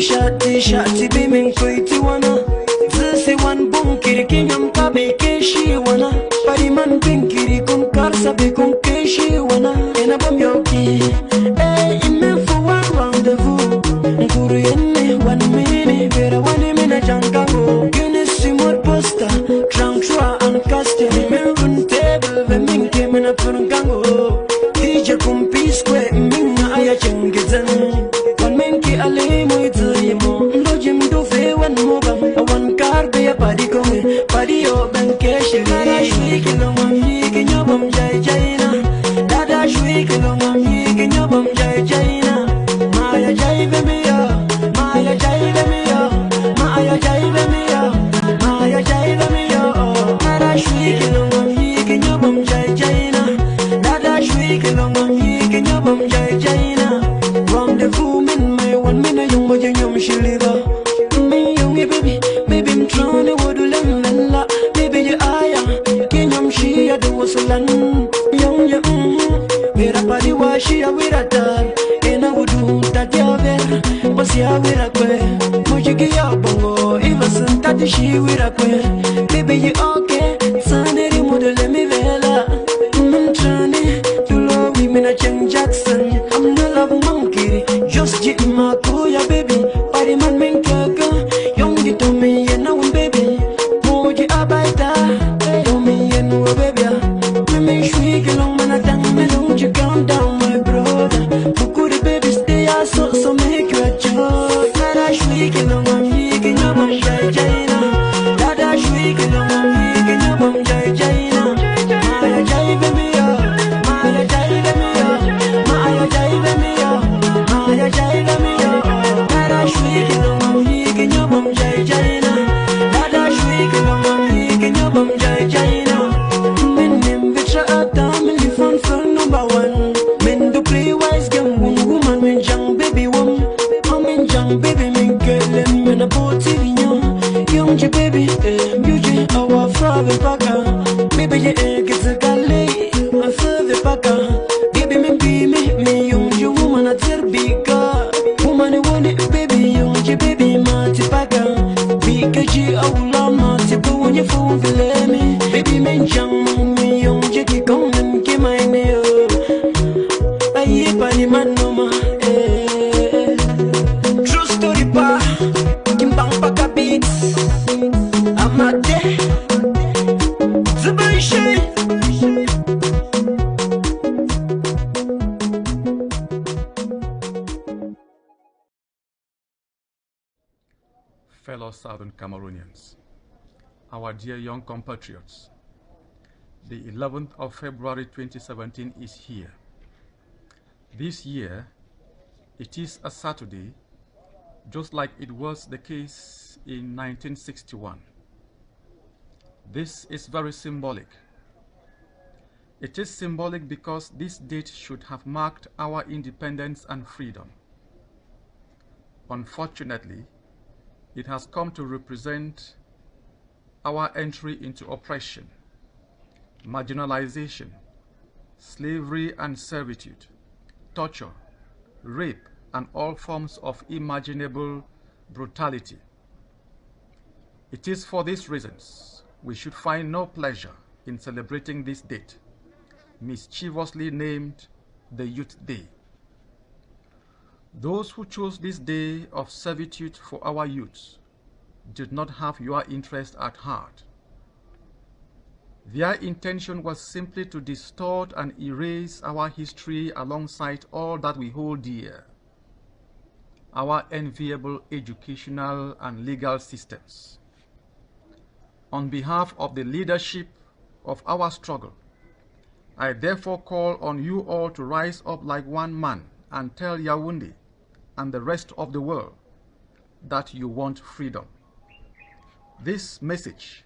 shati be min koiti wana. Zese wan bun kiri kinyam ka be keshi wana. Pari man bin kiri kun karsa be kun keshi wana. Ena bam yoki, ime for one rendezvous. Nkuru yenne one minute, vera one minute jankango. Guinness simot posta, drunk chua and custom. Me run table, ve min kemen a purungango. DJ kumpi square, minga aya chengizan. One minki ale mo itimo, ndo jim do fe one moba. One car be a party come, party yo bankeshi. Dada shwi kilong am yiki nyobam jai jaina. Dada shwi kilong am yiki nyobam jai jaina. Maya jai me yo, Maya jai me yo, Maya jai me yo, Maya jai me yo. Dada shwi kilong am yiki nyobam jai jaina. Dada shwi kilong am yiki nyobam jai jaina. Rendezvous min my one minute young boy young shiliva. Me young baby, baby I'm trying to do la. Baby you aya, kinyam she a do wasalan. Young ya vera pari wa she a wirata. Ena wudu tatia ver, basi a wirakwe. Mojigi ya bongo, iva santa she wirakwe. Baby you okay, saneri modele mi vela. I'm trying to love me, me na Chen Jackson. I'm the love monkey, just jit my kuya baby. Party man men kaka, young get to me and now baby. Moji abaita, to me and no baby. Me make sure you long man a dang me don't you calm down my brother. Who could baby stay so make you a joy. Dada shwik long I'm yiki nyobam jai jaina. Dada shwik long I'm yiki nyobam jai jaina. Maya jai baby yo, Maya jai baby yo, Maya jai baby yo, Maya jai baby yo. Dada shwik long I'm yiki nyobam jai jaina. Dada shwik long I'm yiki nyobam jai jaina. Men nem vitra ata me li fun for number one. Men do play wise game woman men jang baby woman. Men jang baby men kelen men a boti vinyon. Young J baby, beauty our father paka. Baby ye gets a galley, a father paka. Baby me young J woman a terbika. Woman want it baby young J baby mati paka. Bika J aula mati bu when you phone vile me. Baby men jang me young J ki come and give my name. Aye pani man no ma. True story pa, kimbang paka beats. I'm not there. Fellow Southern Cameroonians, our dear young compatriots, the 11th of February 2017 is here. This year, it is a Saturday, just like it was the case in 1961. This is very symbolic. It is symbolic because this date should have marked our independence and freedom. Unfortunately, it has come to represent our entry into oppression, marginalization, slavery and servitude, torture, rape, and all forms of imaginable brutality. It is for these reasons we should find no pleasure in celebrating this date, mischievously named the Youth Day. Those who chose this day of servitude for our youths did not have your interest at heart. Their intention was simply to distort and erase our history alongside all that we hold dear, our enviable educational and legal systems. On behalf of the leadership of our struggle, I therefore call on you all to rise up like one man and tell Yaoundé and the rest of the world that you want freedom. This message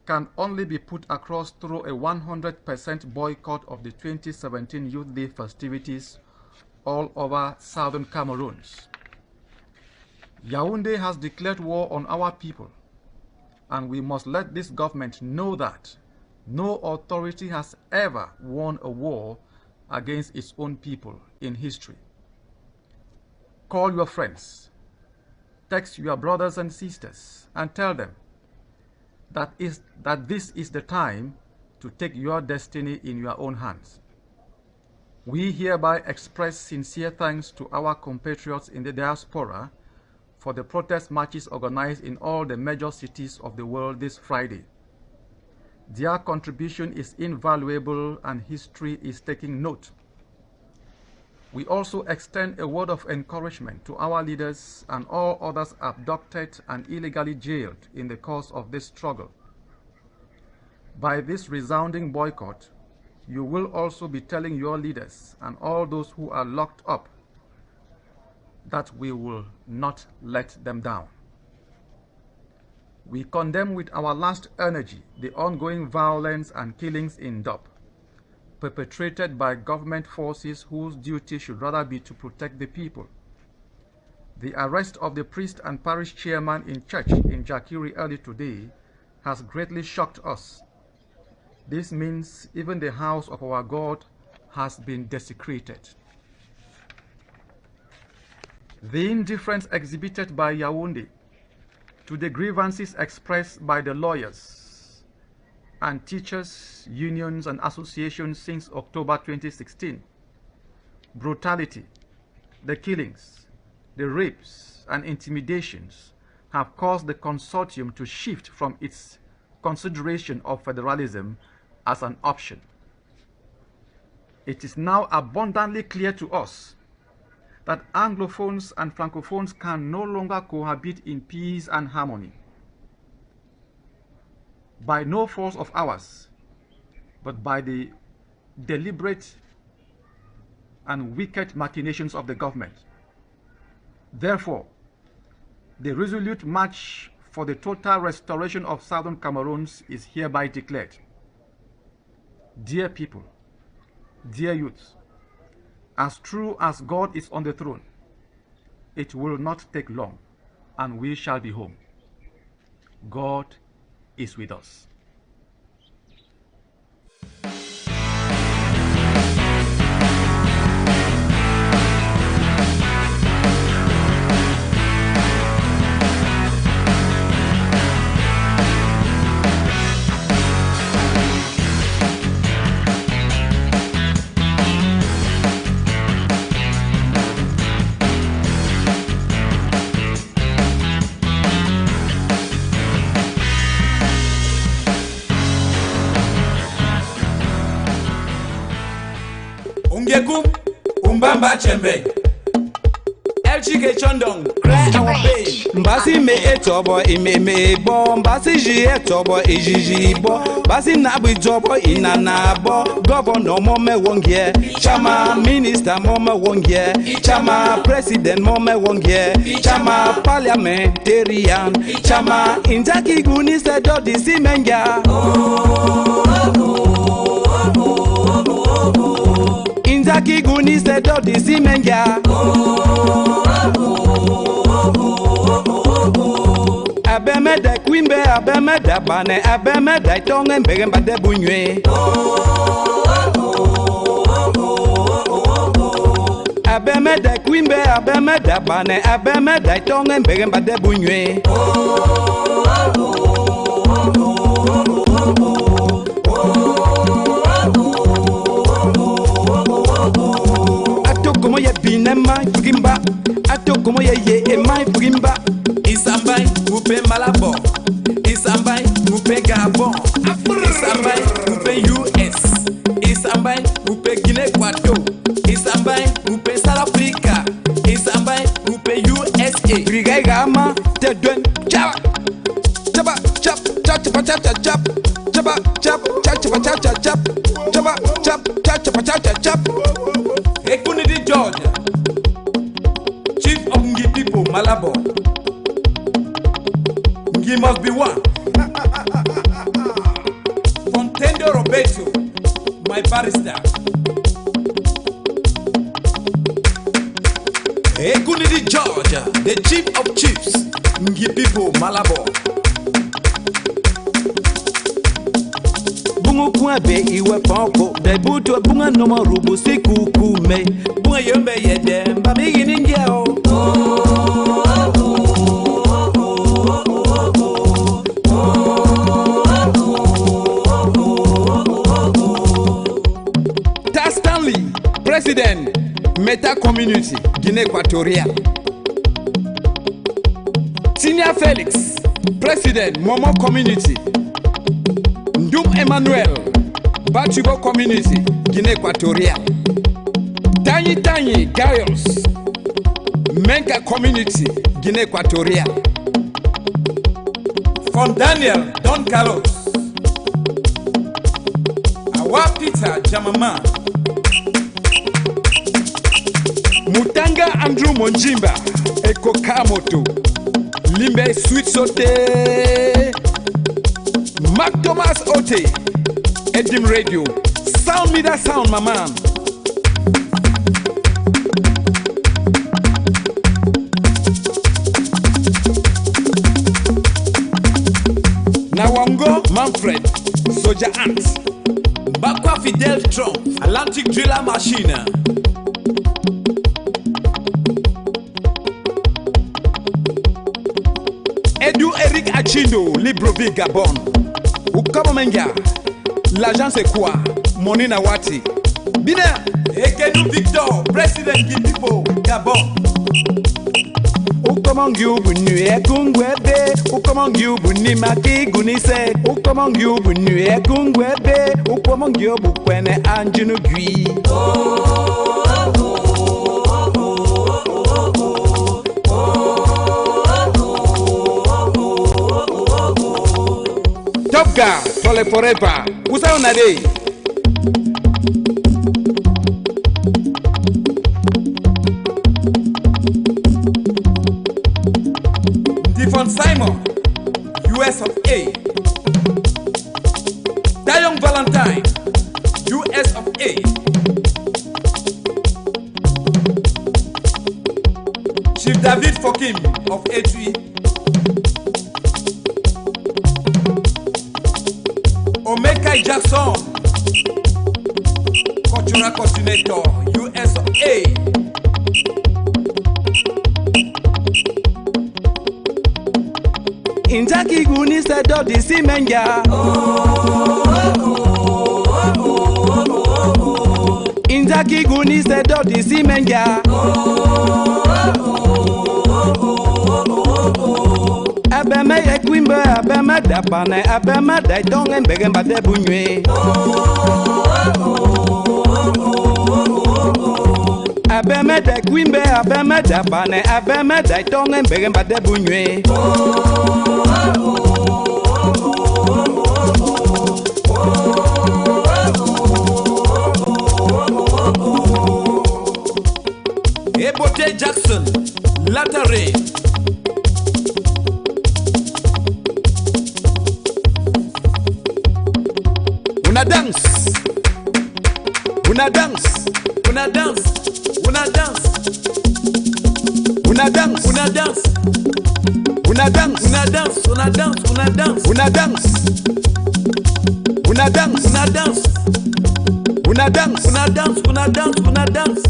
can only be put across through a 100% boycott of the 2017 Youth Day festivities all over southern Cameroon. Yaoundé has declared war on our people, and we must let this government know that no authority has ever won a war against its own people in history. Call your friends, text your brothers and sisters and tell them that this is the time to take your destiny in your own hands. We hereby express sincere thanks to our compatriots in the diaspora for the protest marches organized in all the major cities of the world this Friday. Their contribution is invaluable and history is taking note. We also extend a word of encouragement to our leaders and all others abducted and illegally jailed in the course of this struggle. By this resounding boycott, you will also be telling your leaders and all those who are locked up that we will not let them down. We condemn with our last energy the ongoing violence and killings in Dop, perpetrated by government forces whose duty should rather be to protect the people. The arrest of the priest and parish chairman in church in Jakiri early today has greatly shocked us. This means even the house of our God has been desecrated. The indifference exhibited by Yaoundé to the grievances expressed by the lawyers and teachers, unions and associations since October 2016, brutality, the killings, the rapes and intimidations have caused the consortium to shift from its consideration of federalism as an option. It is now abundantly clear to us that Anglophones and Francophones can no longer cohabit in peace and harmony. By no force of ours, but by the deliberate and wicked machinations of the government. Therefore, the resolute march for the total restoration of Southern Cameroons is hereby declared. Dear people, dear youths, as true as God is on the throne, it will not take long, and we shall be home. God is with us. Ungegum, Umbamba Chembe, Elchike Chondong, cry our pain. Mbasi me etobo imeme bo, mbasi ji etobo ijiji bo, mbasi nabi jobo inana bo, governor mome wongye, chama minister mome wongye, chama president mome wongye, chama parliamentarian, chama injaki guni sedo disi menga. Injaki guni sedo disi menga. Abemede kwimbe abemede bane abemede tonge mbegamba de bunywe. Abemede kwimbe abemede bane abemede tonge mbegamba de bunywe. Atokomo ye binema fugimba, atokomo ye emai fugimba. Isambai, Upe Malabo, Isambai, Upe Gabon, Isambai, Upe US, Isambai, Upe Guinea-Quato, Isambai, Upe South Africa, Isambai, Upe USA. Rigama, te duen, chapa, chapa, chap, chap, chapa, chap, chap, chap, chapa, chap, chap, chapa, chap, chap, chap, chapa, chap, chap, chapa, chap, chap, chap. Ekunidi Georgia, Chief of Ngi people, Malabo. He must be one. Fontendo Roberto, my barrister. Ekunidi Georgia, the chief of chiefs, Ngi people, Malabo. Bungu kwebe iwe poko, debutu bunga noma rubu siku kume. Bunga yombe yede, mbami giningia o. Meta Community, Guinea Equatorial. Senior Felix, President, Momo Community. Ndum Emmanuel, Batubo Community, Guinea Equatorial. Tiny Gaius, Menka Community, Guinea Equatorial. From Daniel Don Carlos, Awa Peter Jamama, Mutanga Andrew Monjimba, Eko Kamoto, Limbe Sweet Sote, Mark Thomas Ote, Edim Radio, Sound me that sound, my man. Nawango Manfred, Soldier Ant, Bakwa Fidel Trump, Atlantic Driller Machine, Edu Eric Achindo, Libreville Gabon, Ukabamenga, l'agence est quoi? Monina Wati, Bina, Ekenu Victor, President Gipipo, Gabon. Ukomongu bunu ekungwebe, ukomongu buni maki gunise, ukomongu bunu ekungwebe, ukomongu bukwene anjunu gui. Top Gun, Tole Forever, usa unade. Stephen Simon, US of A. Dayong Valentine, US of A. Chief David Fokim of A3. Omeka Jackson, Cultural Coordinator, US of A. Injaki guni se do di simenga. Injaki guni se do di simenga. Abeme ye kwimbe, abeme dabane, abeme da dongen begemba de bunywe. Abeme da kwimbe, abeme dabane, abeme da dongen begemba de bunywe. Ebote Jackson, Latare. Una dance, una dance, una dance, una dance, una dance, una dance, una dance, una dance, una dance, una dance, una dance, una dance, una dance, una dance, una dance, una dance, una dance.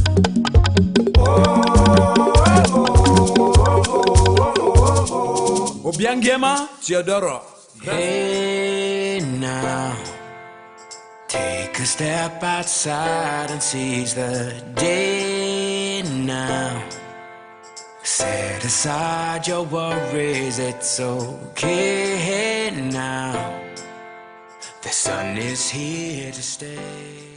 Obiangema Theodoro. Hey now, take a step outside and seize the day now. Set aside your worries, it's okay now. The sun is here to stay.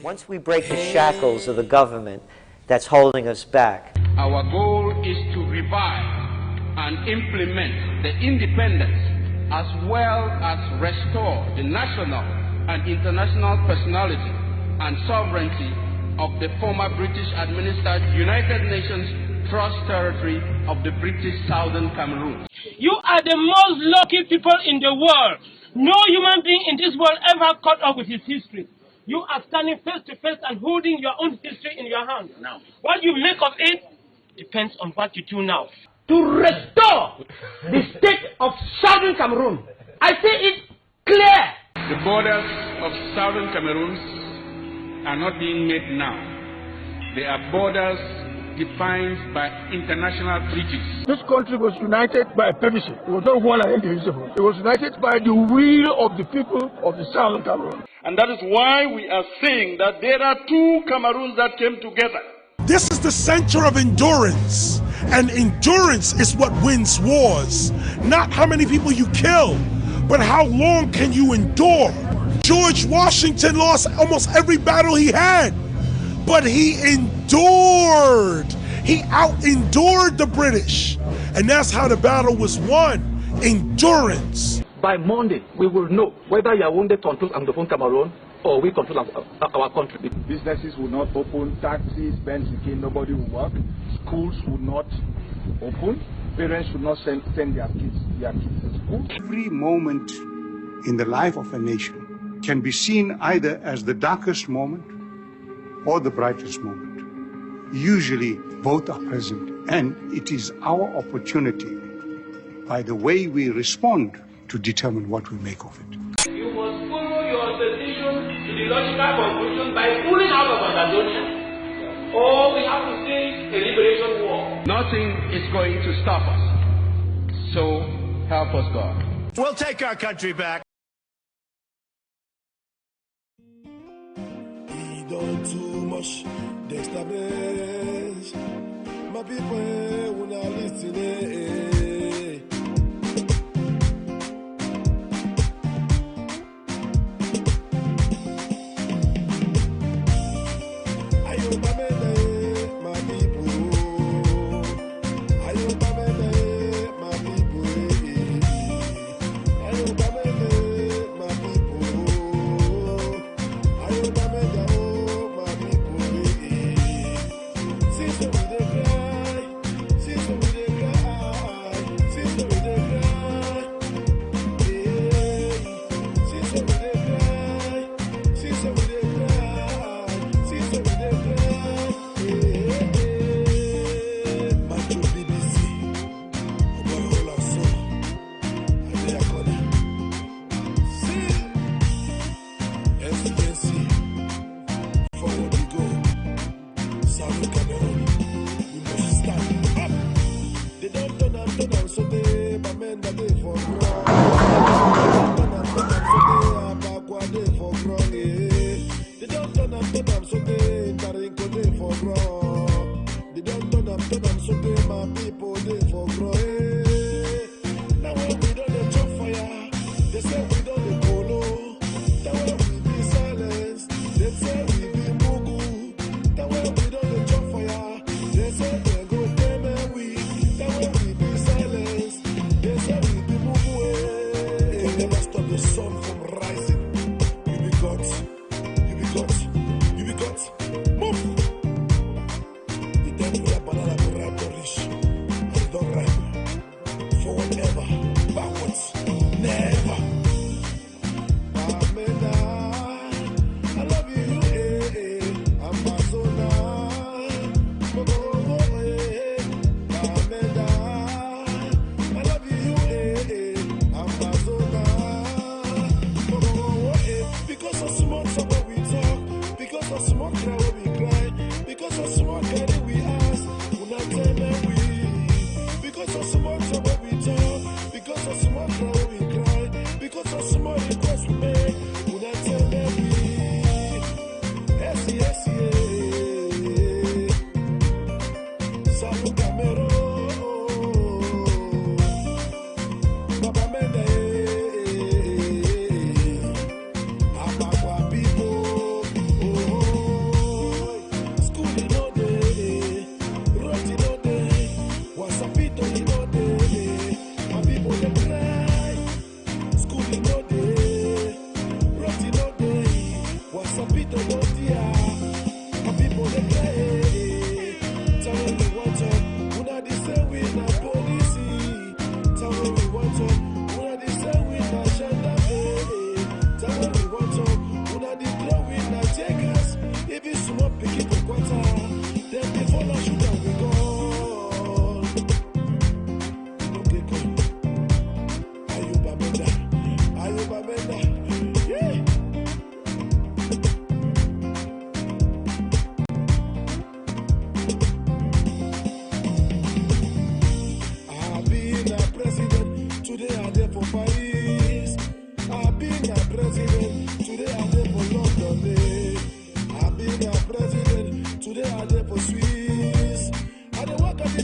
Once we break the shackles of the government that's holding us back. Our goal is to revive and implement the independence as well as restore the national and international personality and sovereignty of the former British-administered United Nations Trust Territory of the British Southern Cameroon. You are the most lucky people in the world. No human being in this world ever caught up with his history. You are standing face to face and holding your own history in your hands. Now, what you make of it depends on what you do now. To restore the state of Southern Cameroon, I say it clear. The borders of Southern Cameroon are not being made now. They are borders defined by international treaties. This country was united by a purpose. It was not one and indivisible. It was united by the will of the people of the Southern Cameroon. And that is why we are saying that there are two Cameroons that came together. This is the center of endurance. And endurance is what wins wars. Not how many people you kill, but how long can you endure? George Washington lost almost every battle he had, but he endured. He out-endured the British. And that's how the battle was won. Endurance. By Monday, we will know whether Yaoundé controls Anglophone Cameroon or we control our country. Businesses will not open, taxis, banks will nobody will work, schools will not open, parents will not send their kids to school. Every moment in the life of a nation can be seen either as the darkest moment or the brightest moment. Usually both are present, and it is our opportunity, by the way we respond, to determine what we make of it. You must follow your decision to the logical conclusion by pulling out of Amazonia, or we have to say a liberation war. Nothing is going to stop us. So help us God. We'll take our country back. He done too much, Dexter Blaze. My people will not listen.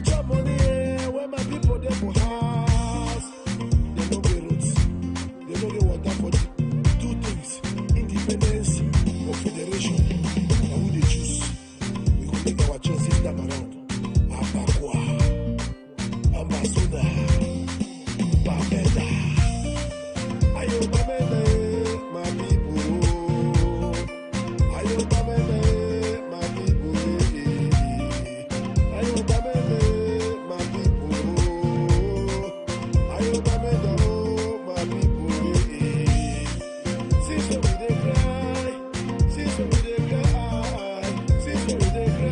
chop money when my people dey for house. They no get roots, they no get water for two things: independence or federation. And we dey choose. We go make our choices down around. Abakwa, Ambassador, Bamenda. Ayo Bamenda, my people. Ayo Bamenda, my people. Ayo Bamenda, my people. Ayo Bamenda, my people. Since we dey cry, since we dey cry, since we dey cry.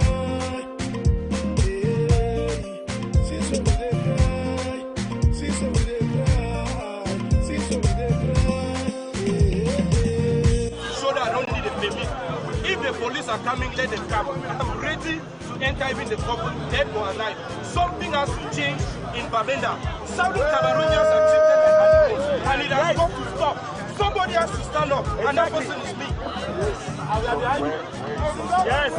Since we dey cry, since we dey cry, since we dey cry. So that I don't need a permit. If the police are coming, let them come. I'm ready to enter even the couple, dead or alive. Something has to change in Babenda. Saudi Cameroonians accepted my passport, and it has got to stop. Somebody has to stand up, and that person is me. Yes.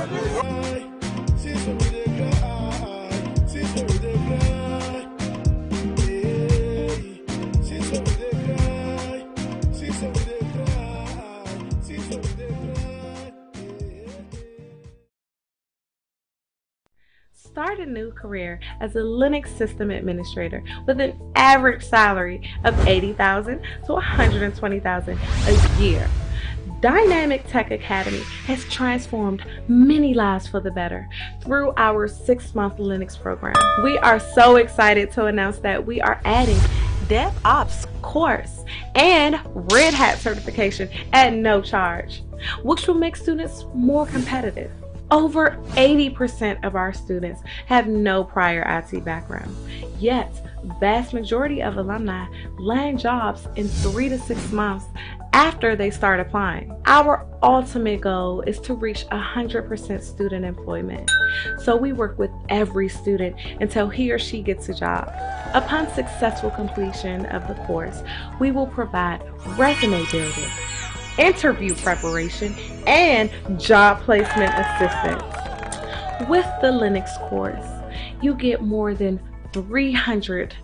Since we dey cry, since we dey cry. Since we dey cry, since we dey cry, since we dey cry. Start a new career as a Linux system administrator with an average salary of $80,000 to $120,000 a year. Dynamic Tech Academy has transformed many lives for the better through our 6-month Linux program. We are so excited to announce that we are adding DevOps course and Red Hat certification at no charge, which will make students more competitive. Over 80% of our students have no prior IT background, yet vast majority of alumni land jobs in 3 to 6 months after they start applying. Our ultimate goal is to reach 100% student employment, so we work with every student until he or she gets a job. Upon successful completion of the course, we will provide resume building, interview preparation, and job placement assistance. With the Linux course, you get more than 300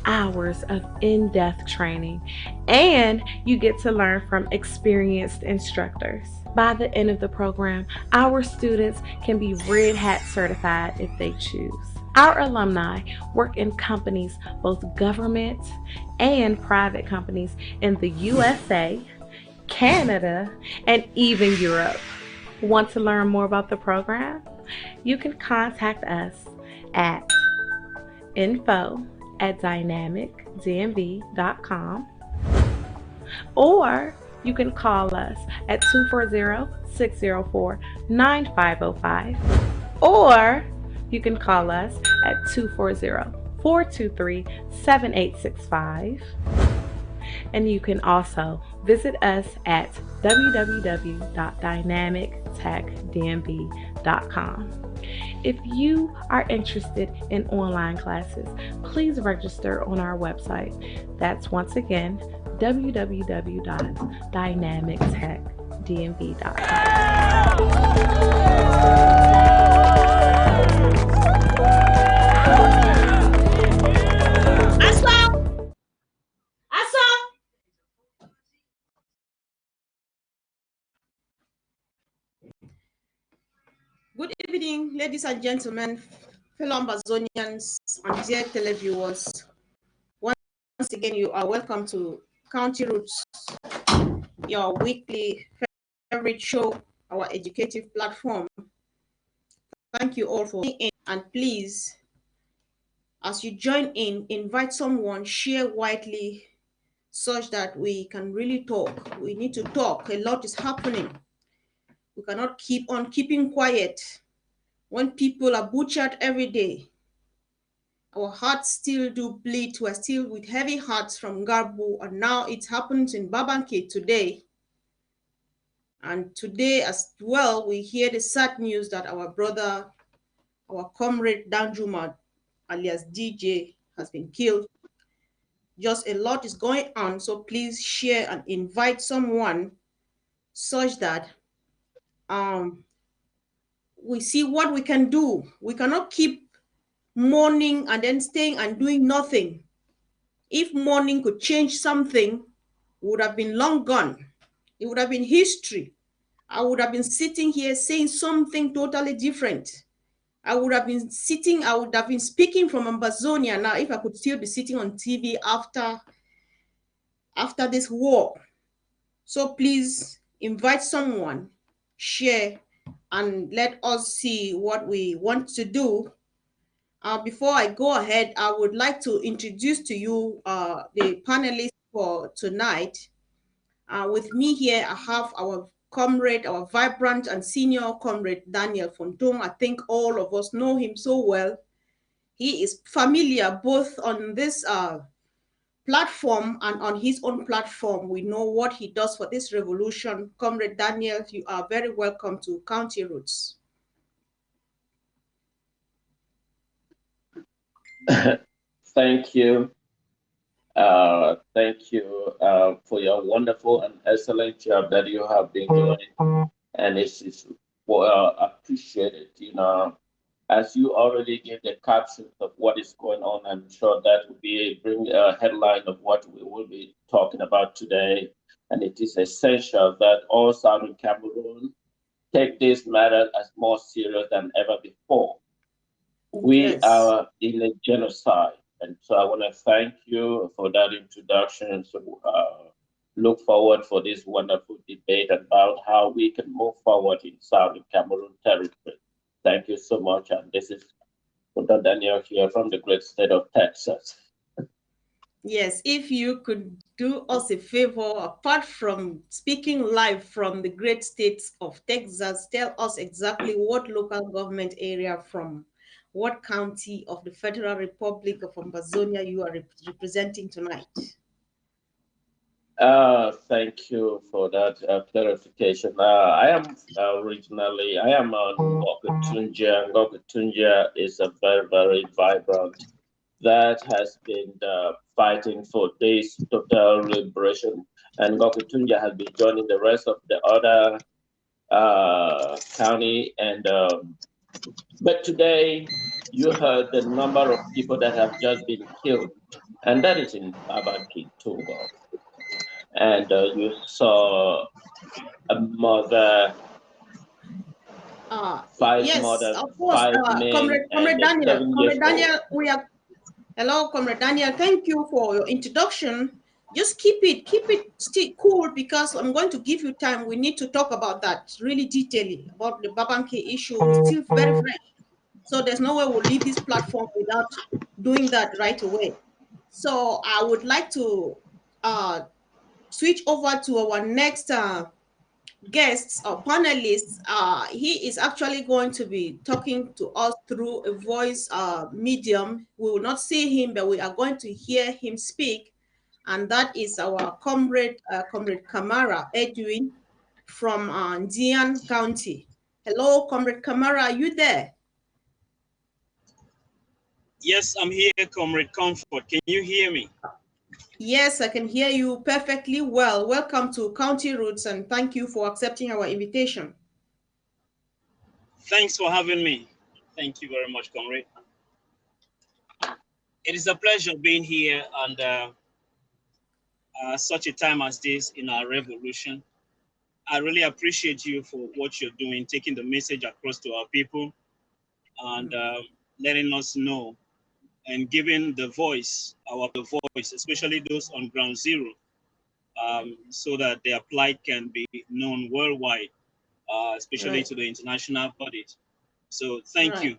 hours of in-depth training, and you get to learn from experienced instructors. By the end of the program, our students can be Red Hat certified if they choose. Our alumni work in companies, both government and private companies in the USA, Canada, and even Europe. Want to learn more about the program? You can contact us at info@dynamicdmv.com, or you can call us at 240-604-9505, or you can call us at 240-423-7865. And you can also visit us at www.dynamictechdmv.com. If you are interested in online classes, please register on our website. That's once again Good evening, ladies and gentlemen, fellow Amazonians and dear televiewers. Once again, you are welcome to County Roots, your weekly favorite show, our educative platform. Thank you all for being in, and please, as you join in, invite someone, share widely, such that we can really talk. We need to talk. A lot is happening. We cannot keep on keeping quiet when people are butchered every day. Our hearts still do bleed. We're still with heavy hearts from Garbu, and now it happens in Babanke today. And today as well, we hear the sad news that our brother, our comrade Danjuma, alias DJ, has been killed. Just a lot is going on, so please share and invite someone such that we see what we can do. We cannot keep mourning and then staying and doing nothing. If mourning could change something, would have been long gone. It would have been history. I would have been sitting here saying something totally different. I would have been speaking from Ambazonia now if I could still be sitting on TV after this war. So please invite someone, share, and let us see what we want to do. Before I go ahead, I would like to introduce to you the panelists for tonight. With me here, I have our comrade, our vibrant and senior comrade, Daniel Fontung. I think all of us know him so well. He is familiar both on this platform and on his own platform. We know what he does for this revolution. Comrade Daniel, you are very welcome to County Roots. Thank you. Thank you for your wonderful and excellent job that you have been doing. And it's well appreciated, you know. As you already gave the caption of what is going on, I'm sure that will bring a headline of what we will be talking about today. And it is essential that all Southern Cameroon take this matter as more serious than ever before. We are in a genocide. And so I want to thank you for that introduction. So look forward for this wonderful debate about how we can move forward in Southern Cameroon territory. Thank you so much. And this is Dr. Daniel here from the great state of Texas. Yes, if you could do us a favor, apart from speaking live from the great states of Texas, tell us exactly what local government area from what county of the Federal Republic of Ambazonia you are representing tonight. Thank you for that clarification. I am originally, I am on Ngokutunja. Ngokutunja is a very, very vibrant that has been fighting for this total liberation. And Ngokutunja has been joining the rest of the other county. And but today, you heard the number of people that have just been killed, and that is in Babaki, Tungo. And you saw a mother, yes, mothers, of course, 5 men, Comrade and Daniel, 7 Comrade years Daniel, old. we are, hello, Comrade Daniel, thank you for your introduction. Just keep it still cool because I'm going to give you time. We need to talk about that really detailedly about the Babanke issue. It's still very fresh. So there's no way we'll leave this platform without doing that right away. So I would like to switch over to our next guests or panelists. He is actually going to be talking to us through a voice medium. We will not see him, but we are going to hear him speak. And that is our comrade, Comrade Kamara Edwin from Ndian County. Hello, Comrade Kamara, are you there? Yes, I'm here, Comrade Konfor. Can you hear me? Yes, I can hear you perfectly well. Welcome to County Roots and thank you for accepting our invitation. Thanks for having me. Thank you very much, Comrade. It is a pleasure being here and such a time as this in our revolution. I really appreciate you for what you're doing, taking the message across to our people and letting us know and giving the voice, especially those on ground zero, so that their plight can be known worldwide, especially to the international bodies. So thank you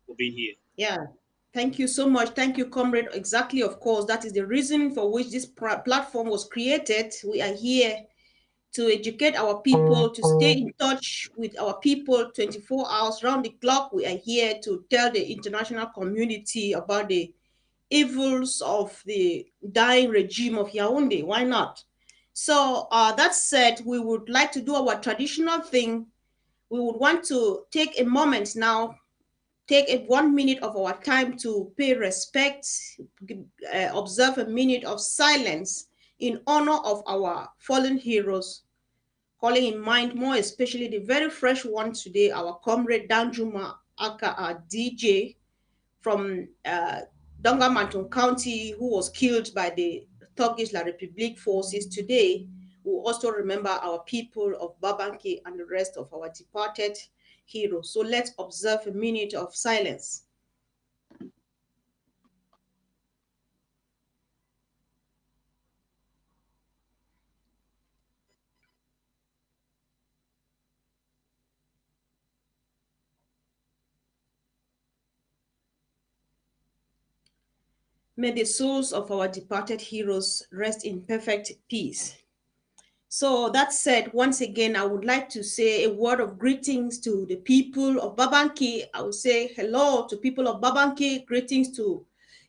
for being here. Yeah, thank you so much. Thank you, comrade. Exactly, of course, that is the reason for which this platform was created. We are here to educate our people, to stay in touch with our people 24 hours round the clock. We are here to tell the international community about the evils of the dying regime of Yaoundé. Why not? So that said, we would like to do our traditional thing. We would want to take a moment now, take 1 minute of our time to pay respect, observe a minute of silence in honor of our fallen heroes, calling in mind more especially the very fresh one today, our comrade Danjuma Aka DJ from Dongamantung County who was killed by the Turkish La Republique forces today, we also remember our people of Babanki and the rest of our departed heroes. So let's observe a minute of silence. May the souls of our departed heroes rest in perfect peace. So that said, once again, I would like to say a word of greetings to the people of Babanki. I will say hello to people of Babanki, greetings to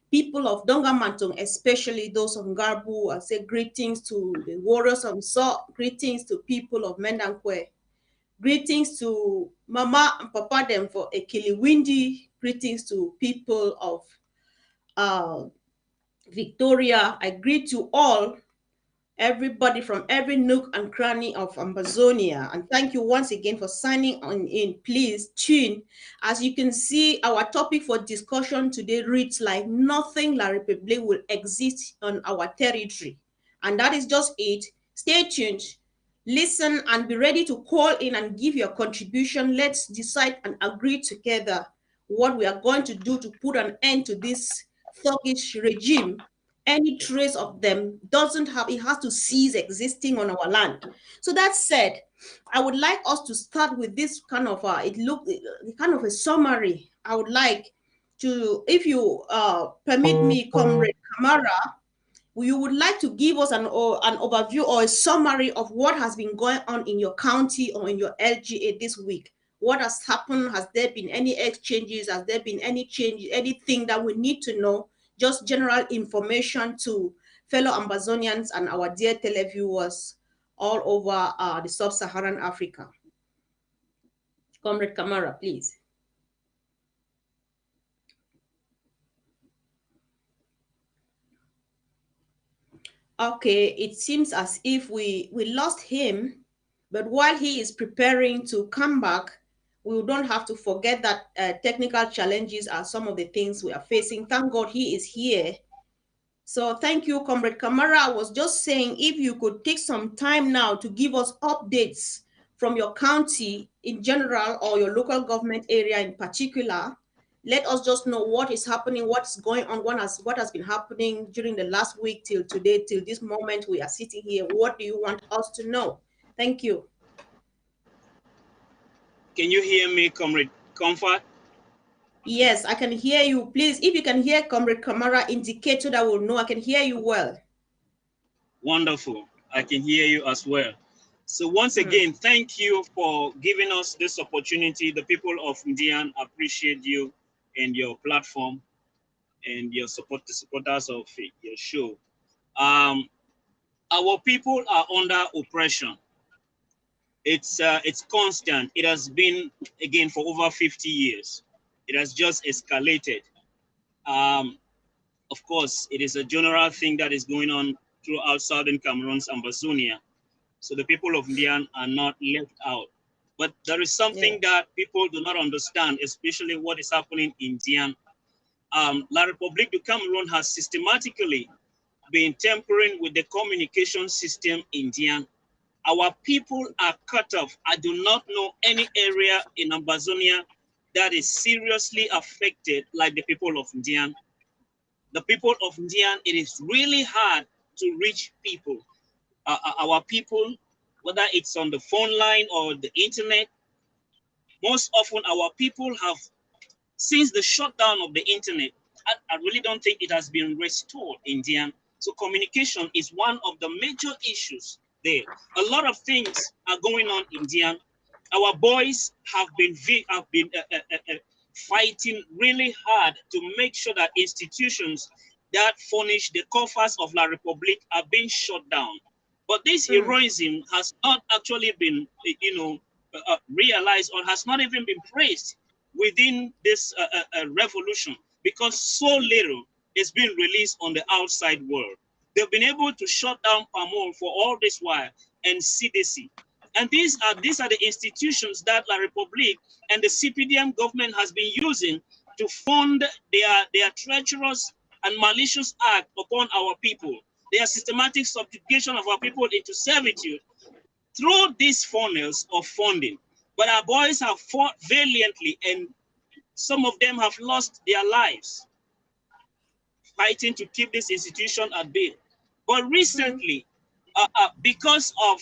people of Dongamantung, especially those of Ngarbu. I say greetings to the warriors of So, greetings to people of Mendankwe, greetings to Mama and Papa them for Ekiliwindi, greetings to people of Victoria. I greet you all, everybody from every nook and cranny of Amazonia. And thank you once again for signing on in. Please tune. As you can see, our topic for discussion today reads like nothing La Republique will exist on our territory. And that is just it. Stay tuned. Listen and be ready to call in and give your contribution. Let's decide and agree together what we are going to do to put an end to this thuggish regime. Any trace of them doesn't have, it has to cease existing on our land. So that said, I would like us to start with this kind of kind of a summary. I would like to, if you permit me, Comrade Kamara, you would like to give us an overview or a summary of what has been going on in your county or in your LGA this week. What has happened? Has there been any exchanges? Has there been any change, anything that we need to know? Just general information to fellow Amazonians and our dear televiewers all over the sub-Saharan Africa. Comrade Kamara, please. Okay, it seems as if we lost him, but while he is preparing to come back, we don't have to forget that technical challenges are some of the things we are facing. Thank God he is here. So thank you, Comrade Kamara. I was just saying, if you could take some time now to give us updates from your county in general or your local government area in particular, let us just know what is happening, what's going on, what has been happening during the last week till today, till this moment we are sitting here. What do you want us to know? Thank you. Can you hear me, Comrade Konfor? Yes, I can hear you. Please, if you can hear Comrade Kamara, indicate so that we'll know I can hear you well. Wonderful. I can hear you as well. So once again, thank you for giving us this opportunity. The people of Ndian appreciate you and your platform and your support, the supporters of your show. Our people are under oppression. It's constant. It has been, again, for over 50 years. It has just escalated. Of course, it is a general thing that is going on throughout Southern Cameroon's Amazonia. So the people of Ndian are not left out. But there is something that people do not understand, especially what is happening in Ndian. La République du Cameroon has systematically been tampering with the communication system in Ndian. Our people are cut off. I do not know any area in Amazonia that is seriously affected like the people of Ndian. The people of Ndian, it is really hard to reach people. Our people, whether it's on the phone line or the internet, most often our people have, since the shutdown of the internet, I really don't think it has been restored in Ndian. So communication is one of the major issues there. A lot of things are going on in Ndian. Our boys have been fighting really hard to make sure that institutions that furnish the coffers of La République are being shut down. But this heroism has not actually been, realized or has not even been praised within this revolution, because so little is being released on the outside world. They've been able to shut down PAMOL for all this while, and CDC. And these are the institutions that La République and the CPDM government has been using to fund their treacherous and malicious act upon our people, their systematic subjugation of our people into servitude through these funnels of funding. But our boys have fought valiantly, and some of them have lost their lives fighting to keep this institution at bay. But recently, because of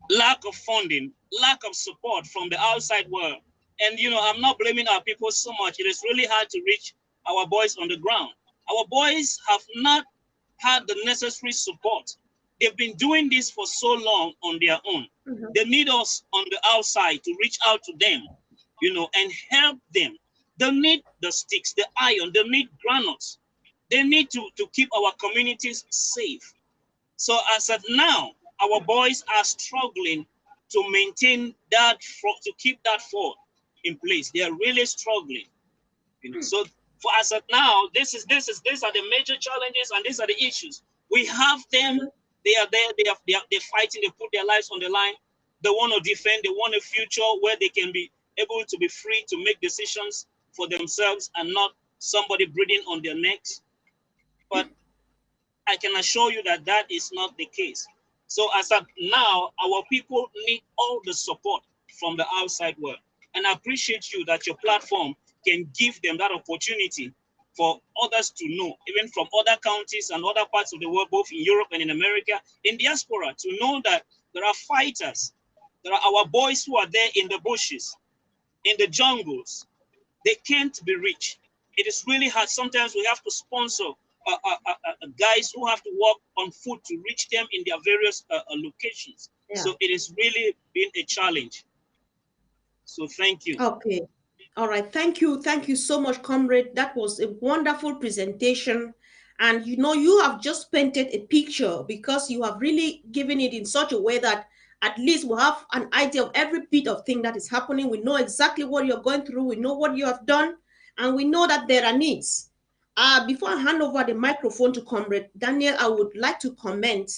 lack of funding, lack of support from the outside world, and I'm not blaming our people so much. It is really hard to reach our boys on the ground. Our boys have not had the necessary support. They've been doing this for so long on their own. They need us on the outside to reach out to them, and help them. They need the sticks, the iron, they need granules. They need to keep our communities safe. So as of now, our boys are struggling to maintain that, to keep that fort in place. They are really struggling. So for us at now, these are the major challenges, and these are the issues. We have them. They are there. They're fighting. They put their lives on the line. They want to defend. They want a future where they can be able to be free to make decisions for themselves and not somebody breathing on their necks. But I can assure you that that is not the case. So as of now, our people need all the support from the outside world. And I appreciate you that your platform can give them that opportunity for others to know, even from other counties and other parts of the world, both in Europe and in America, in diaspora, to know that there are fighters. There are our boys who are there in the bushes, in the jungles. They can't be reached. It is really hard. Sometimes we have to sponsor guys who have to walk on foot to reach them in their various locations. Yeah. So it has really been a challenge. So thank you. Okay. All right. Thank you. Thank you so much, comrade. That was a wonderful presentation. And you have just painted a picture, because you have really given it in such a way that at least we have an idea of every bit of thing that is happening. We know exactly what you're going through. We know what you have done, and we know that there are needs. Before I hand over the microphone to Comrade Daniel, I would like to comment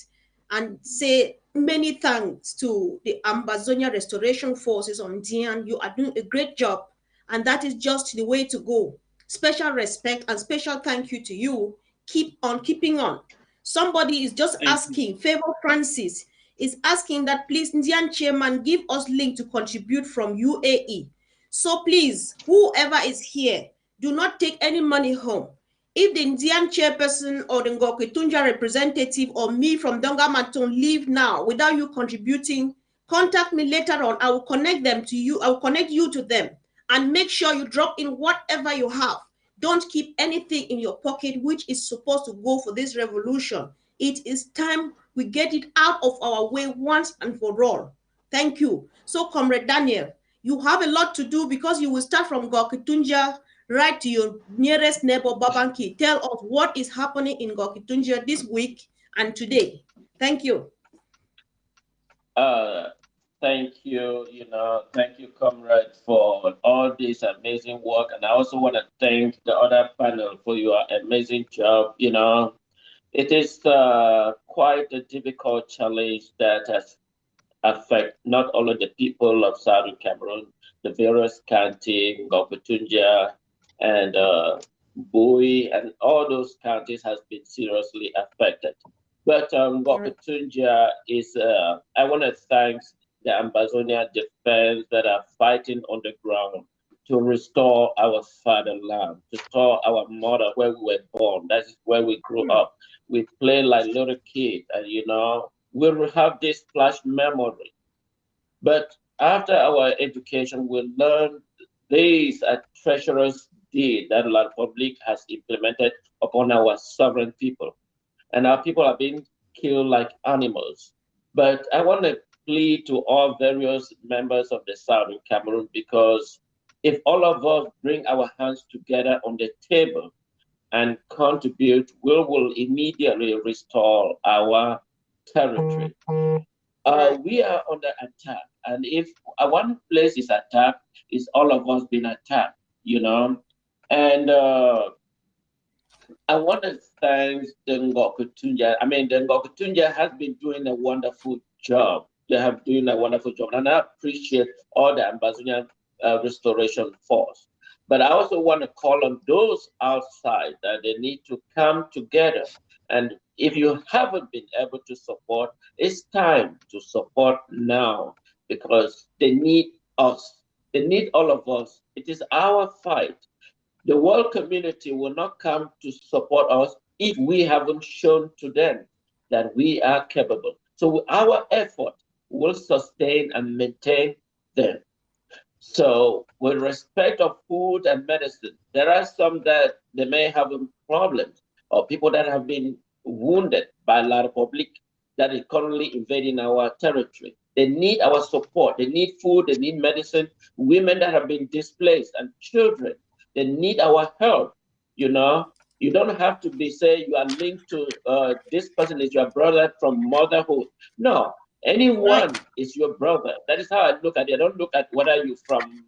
and say many thanks to the Ambazonia Restoration Forces on Dian. You are doing a great job, and that is just the way to go. Special respect and special thank you to you. Keep on keeping on. Somebody is just asking, Favor Francis is asking that please, Indian chairman, give us link to contribute from UAE. So please, whoever is here, do not take any money home. If the Indian chairperson or the Ngoketunja representative or me from Donga Maton leave now without you contributing, contact me later on. I will connect them to you. I will connect you to them, and make sure you drop in whatever you have. Don't keep anything in your pocket which is supposed to go for this revolution. It is time we get it out of our way once and for all. Thank you. So, Comrade Daniel, you have a lot to do, because you will start from Ngoketunja right to your nearest neighbor, Babanki. Tell us what is happening in Ngoketunja this week and today. Thank you. Thank you, thank you, comrade, for all this amazing work. And I also want to thank the other panel for your amazing job. It is quite a difficult challenge that has affected not only the people of Southern Cameroon, the various counties, Ngoketunja and Bui, and all those counties has been seriously affected. But Ngoketunja is, I want to thank the Ambazonia defense that are fighting on the ground to restore our fatherland, to restore our mother where we were born. That is where we grew up. We play like little kids, and we will have this flash memory. But after our education, we learn these are treacherous deeds that La Republic has implemented upon our sovereign people. And our people are being killed like animals. But I want to plead to all various members of the Southern Cameroon, because if all of us bring our hands together on the table and contribute, we will immediately restore our territory. We are under attack, and if one place is attacked, it's all of us being attacked, And I want to thank the Ngoketunja. I mean, the Ngoketunja has been doing a wonderful job. They have doing a wonderful job, and I appreciate all the Ambazonia Restoration Force. But I also want to call on those outside that they need to come together. And if you haven't been able to support, it's time to support now because they need us. They need all of us. It is our fight. The world community will not come to support us if we haven't shown to them that we are capable. So our effort will sustain and maintain them. So with respect of food and medicine, there are some that they may have problems or people that have been wounded by La Republic that is currently invading our territory. They need our support. They need food. They need medicine. Women that have been displaced and children, they need our help. You know, you don't have to be say you are linked to this person is your brother from motherhood. No, anyone is your brother. That is how I look at it. I don't look at whether you're from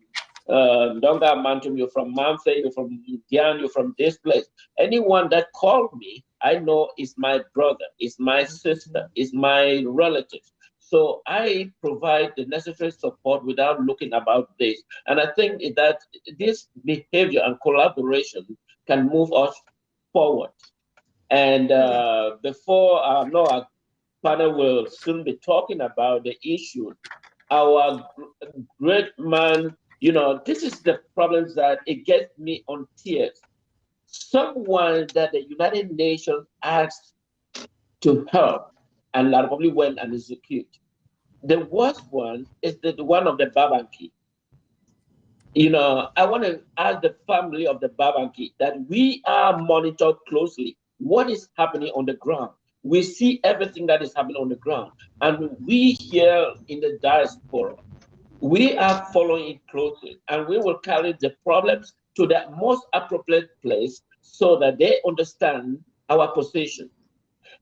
Donga Mountain, you're from Mamfe, you're from Dian, you're from this place. Anyone that called me, I know is my brother, is my sister, is my relative. So I provide the necessary support without looking about this. And I think that this behavior and collaboration can move us forward. And before I know our panel will soon be talking about the issue, our great man, you know, this is the problems that it gets me on tears. Someone that the United Nations asked to help and probably went and execute. The worst one is the one of the Babanki. You know, I want to ask the family of the Babanki that we are monitored closely. What is happening on the ground? We see everything that is happening on the ground. And we here in the diaspora, we are following it closely and we will carry the problems to the most appropriate place so that they understand our position.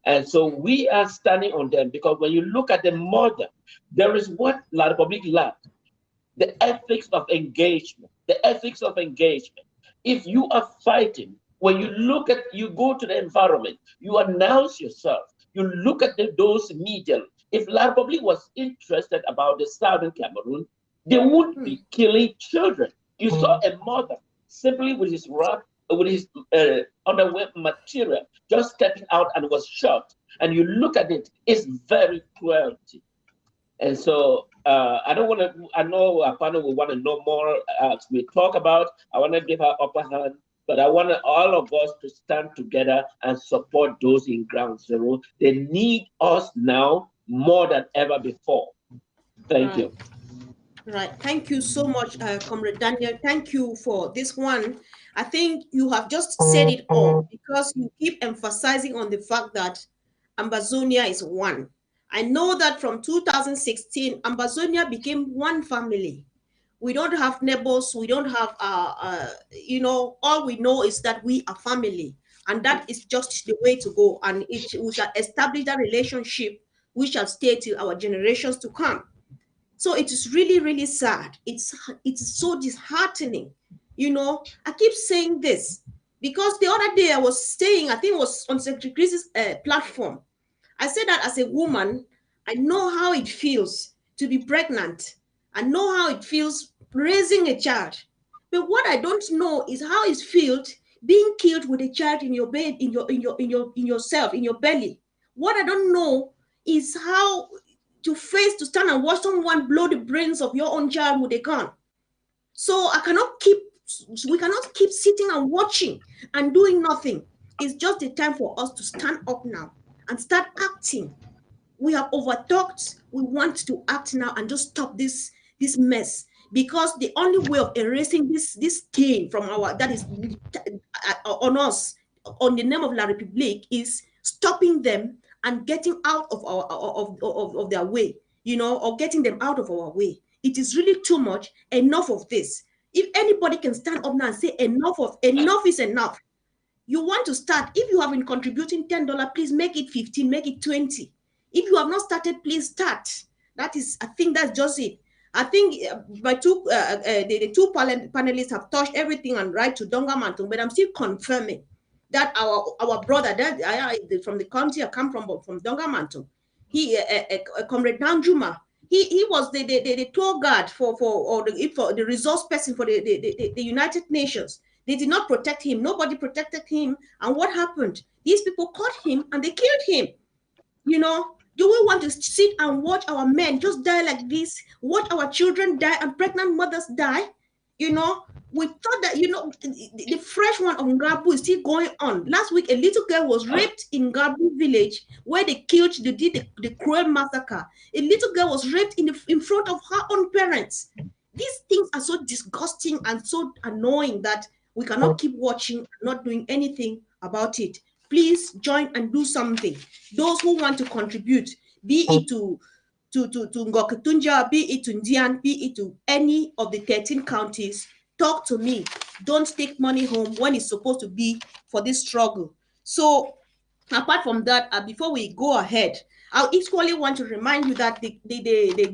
And so we are standing on them because when you look at the mother, there is what La Republic lacked, the ethics of engagement, the ethics of engagement. If you are fighting, when you look at, you go to the environment, you announce yourself, you look at those media. If La Republic was interested about the Southern Cameroon, they would be killing children. You saw a mother simply with his wrap, with his underwear material, just stepping out and was shot. And you look at it, it's very cruelty. And so I don't want to, I know our panel will want to know more as we talk about. I want to give her upper hand, but I want all of us to stand together and support those in ground zero. They need us now more than ever before. Thank you. Right. Thank you so much, Comrade Daniel. Thank you for this one. I think you have just said it all because you keep emphasizing on the fact that Ambazonia is one. I know that from 2016, Ambazonia became one family. We don't have neighbors. We don't have, you know, all we know is that we are family. And that is just the way to go. And we shall establish that relationship. We shall stay till our generations to come. So it is really, really sad. It's so disheartening. You know, I keep saying this because the other day I was saying, I think it was on Secretary Chris's platform. I said that as a woman, I know how it feels to be pregnant. I know how it feels raising a child. But what I don't know is how it feels being killed with a child in your bed, in yourself, in your belly. What I don't know is how to stand and watch someone blow the brains of your own child with a gun. So we cannot keep sitting and watching and doing nothing. It's just the time for us to stand up now and start acting. We have overtalked. We want to act now and just stop this mess, because the only way of erasing this stain from that is on us, on the name of La République, is stopping them and getting out of of their way, you know, or getting them out of our way. It is really too much. Enough of this. If anybody can stand up now and say enough is enough. You want to start. If you have been contributing $10, please make it 15, make it 20. If you have not started, please start. I think that's just it. I think the two panelists have touched everything and right to Donga Mantung, but I'm still confirming that our brother that from the country I come from Donga Mantung, he Comrade Danjuma, He was the tour guard for the resource person for the United Nations. They did not protect him. Nobody protected him. And what happened? These people caught him and they killed him. You know, do we want to sit and watch our men just die like this? Watch our children die and pregnant mothers die? You know, we thought that, you know, the fresh one of Ngabu is still going on. Last week, a little girl was raped in Ngabu village where they killed, they did the cruel massacre. A little girl was raped in front of her own parents. These things are so disgusting and so annoying that we cannot keep watching and not doing anything about it. Please join and do something. Those who want to contribute, be it to Ngoketunja, be it to Ndian, be it to any of the 13 counties, talk to me. Don't take money home when it's supposed to be for this struggle. So apart from that, before we go ahead, I equally want to remind you that they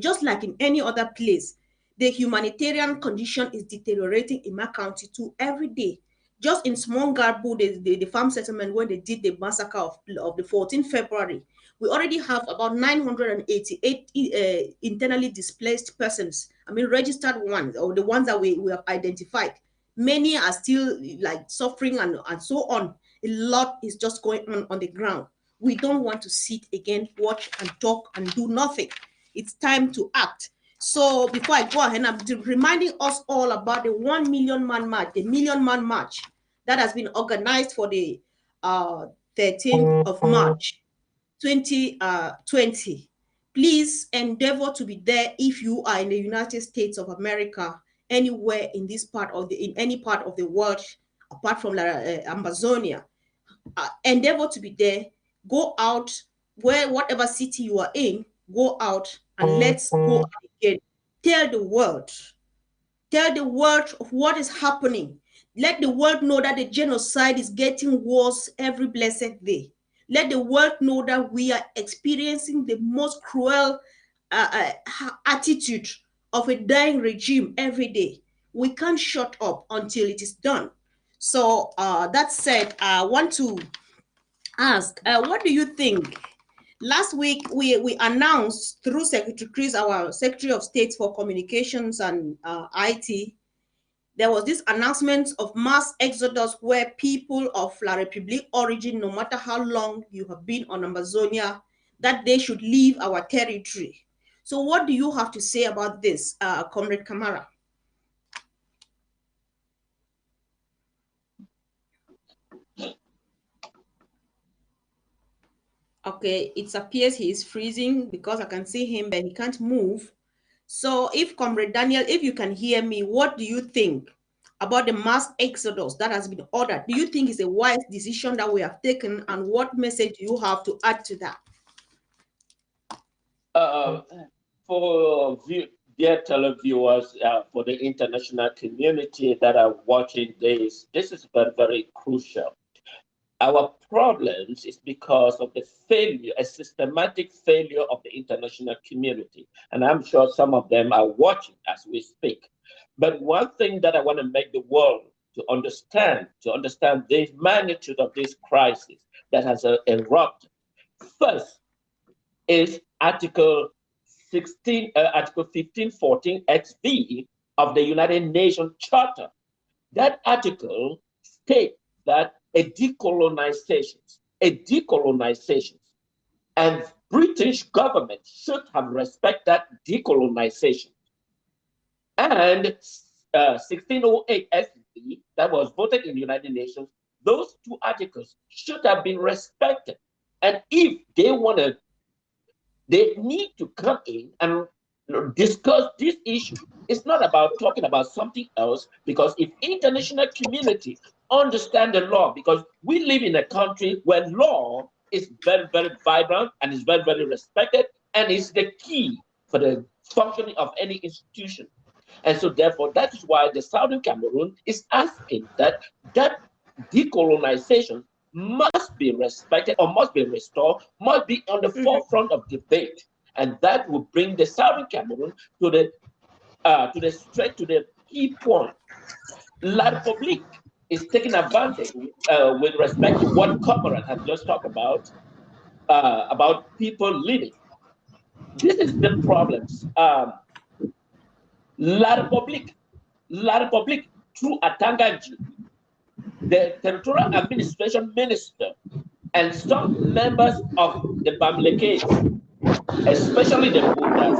just like in any other place, the humanitarian condition is deteriorating in my county too every day. Just in Small Garbu, the farm settlement where they did the massacre of the 14th February, we already have about 988 internally displaced persons. I mean, registered ones, or the ones that we have identified. Many are still like suffering and so on. A lot is just going on the ground. We don't want to sit again, watch and talk and do nothing. It's time to act. So before I go ahead, I'm reminding us all about the 1 million man march, the Million Man March that has been organized for the 13th of March, 2020. Please endeavor to be there if you are in the United States of America, anywhere in this part of in any part of the world, apart from Amazonia. Endeavor to be there. Go out whatever city you are in, go out and let's go out again. Tell the world of what is happening. Let the world know that the genocide is getting worse every blessed day. Let the world know that we are experiencing the most cruel attitude of a dying regime every day. We can't shut up until it is done. So that said, I want to ask, what do you think? Last week, we announced through Secretary Chris, our Secretary of State for Communications and IT, there was this announcement of mass exodus where people of La Republique origin, no matter how long you have been on Amazonia, that they should leave our territory. So what do you have to say about this, Comrade Kamara? Okay, it appears he is freezing because I can see him, but he can't move. So if Comrade Daniel, if you can hear me, what do you think about the mass exodus that has been ordered? Do you think it's a wise decision that we have taken, and what message do you have to add to that? For dear televiewers, for the international community that are watching this is very, very crucial. Our problems is because of the failure, a systematic failure of the international community. And I'm sure some of them are watching as we speak. But one thing that I want to make the world to understand the magnitude of this crisis that has erupted. First is Article 1514 XB of the United Nations Charter. That article states that a decolonization, and British government should have respected that decolonization. And 1608 SB that was voted in the United Nations, those two articles should have been respected. And if they wanted, they need to come in and discuss this issue. It's not about talking about something else, because if international community understand the law, because we live in a country where law is very, very vibrant and is very, very respected, and is the key for the functioning of any institution. And so therefore, that is why the Southern Cameroon is asking that decolonization must be respected, or must be restored, must be on the forefront of debate. And that will bring the Southern Cameroon to the key point. La Republique is taking advantage with respect to what Comrade has just talked about people living. this is the problems. La Republique through Atangaji, the territorial administration minister, and some members of the Bamileke, especially the Buddhas,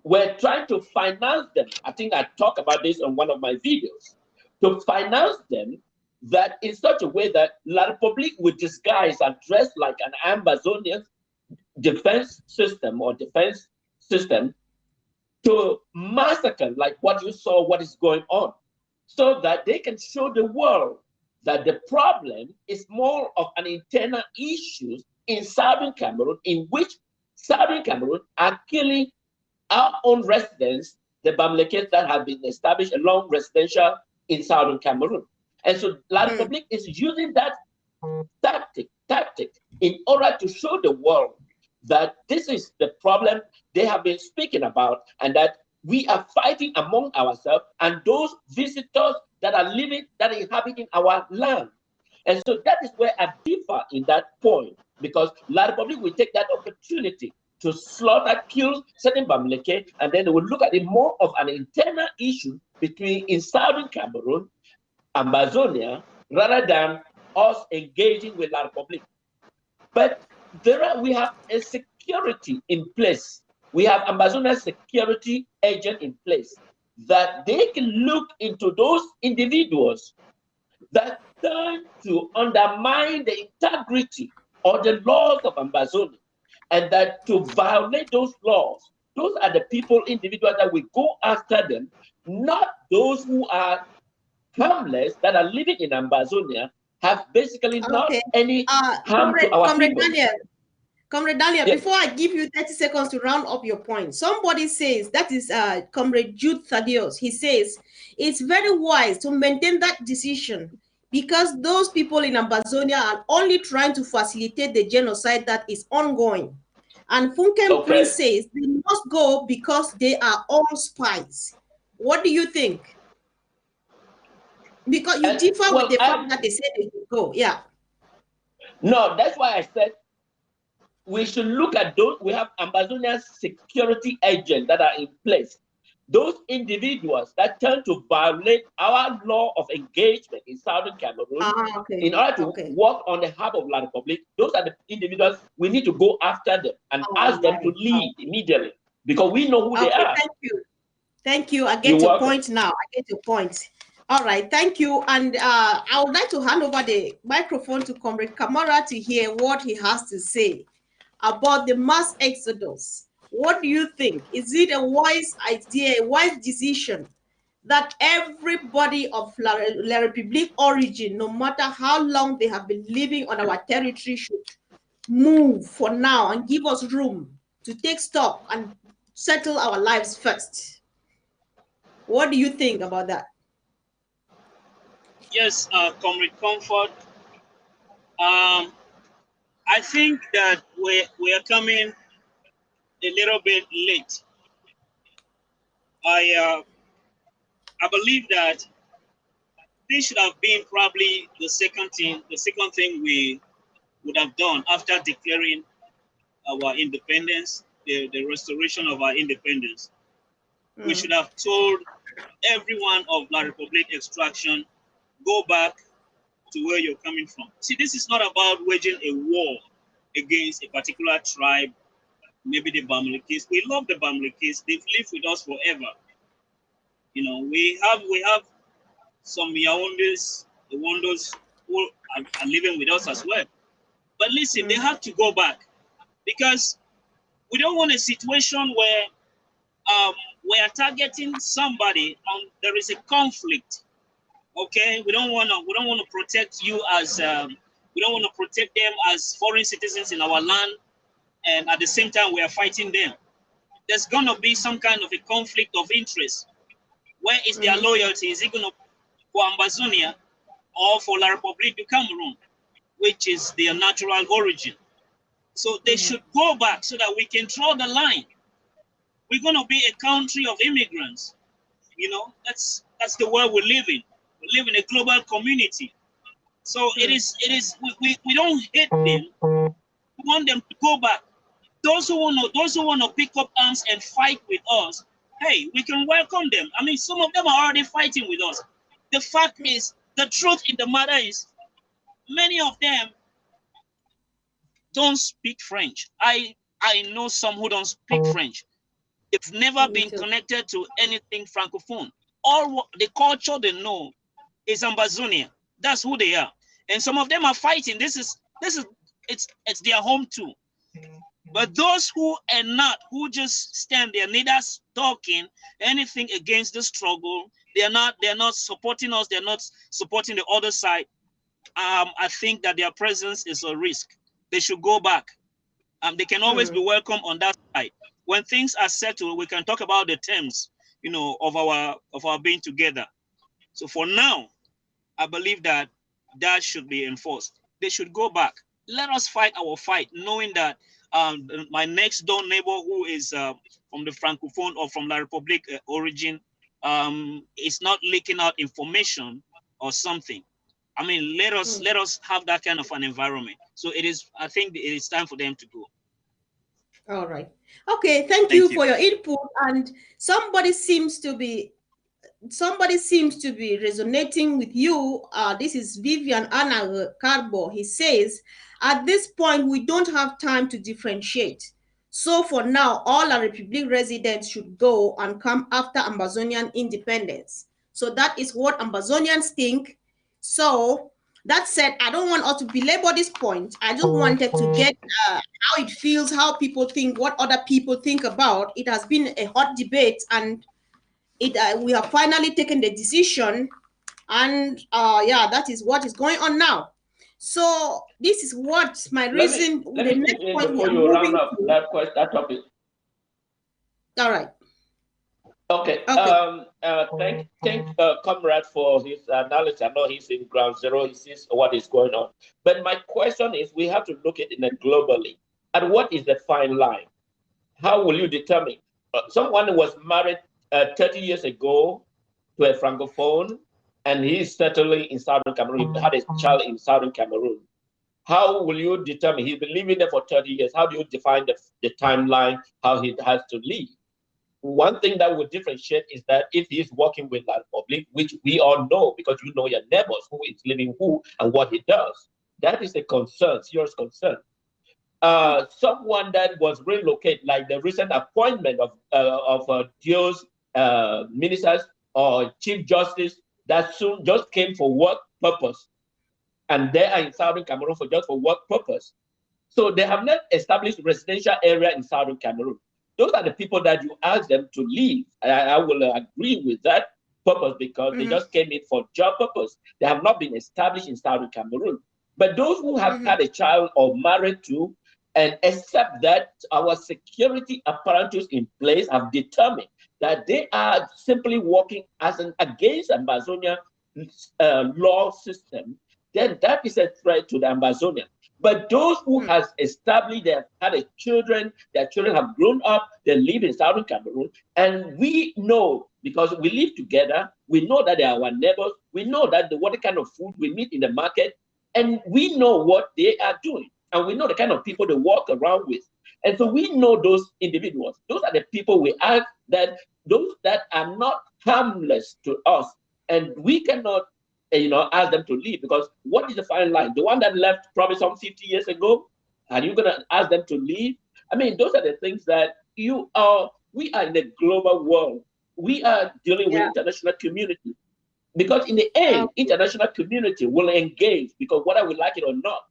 were trying to finance them. I think I talked about this on one of my videos. To finance them that in such a way that La Republique would disguise and dress like an Amazonian defense system to massacre like what you saw, what is going on, so that they can show the world that the problem is more of an internal issue in Southern Cameroon, in which Southern Cameroon are killing our own residents, the Bamileke that have been established along residential in Southern Cameroon. And so La Republique is using that tactic in order to show the world that this is the problem they have been speaking about, and that we are fighting among ourselves and those visitors that are living, that are inhabiting our land. And so that is where I differ in that point, because La Republique will take that opportunity to slaughter, kill certain Bamileke, and then they will look at it more of an internal issue between in Southern Cameroon, Amazonia, rather than us engaging with La Republique. But we have a security in place. We have Amazonian security agent in place that they can look into those individuals that turn to undermine the integrity or the laws of Amazonia, and that to violate those laws, those are the people, individuals that we go after them, not those who are harmless, that are living in Amazonia, have basically not any harm to our people. Comrade Daniel, before I give you 30 seconds to round up your point, somebody says, that is Comrade Jude Thaddeus, he says, it's very wise to maintain that decision because those people in Amazonia are only trying to facilitate the genocide that is ongoing. And Funken Prince says they must go because they are all spies. What do you think? Because you differ with the fact that they said they should go, yeah. No, that's why I said we should look at those. We have Amazonian security agents that are in place. Those individuals that turn to violate our law of engagement in Southern Cameroon in order to work on the behalf of La Republique, those are the individuals we need to go after them and ask them to leave immediately because we know who they are. Thank you. Thank you. I get your point now. I get your point. All right, thank you. And I would like to hand over the microphone to Comrade Kamara to hear what he has to say about the mass exodus. What do you think? Is it a wise idea, a wise decision that everybody of La République origin, no matter how long they have been living on our territory, should move for now and give us room to take stock and settle our lives first? What do you think about that? Yes, Comrade Konfor. I think that we are coming a little bit late. I believe that this should have been probably the second thing we would have done after declaring our independence, the restoration of our independence. We should have told everyone of La Republique extraction, go back to where you're coming from. See, this is not about waging a war against a particular tribe, maybe the Bamilekes. We love the Bamilekes. They've lived with us forever. You know, we have some Yaoundés, the Wondos who are living with us as well. But listen, they have to go back because we don't want a situation where we are targeting somebody and there is a conflict. Okay, we don't want to protect you as we don't want to protect them as foreign citizens in our land, and at the same time we are fighting them. There's gonna be some kind of a conflict of interest. Where is their loyalty? Is it gonna for Amazonia or for La Republique du Cameroon, which is their natural origin? So they should go back so that we can draw the line. We're gonna be a country of immigrants. You know, that's the world we live in. We live in a global community. So it is we don't hate them, want them to go back. Those who want to pick up arms and fight with us, hey, we can welcome them. I mean, some of them are already fighting with us. The fact is, the truth in the matter is, many of them don't speak French. I know some who don't speak French. They've never been connected to anything Francophone. All the culture they know is Ambazonia. That's who they are. And some of them are fighting. It's their home too. But those who are not, who just stand there, neither talking anything against the struggle, they're not supporting us, they're not supporting the other side. I think that their presence is a risk. They should go back. They can always be welcome on that side. When things are settled, we can talk about the terms, you know, of our being together. So for now, I believe that should be enforced. They should go back. Let us fight our fight, knowing that my next door neighbor, who is from the Francophone or from La Republic origin, is not leaking out information or something. I mean, let us have that kind of an environment. So I think it is time for them to go. All right. Okay, thank you for your input. And somebody seems to be resonating with you. This is Vivian Anna Carbo. He says, at this point, we don't have time to differentiate. So for now, all our Republic residents should go and come after Ambazonian independence. So that is what Ambazonians think. So that said, I don't want us to belabor this point. I just wanted to get how it feels, how people think, what other people think about. It has been a hot debate, and we have finally taken the decision, and yeah, that is what is going on now. So this is what my reason. The next point we are moving to. That topic. All right. Okay. Thank comrade for his analysis. I know he's in ground zero. He sees what is going on. But my question is, we have to look at it globally. And what is the fine line? How will you determine? Someone was married 30 years ago to a Francophone, and he's settling in Southern Cameroon. He had a child in Southern Cameroon. How will you determine? He's been living there for 30 years. How do you define the timeline, how he has to leave? One thing that would differentiate is that if he's working with La Republic, which we all know because you know your neighbors, who is living who and what he does, that is a concern, serious concern. Someone that was relocated, like the recent appointment of Dio's ministers or chief justice that soon just came for work purpose, and they are in Southern Cameroon for work purpose. So they have not established residential area in Southern Cameroon. Those are the people that you ask them to leave. I will agree with that purpose because they just came in for job purpose. They have not been established in Southern Cameroon. But those who have had a child or married to, and accept that our security apparatus in place have determined that they are simply working as against Ambazonia law system, then that is a threat to the Ambazonian. But those who has established, they have had children, their children have grown up, they live in Southern Cameroon, and we know, because we live together, we know that they are our neighbors, we know that what kind of food we meet in the market, and we know what they are doing, and we know the kind of people they walk around with. And so we know those individuals. Those are the people we ask, that those that are not harmless to us, and we cannot ask them to leave, because what is the fine line? The one that left probably some 50 years ago, are you going to ask them to leave? I mean, those are the things that we are in a global world. We are dealing with international community, because in the end, international community will engage, because whether we like it or not,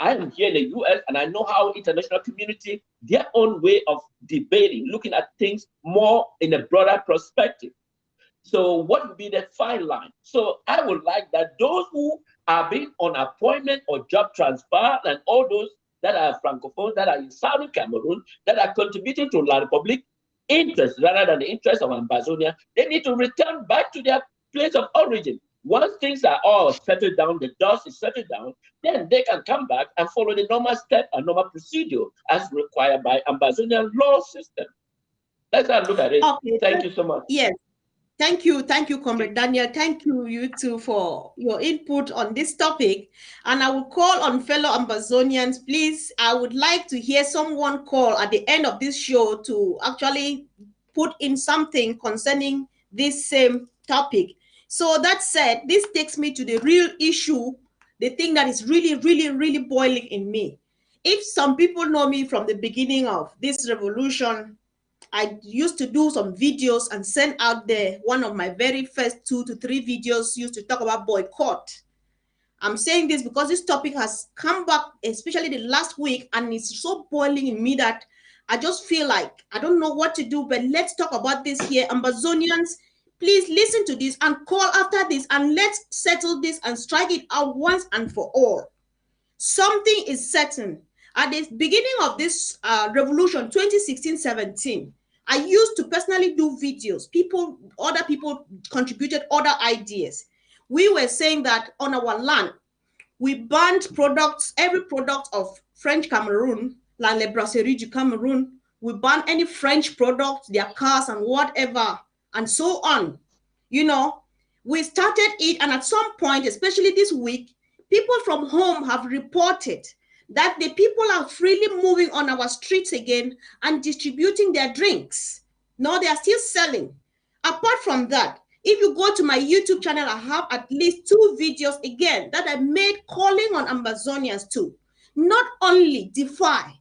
I am here in the US and I know how international community, their own way of debating, looking at things more in a broader perspective. So what would be the fine line? So I would like that those who are being on appointment or job transfer, and all those that are Francophones, that are in Southern Cameroon, that are contributing to La Republic interest rather than the interest of Ambazonia, they need to return back to their place of origin. Once things are all settled down, the dust is settled down, then they can come back and follow the normal step and normal procedure as required by Ambazonian law system. Let's have a look at it. Okay, thank you so much. Yes. Thank you, Comrade Daniel. Thank you, you two, for your input on this topic. And I will call on fellow Amazonians. Please, I would like to hear someone call at the end of this show to actually put in something concerning this same topic. So that said, this takes me to the real issue, the thing that is really, really, really boiling in me. If some people know me from the beginning of this revolution, I used to do some videos and send out there. One of my very first 2 to 3 videos used to talk about boycott. I'm saying this because this topic has come back, especially the last week, and it's so boiling in me that I just feel like I don't know what to do. But let's talk about this here. Amazonians, please listen to this and call after this, and let's settle this and strike it out once and for all. Something is certain. At the beginning of this revolution, 2016-17, I used to personally do videos. Other people contributed other ideas. We were saying that on our land, we banned products, every product of French Cameroon, like Le Brasserie du Cameroon. We banned any French products, their cars and whatever, and so on. You know, we started it, and at some point, especially this week, people from home have reported that the people are freely moving on our streets again and distributing their drinks. No, they are still selling. Apart from that, if you go to my YouTube channel, I have at least 2 videos again that I made calling on Amazonians to not only defy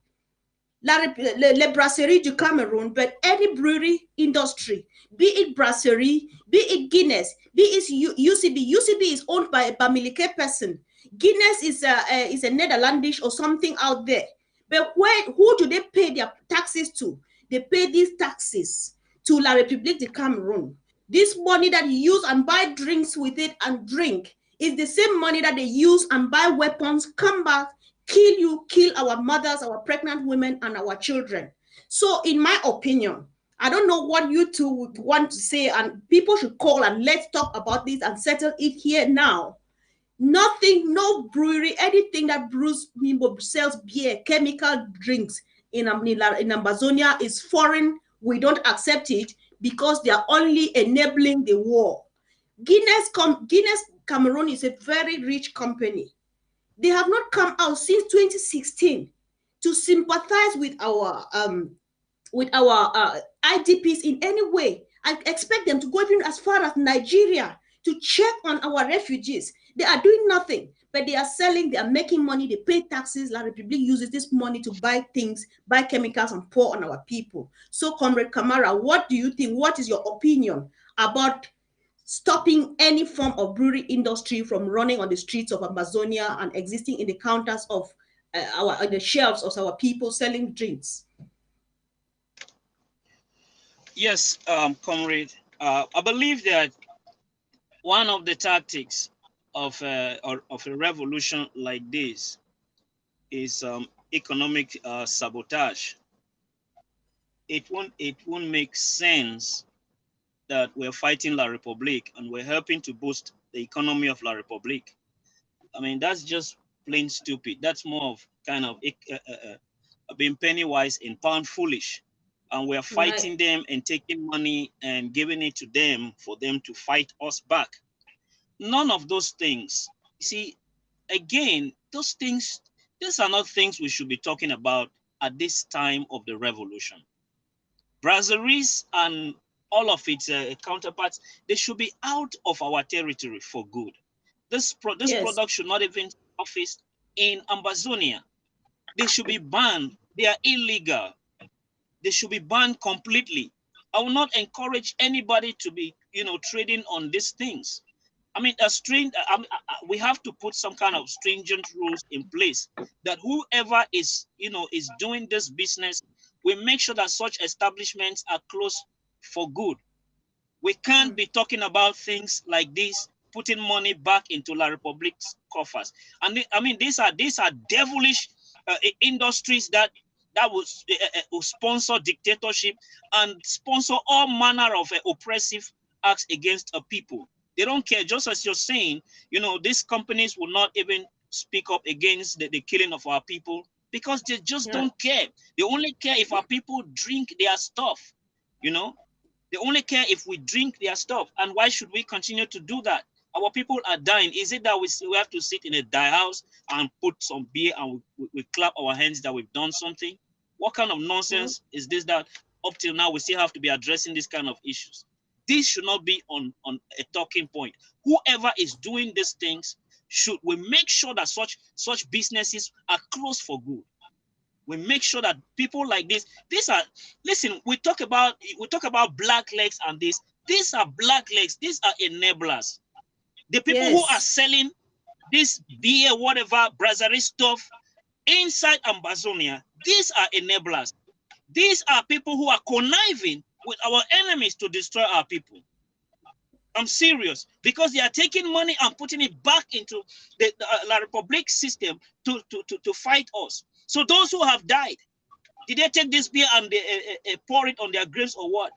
Le Brasserie du Cameroon, but any brewery industry, be it brasserie, be it Guinness, be it UCB. UCB is owned by a Bamileke person. Guinness is a Netherlandish or something out there. But who do they pay their taxes to? They pay these taxes to La République de Cameroon. This money that you use and buy drinks with it and drink is the same money that they use and buy weapons, come back, kill you, kill our mothers, our pregnant women, and our children. So in my opinion, I don't know what you two would want to say, and people should call and let's talk about this and settle it here now. Nothing, no brewery, anything that sells beer, chemical drinks in Amazonia is foreign. We don't accept it because they are only enabling the war. Guinness Cameroon is a very rich company. They have not come out since 2016 to sympathize with our IDPs in any way. I expect them to go even as far as Nigeria to check on our refugees. They are doing nothing, but they are selling, they are making money, they pay taxes. La République uses this money to buy things, buy chemicals, and pour on our people. So, Comrade Kamara, what do you think? What is your opinion about stopping any form of brewery industry from running on the streets of Amazonia and existing in the counters of the shelves of our people selling drinks? Yes, comrade. I believe that one of the tactics of a revolution like this is economic sabotage. It won't make sense that we're fighting La République and we're helping to boost the economy of La République. I mean, that's just plain stupid. That's more of kind of being penny wise and pound foolish. And we're fighting them and taking money and giving it to them for them to fight us back. None of those things. You see, again, those things, these are not things we should be talking about at this time of the revolution. Brasseries and all of its counterparts, they should be out of our territory for good. This product should not even surface in Amazonia. They should be banned. They are illegal. They should be banned completely. I will not encourage anybody to be, trading on these things. I mean, we have to put some kind of stringent rules in place that whoever is doing this business, we make sure that such establishments are closed for good. We can't be talking about things like this, putting money back into La République's coffers. And these are devilish industries that will sponsor dictatorship and sponsor all manner of oppressive acts against a people. They don't care. Just as you're saying, these companies will not even speak up against the killing of our people because they just don't care. They only care if our people drink their stuff, They only care if we drink their stuff. And why should we continue to do that? Our people are dying. Is it that we have to sit in a die house and put some beer and we clap our hands that we've done something? What kind of nonsense is this that up till now we still have to be addressing this kind of issues? This should not be on a talking point. Whoever is doing these things, should we make sure that such businesses are closed for good. We make sure that people like this, these are, listen, we talk about black legs and this. These are black legs. These are enablers. The people who are selling this beer, whatever, brasserie stuff inside Amazonia, these are enablers. These are people who are conniving with our enemies to destroy our people. I'm serious, because they are taking money and putting it back into the La Republic system to fight us. So those who have died, did they take this beer and they pour it on their graves or what?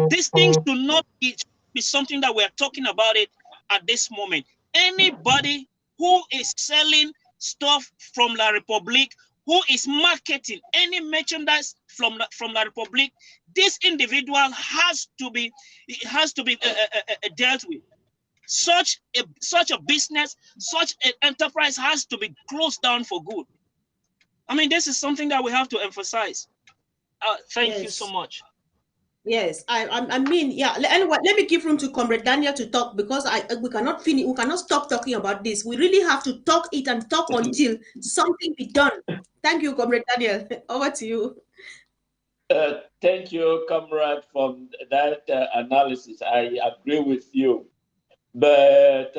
These things do not be something that we're talking about it at this moment. Anybody who is selling stuff from La Republic, who is marketing any merchandise from La Republic, this individual has to be dealt with. Such a business, such an enterprise has to be closed down for good. I mean, this is something that we have to emphasize. Thank you so much. Yes, I mean, yeah. Anyway, let me give room to Comrade Daniel to talk, because we cannot finish. We cannot stop talking about this. We really have to talk it and talk until something be done. Thank you, Comrade Daniel. Over to you. Thank you, comrade, for that analysis. I agree with you, but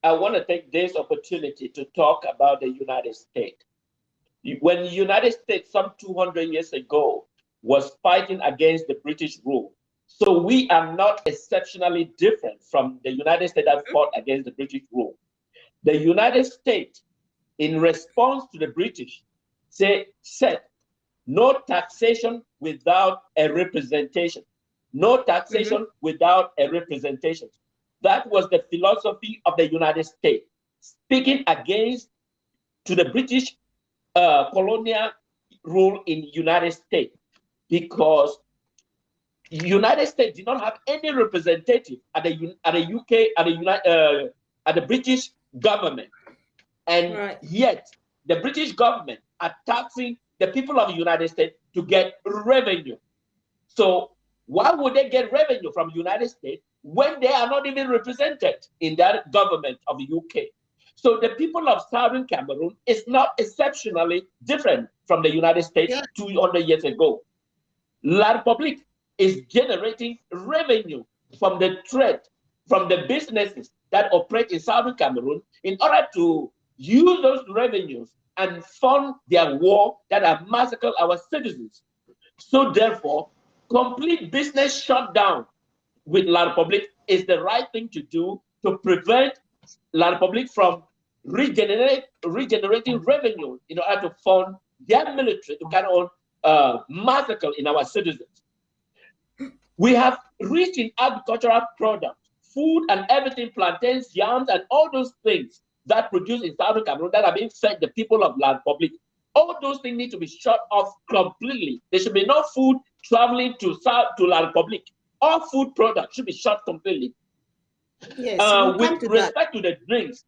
I want to take this opportunity to talk about the United States. When the United States, some 200 years ago, was fighting against the British rule. So we are not exceptionally different from the United States that fought against the British rule. The United States, in response to the British, said no taxation without a representation. No taxation without a representation. That was the philosophy of the United States, speaking against to the British colonial rule in the United States, because the United States did not have any representative at the UK, at the British government, and yet the British government are taxing the people of the United States to get revenue. So why would they get revenue from the United States when they are not even represented in that government of the UK? So the people of Southern Cameroon is not exceptionally different from the United States 200 years ago. La Republique is generating revenue from the trade, from the businesses that operate in Southern Cameroon, in order to use those revenues and fund their war that have massacred our citizens. So therefore, complete business shutdown with La Republique is the right thing to do to prevent La Republique from regenerating revenue in order to fund their military to carry on massacre in our citizens. We have rich in agricultural products, food and everything, plantains, yams, and all those things that produce in Southern Cameroon that are being fed the people of La Republique. All those things need to be shut off completely. There should be no food traveling to La Republique. All food products should be shut completely. Yes, with respect to the drinks,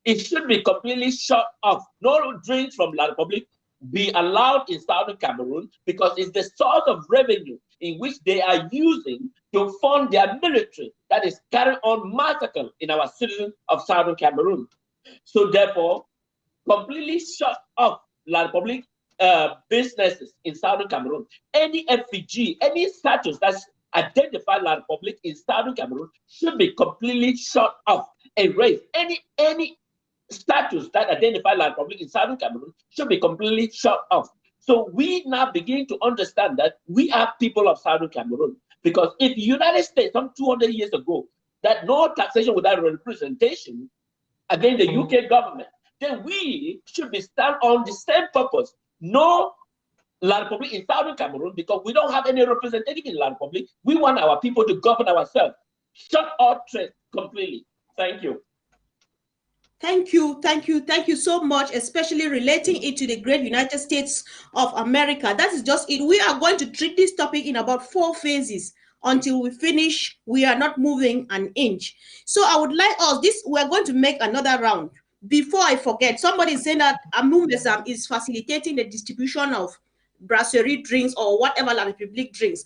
it should be completely shut off. No drinks from La Republique be allowed in Southern Cameroon, because it's the source of revenue in which they are using to fund their military that is carrying on massacre in our citizens of Southern Cameroon. So therefore, completely shut off La Republique businesses in Southern Cameroon. Any FPG, any status that's identified La Republique in Southern Cameroon should be completely shut off, erased. Any status that identify La Republique in Southern Cameroon should be completely shut off. So we now begin to understand that we are people of Southern Cameroon, because if the United States some 200 years ago that no taxation without representation against the UK government, then we should be stand on the same purpose. No La Republique in Southern Cameroon, because we don't have any representative in La Republique. We want our people to govern ourselves. Shut all trade completely. Thank you. Thank you, thank you, thank you so much, especially relating it to the great United States of America. That is just it. We are going to treat this topic in about 4 phases until we finish. We are not moving an inch. So I would like us, we are going to make another round. Before I forget, somebody is saying that Amumesam is facilitating the distribution of brasserie drinks or whatever La Republic drinks.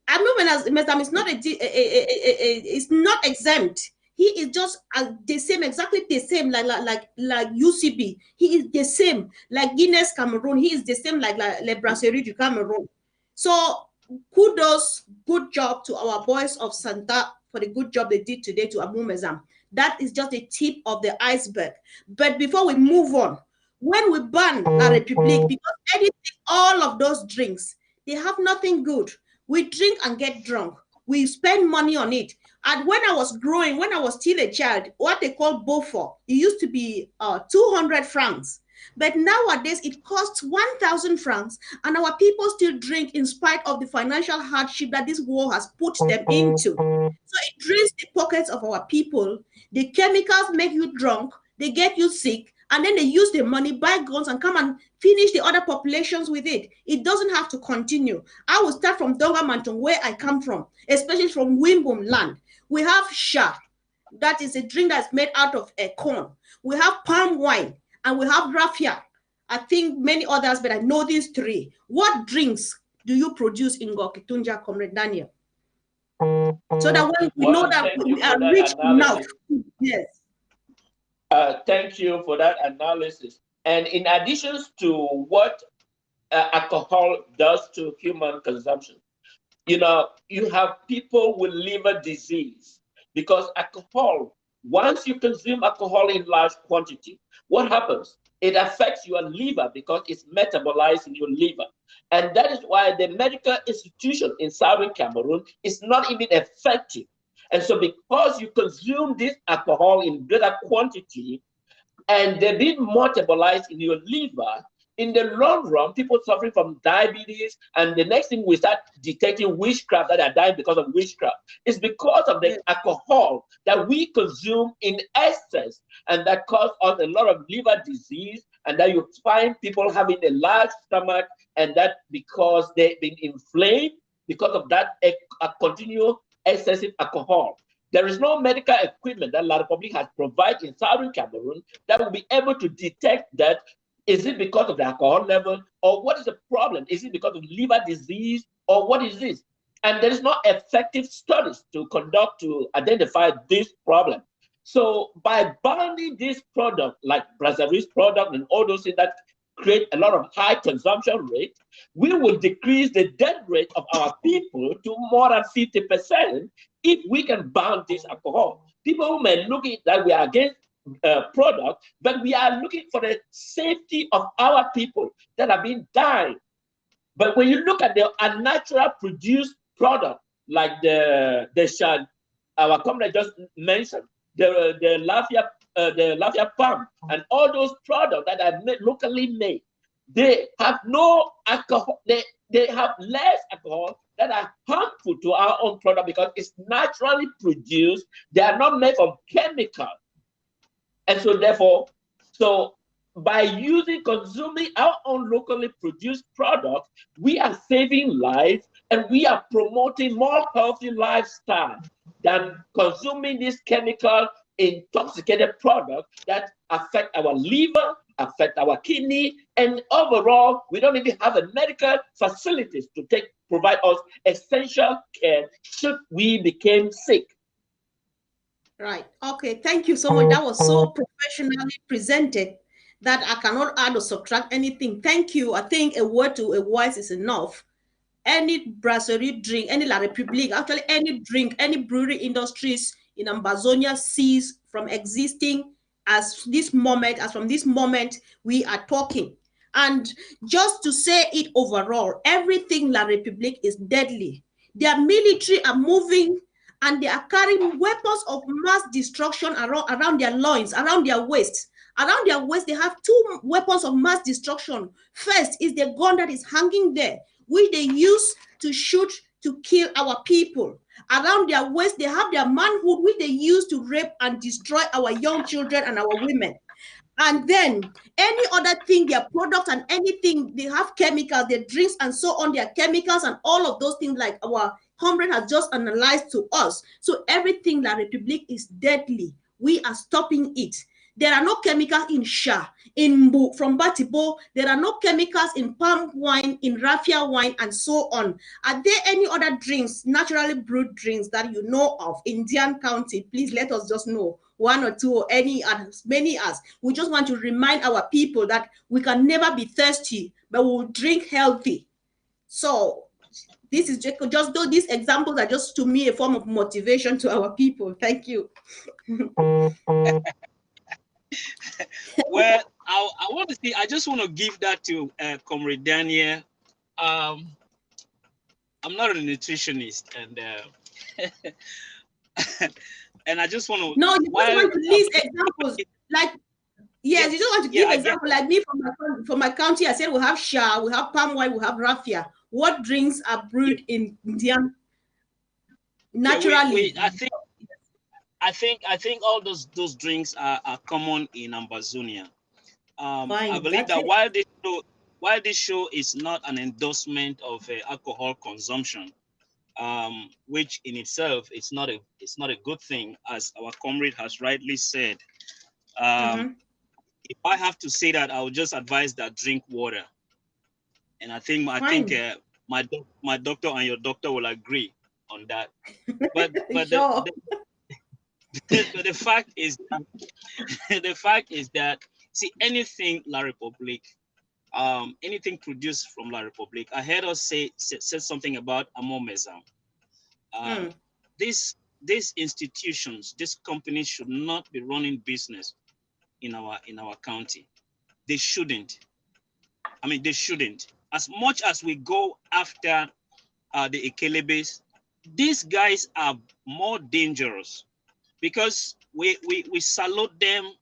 Amumesam is not it's not exempt. He is just the same, exactly the same, like UCB. He is the same, like Guinness Cameroon. He is the same, like Le Brasserie du Cameroon. So kudos, good job to our boys of Santa for the good job they did today to Amumezam. That is just the tip of the iceberg. But before we move on, when we ban La République, because anything, all of those drinks, they have nothing good. We drink and get drunk. We spend money on it. And when I was growing, when I was still a child, what they call Beaufort, it used to be 200 francs. But nowadays it costs 1,000 francs, and our people still drink in spite of the financial hardship that this war has put them into. So it drains the pockets of our people. The chemicals make you drunk, they get you sick, and then they use the money, buy guns, and come and finish the other populations with it. It doesn't have to continue. I will start from Donga Manton, where I come from, especially from Wimbum land. We have sha, that is a drink that's made out of corn. We have palm wine, and we have raffia. I think many others, but I know these 3. What drinks do you produce in Gokitunja, Comrade Daniel? So that when we know that we are rich enough. Yes. Thank you for that analysis. And in addition to what alcohol does to human consumption, you have people with liver disease because alcohol, once you consume alcohol in large quantity, what happens? It affects your liver because it's metabolized in your liver. And that is why the medical institution in Southern Cameroon is not even effective. And so because you consume this alcohol in greater quantity and they're being metabolized in your liver, in the long run, people suffering from diabetes, and the next thing we start detecting witchcraft, that are dying because of witchcraft. It's because of the alcohol that we consume in excess, and that causes us a lot of liver disease, and that you find people having a large stomach, and that because they've been inflamed because of that continual excessive alcohol. There is no medical equipment that La Republic has provided in Southern Cameroon that will be able to detect that. Is it because of the alcohol level, or what is the problem? Is it because of liver disease, or what is this? And there is no effective studies to conduct to identify this problem. So by banning this product, like Brazzaville's product and all those things that create a lot of high consumption rate, we will decrease the death rate of our people to more than 50% if we can ban this alcohol. People who may look at that we are against product, but we are looking for the safety of our people that have been dying. But when you look at the unnatural produced product, like the shad, our comrade just mentioned, the lafia palm, and all those products that are locally made, they have no alcohol. They have less alcohol that are harmful to our own product because it's naturally produced. They are not made from chemicals. And so therefore, by consuming our own locally produced products, we are saving lives and we are promoting more healthy lifestyle than consuming these chemical intoxicated products that affect our liver, affect our kidney, and overall, we don't even have a medical facilities to provide us essential care should we become sick. Right. Okay. Thank you so much. That was so professionally presented that I cannot add or subtract anything. Thank you. I think a word to a voice is enough. Any brasserie drink, any La République, actually any drink, any brewery industries in Ambazonia cease from existing as from this moment we are talking. And just to say it overall, everything La République is deadly. Their military are moving and they are carrying weapons of mass destruction around their loins, around their waists. Around their waist, they have 2 weapons of mass destruction. First is the gun that is hanging there, which they use to shoot to kill our people. Around their waist, they have their manhood, which they use to rape and destroy our young children and our women. And then any other thing, their products and anything, they have chemicals, their drinks and so on, their chemicals and all of those things like our comrade has just analyzed to us. So everything La Republique is deadly. We are stopping it. There are no chemicals in Sha, from Batibo. There are no chemicals in palm wine, in raffia wine, and so on. Are there any other drinks, naturally brewed drinks that you know of in Indian County? Please let us just know one or two or any as many as. We just want to remind our people that we can never be thirsty, but we'll drink healthy. So this is just though these examples are just to me a form of motivation to our people. Thank you. Well, I want to see. I just want to give that to Comrade Daniel. I'm not a nutritionist, and and I just want to. No, you just want to list examples like. Yes, you just want to give example like me from my county. I said we have Sha, we have palm wine, we have raffia. What drinks are brewed in Indian naturally? I think all those drinks are common in Ambazonia. I believe that while this show is not an endorsement of alcohol consumption, which in itself it's not a good thing, as our comrade has rightly said. If I have to say that, I would just advise that drink water, and I think my doctor and your doctor will agree on that. But sure. the fact is that see, anything La Republique, anything produced from La Republique. I heard us say something about Amomezam. These institutions, these companies should not be running business in our county. They shouldn't. I mean, they shouldn't. As much as we go after the Ekelebes, these guys are more dangerous because we salute them.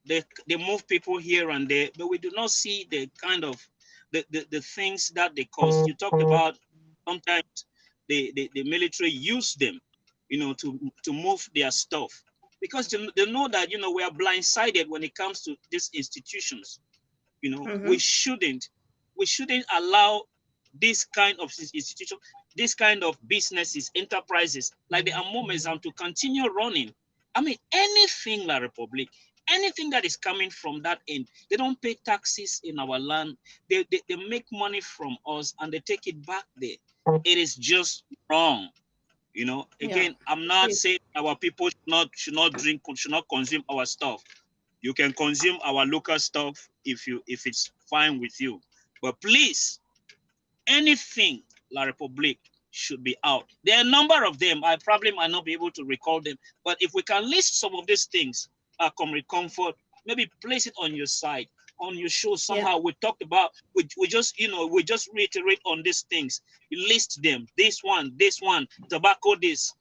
They move people here and there, but we do not see the kind of the things that they cause. You talked about sometimes the military use them, to move their stuff, because they know that we are blindsided when it comes to these institutions. We shouldn't allow this kind of institution, this kind of businesses, enterprises like the Amomezam to continue running. I mean, anything La Republique, anything that is coming from that end, they don't pay taxes in our land. They make money from us and they take it back there. It is just wrong. Again, I'm not saying our people should not drink, should not consume our stuff. You can consume our local stuff if it's fine with you. But please, anything La Republique should be out. There are a number of them. I probably might not be able to recall them. But if we can list some of these things, Comrade Konfor, maybe place it on your site, on your show somehow. We talked about, we just reiterate on these things. You list them. This one, tobacco, this,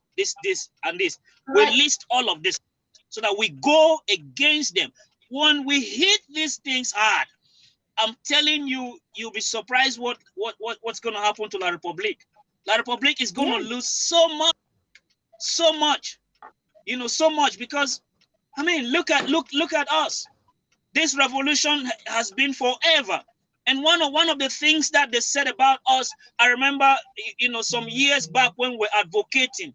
and this. We list all of this so that we go against them. When we hit these things hard, I'm telling you, you'll be surprised what's going to happen to La Republique. La Republique is going to lose so much, so much, because I mean, look at us. This revolution has been forever. And one of the things that they said about us, I remember, some years back when we're advocating,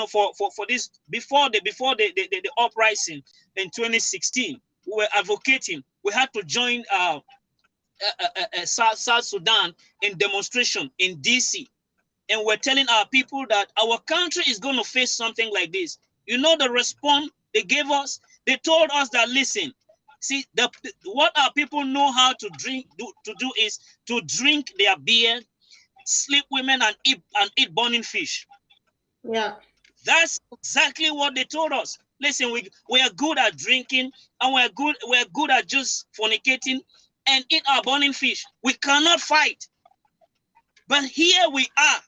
for this, before the uprising in 2016, we were advocating. We had to join South Sudan in demonstration in DC. And we're telling our people that our country is going to face something like this. The response they gave us? They told us that, listen, see, what our people know how to do is to drink their beer, sleep women, and eat burning fish. Yeah. That's exactly what they told us. Listen, we are good at drinking, and we're good at just fornicating and eat our burning fish. We cannot fight. But here we are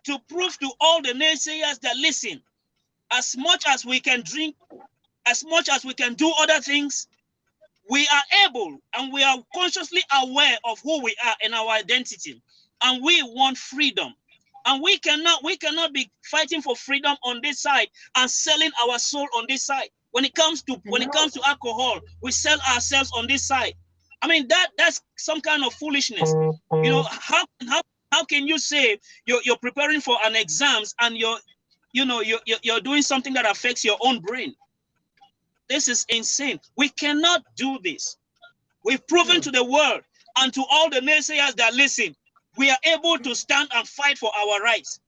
to prove to all the naysayers that, listen, as much as we can drink, as much as we can do other things, we are able and we are consciously aware of who we are and our identity. And we want freedom. And we cannot be fighting for freedom on this side and selling our soul on this side. When it comes to alcohol, we sell ourselves on this side. I mean, that's some kind of foolishness. You know, how can you say you're preparing for an exams and you're doing something that affects your own brain? This is insane. We cannot do this. We've proven to the world and to all the naysayers that listen, we are able to stand and fight for our rights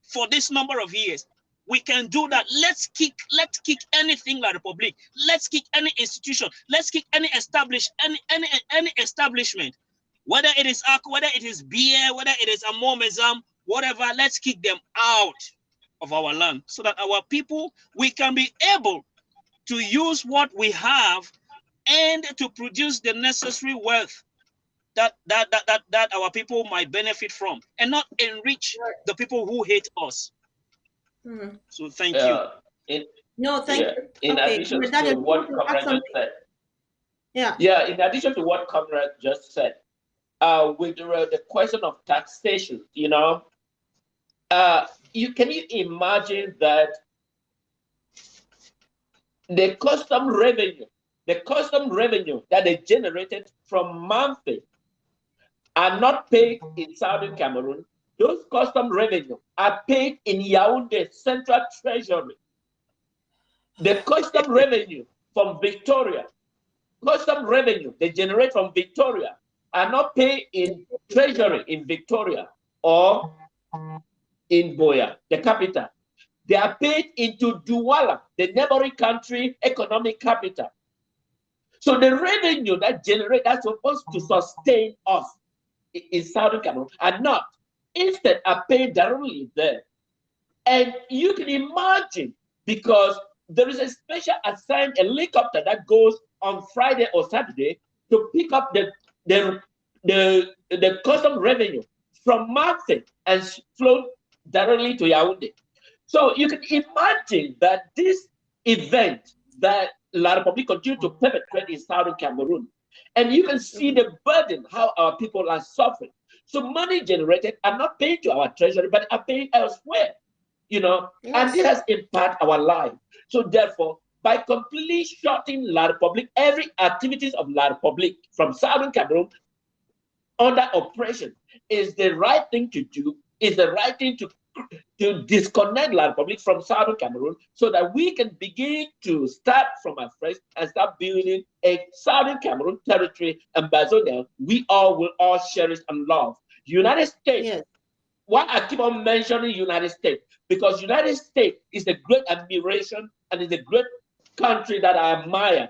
for this number of years. We can do that. Let's kick anything like Republic. Let's kick any institution. Let's kick any any establishment. Whether it is alcohol, whether it is beer, whether it is amomezam, whatever, let's kick them out of our land so that our people, we can be able to use what we have and to produce the necessary wealth that our people might benefit from, and not enrich the people who hate us. So thank you. Thank you. In addition to what Comrade just said. Yeah, in addition to what Comrade just said, with the question of taxation, you know, can you imagine that the custom revenue that they generated from monthly are not paid in Southern Cameroon? Those custom revenue are paid in Yaoundé Central Treasury. The custom revenue from Victoria, custom revenue they generate from Victoria are not paid in Treasury in Victoria or in Boya, the capital. They are paid into Douala, the neighboring country economic capital. So the revenue that generates that's supposed to sustain us in Southern Cameroon are not. Instead, are paid directly there. And you can imagine, because there is a special assigned helicopter that goes on Friday or Saturday to pick up the custom revenue from Marseille and flow directly to Yaoundé. So you can imagine that this event that La Republique continue to perpetrate in Southern Cameroon, and you can see the burden, how our people are suffering. So money generated are not paid to our treasury, but are paid elsewhere, you know, and this has impacted our life. So therefore, by completely shutting La Republique, every activities of La Republique from Southern Cameroon under oppression is the right thing to do, is the right thing to disconnect La Republique from Southern Cameroon so that we can begin to start from afresh and start building a Southern Cameroon territory and Bazonia we all will all cherish and love. United States, why I keep on mentioning United States, because United States is a great admiration and is a great country that I admire.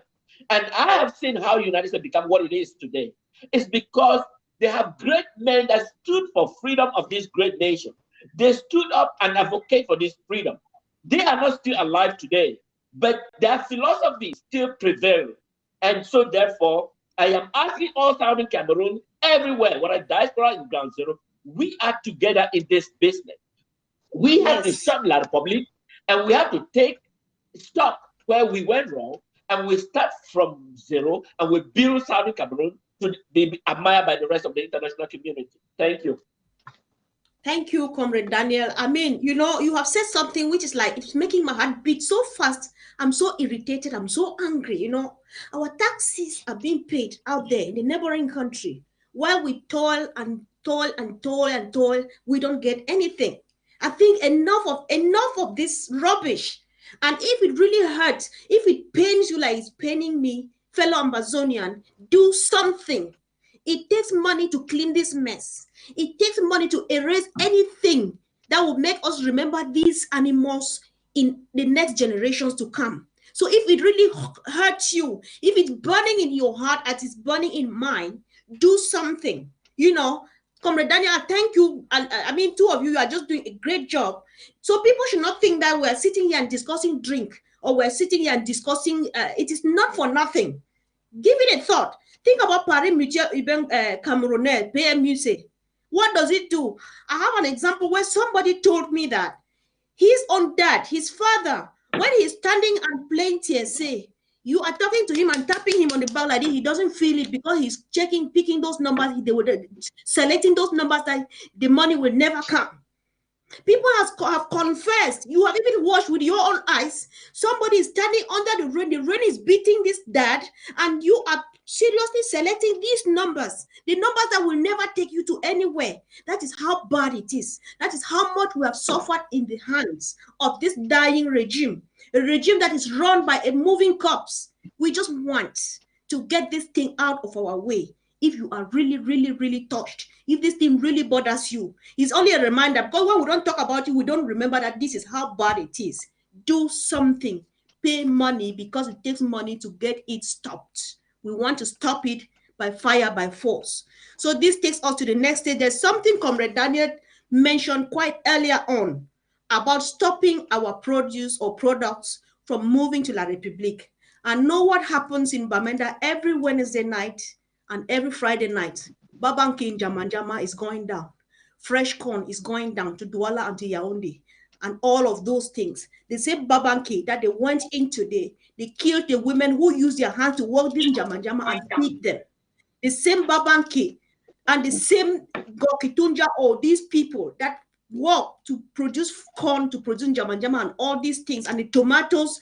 And I have seen how United States become what it is today. It's because they have great men that stood for freedom of this great nation. They stood up and advocate for this freedom. They are not still alive today, but their philosophy still prevails. And so therefore, I am asking all Southern Cameroon, everywhere, whether diaspora in ground zero, we are together in this business. We have to shut La Republique, and we have to take stock where we went wrong, and we start from zero, and we build Southern Cameroon to be admired by the rest of the international community. Thank you. Thank you, Comrade Daniel. I mean, you know, you have said something which is like, it's making my heart beat so fast. I'm so irritated. I'm so angry. You know, our taxes are being paid out there in the neighboring country. While we toil and toil and toil and toil, we don't get anything. I think enough of this rubbish. And if it really hurts, if it pains you like it's paining me, fellow Amazonian, do something. It takes money to clean this mess. It takes money to erase anything that will make us remember these animals in the next generations to come. So if it really hurts you, if it's burning in your heart as it's burning in mine, do something. You know, Comrade Daniel, thank you. I mean, two of you are just doing a great job. So people should not think that we're sitting here and discussing drink, or we're sitting here and discussing, it is not for nothing. Give it a thought. Think about Paris Mutuel Camerounais, PMUC. What does it do? I have an example where somebody told me that his own dad, his father, when he's standing and playing TSA, you are talking to him and tapping him on the back like this, he doesn't feel it because he's picking those numbers, they were selecting those numbers that the money will never come. People have confessed. You have even watched with your own eyes. Somebody is standing under the rain. The rain is beating this dad, and you are seriously selecting these numbers. The numbers that will never take you to anywhere. That is how bad it is. That is how much we have suffered in the hands of this dying regime. A regime that is run by a moving corpse. We just want to get this thing out of our way. If you are really, really, really touched, if this thing really bothers you, it's only a reminder, because when we don't talk about it, we don't remember that this is how bad it is. Do something. Pay money, because it takes money to get it stopped. We want to stop it by fire, by force. So this takes us to the next stage. There's something Comrade Daniel mentioned quite earlier on about stopping our produce or products from moving to La République. And know what happens in Bamenda every Wednesday night and every Friday night. Babanki in Jamanjama is going down. Fresh corn is going down to Douala and to Yaoundé. And all of those things. The same Babanki that they went in today, they killed the women who used their hands to work in Jamanjama and beat them. The same Babanki and the same Gokitunja, or these people that work to produce corn, to produce Jamanjama and all these things, and the tomatoes,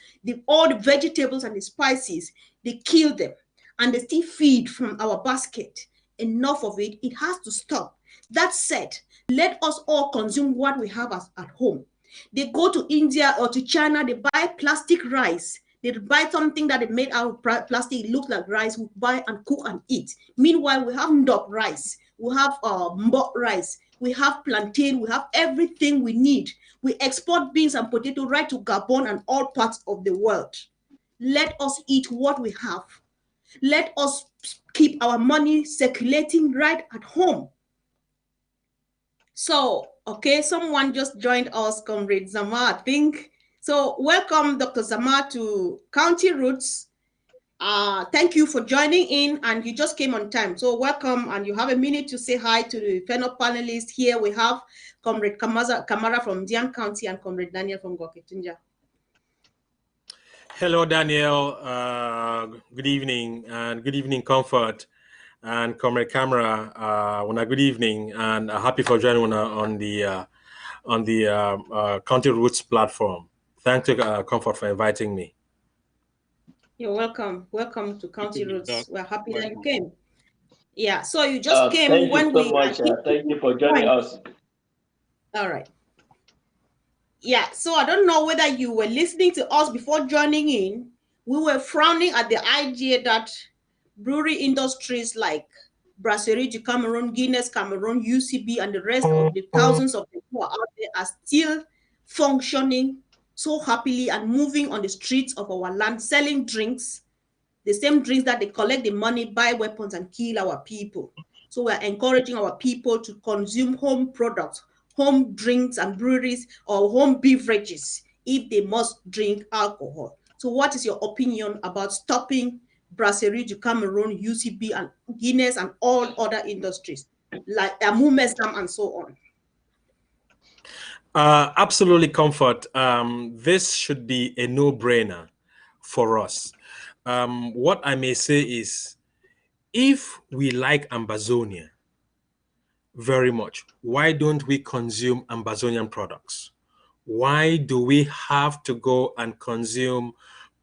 all the vegetables and the spices, they kill them. And they still feed from our basket. Enough of it. It has to stop. That said, let us all consume what we have at home. They go to India or to China, they buy plastic rice. They buy something that they made out of plastic. It looks like rice. We buy and cook and eat. Meanwhile, we have ndop rice. We have mbok rice. We have plantain. We have everything we need. We export beans and potato right to Gabon and all parts of the world. Let us eat what we have. Let us keep our money circulating right at home. So, okay, someone just joined us, Comrade Zama, I think. So, welcome, Dr. Zama, to County Roots. Thank you for joining in, and you just came on time. So, welcome, and you have a minute to say hi to the fellow panelists. Here we have Comrade Kamara from Dian County and Comrade Daniel from Goketunja. Hello, Daniel. Good evening, and good evening, Comfort, and Comrade Camera. Good evening, and happy for joining on the County Roots platform. Thank you, Comfort, for inviting me. You're welcome. Welcome to County Roots. We're happy that you came. Yeah. So you just came when we. Thank you so much. Thank you for joining us. All right. Yeah, so I don't know whether you were listening to us before joining in. We were frowning at the idea that brewery industries like Brasserie du Cameroon, Guinness Cameroon, UCB, and the rest of the thousands of people out there are still functioning so happily and moving on the streets of our land, selling drinks, the same drinks that they collect the money, buy weapons, and kill our people. So we're encouraging our people to consume home products, home drinks and breweries, or home beverages if they must drink alcohol. So what is your opinion about stopping Brasserie du Cameroon, UCB, and Guinness, and all other industries like Amumesam and so on? Absolutely, Comfort. This should be a no-brainer for us. What I may say is, if we like Ambazonia very much, why don't we consume Ambazonian products? Why do we have to go and consume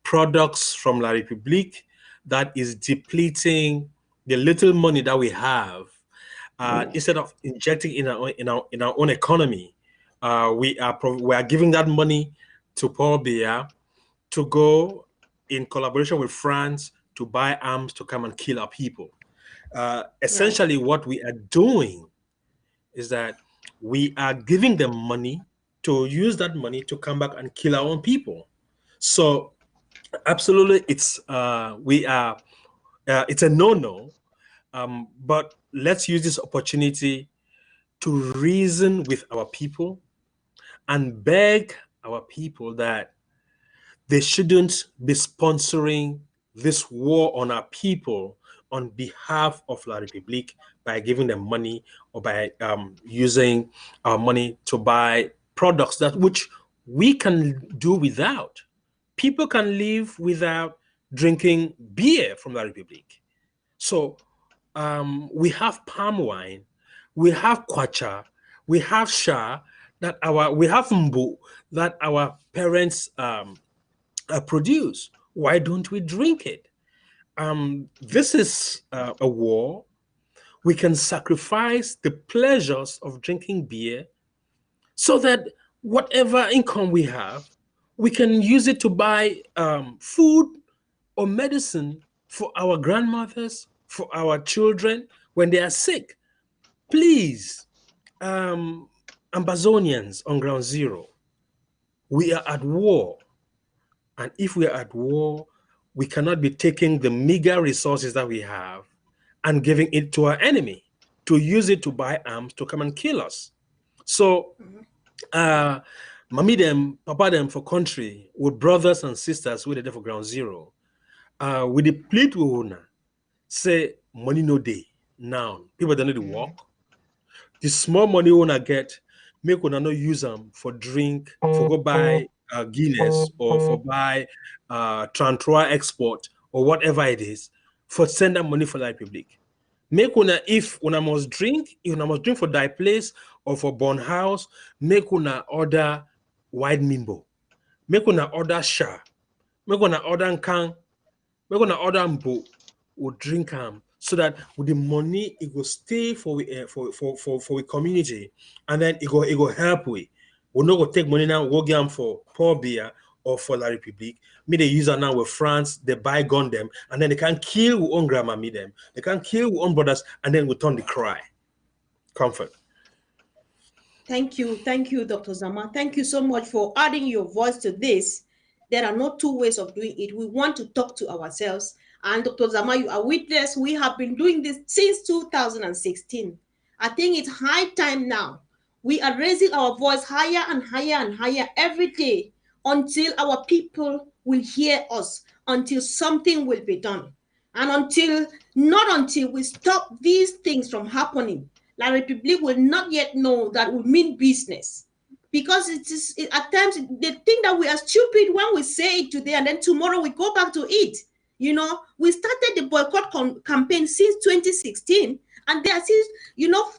products from La République that is depleting the little money that we have? Instead of injecting in our own economy, we are giving that money to Paul Biya to go in collaboration with France to buy arms to come and kill our people. Essentially, what we are doing is that we are giving them money to use that money to come back and kill our own people. So, absolutely, it's a no-no. But let's use this opportunity to reason with our people and beg our people that they shouldn't be sponsoring this war on our people on behalf of La République by giving them money or by using our money to buy products that which we can do without. People can live without drinking beer from La République. So we have palm wine, we have kwacha, we have sha that we have mbu that our parents produce. Why don't we drink it? This is a war. We can sacrifice the pleasures of drinking beer so that whatever income we have, we can use it to buy food or medicine for our grandmothers, for our children when they are sick. Please, Amazonians on ground zero, we are at war. And if we are at war, we cannot be taking the meager resources that we have and giving it to our enemy to use it to buy arms to come and kill us. So, mommy them, papa them for country, with brothers and sisters with the there for ground zero, with the plead we wanna say money no day. Now, people don't need to work. The small money we wanna get, make una no use them for drink, for go buy Guinness or for buy Trantroa export or whatever it is, for send that money for the Republic. Make una, if una must drink, for die place or for born house, make una order wide mimbo. Make una order sha. Make una order can. Make una order mbo. Or drink so that with the money it will stay for the community, and then it go help we. We not go take money now, go get them for poor beer or for La Republique. Me they use it now with France, they buy gun them, and then they can kill our own grandma, me them. They can kill our own brothers, and then we turn the cry. Comfort. Thank you, Dr. Zama. Thank you so much for adding your voice to this. There are no two ways of doing it. We want to talk to ourselves. And Dr. Zama, you are witness. We have been doing this since 2016. I think it's high time now. We are raising our voice higher and higher and higher every day until our people will hear us, until something will be done. And not until we stop these things from happening, La République will not yet know that we mean business. Because at times they think that we are stupid when we say it today and then tomorrow we go back to it. You know, we started the boycott campaign since 2016 and they are still,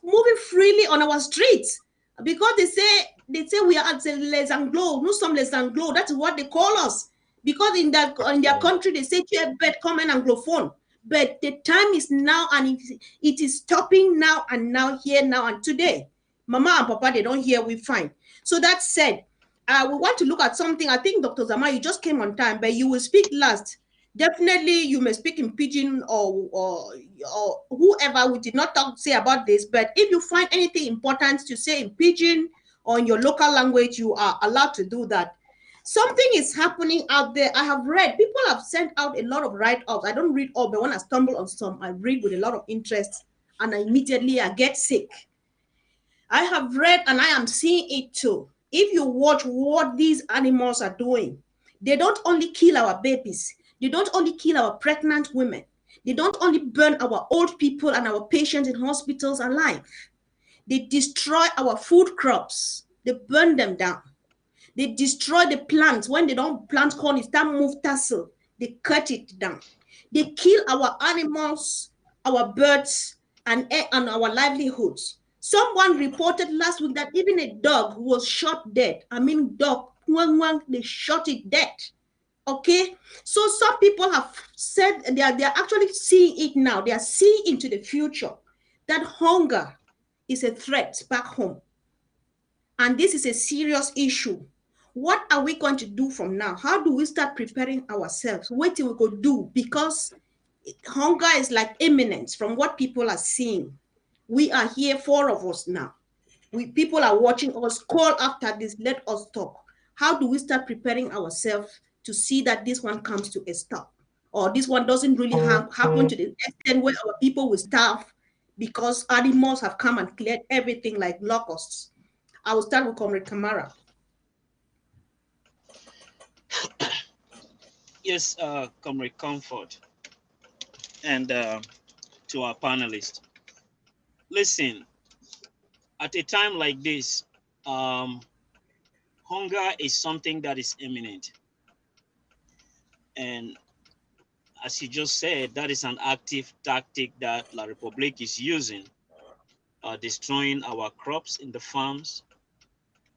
moving freely on our streets because they say we are at les Anglo, nous sommes les Anglo. That's what they call us. Because in their country they say bed common Anglophone. But the time is now and it is stopping now and now, here, now and today. Mama and Papa, they don't hear, we fine. So that said, we want to look at something. I think, Dr. Zama, you just came on time, but you will speak last. Definitely, you may speak in Pidgin or whoever. We did not say about this, but if you find anything important to say in Pidgin or in your local language, you are allowed to do that. Something is happening out there. I have read, people have sent out a lot of write-ups. I don't read all, but when I stumble on some, I read with a lot of interest and immediately I get sick. I have read and I am seeing it too. If you watch what these animals are doing, they don't only kill our babies. They don't only kill our pregnant women. They don't only burn our old people and our patients in hospitals alive. They destroy our food crops. They burn them down. They destroy the plants. When they don't plant corn, it's that move tassel. They cut it down. They kill our animals, our birds, and our livelihoods. Someone reported last week that even a dog was shot dead. I mean, dog, they shot it dead. Okay, so some people have said they are actually seeing it now. They are seeing into the future that hunger is a threat back home. And this is a serious issue. What are we going to do from now? How do we start preparing ourselves? What we could do? Because hunger is like imminent from what people are seeing. We are here, 4 of us now. People are watching us. Call after this. Let us talk. How do we start preparing ourselves to see that this one comes to a stop? Or this one doesn't really happen to the extent where our people will starve because animals have come and cleared everything like locusts. I will start with Comrade Kamara. Yes, Comrade Comfort, and to our panelists. Listen, at a time like this, hunger is something that is imminent. And as you just said, that is an active tactic that La République is using, destroying our crops in the farms,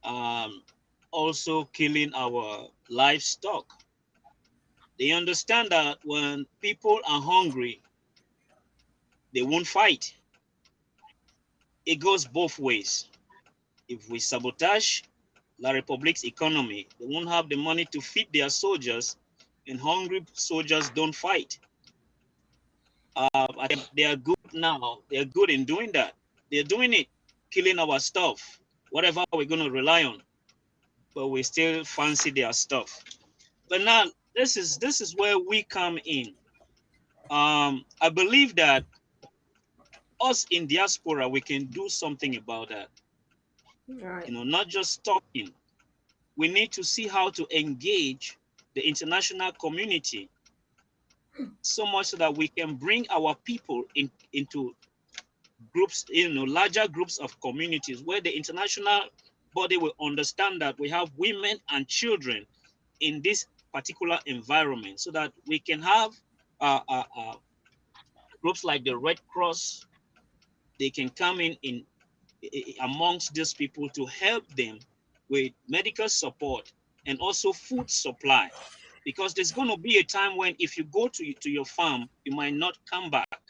also killing our livestock. They understand that when people are hungry, they won't fight. It goes both ways. If we sabotage La Republic's economy, they won't have the money to feed their soldiers, and hungry soldiers don't fight. I think they are good now. They are good in doing that. They're doing it, killing our stuff, whatever we're going to rely on, but we still fancy their stuff. But now this is where we come in. I believe that us in diaspora, we can do something about that. Right. You know, not just talking. We need to see how to engage the international community so much so that we can bring our people into groups, you know, larger groups of communities where the international body will understand that we have women and children in this particular environment, so that we can have groups like the Red Cross. They can come in amongst these people to help them with medical support and also food supply, because there's going to be a time when if you go to your farm, you might not come back.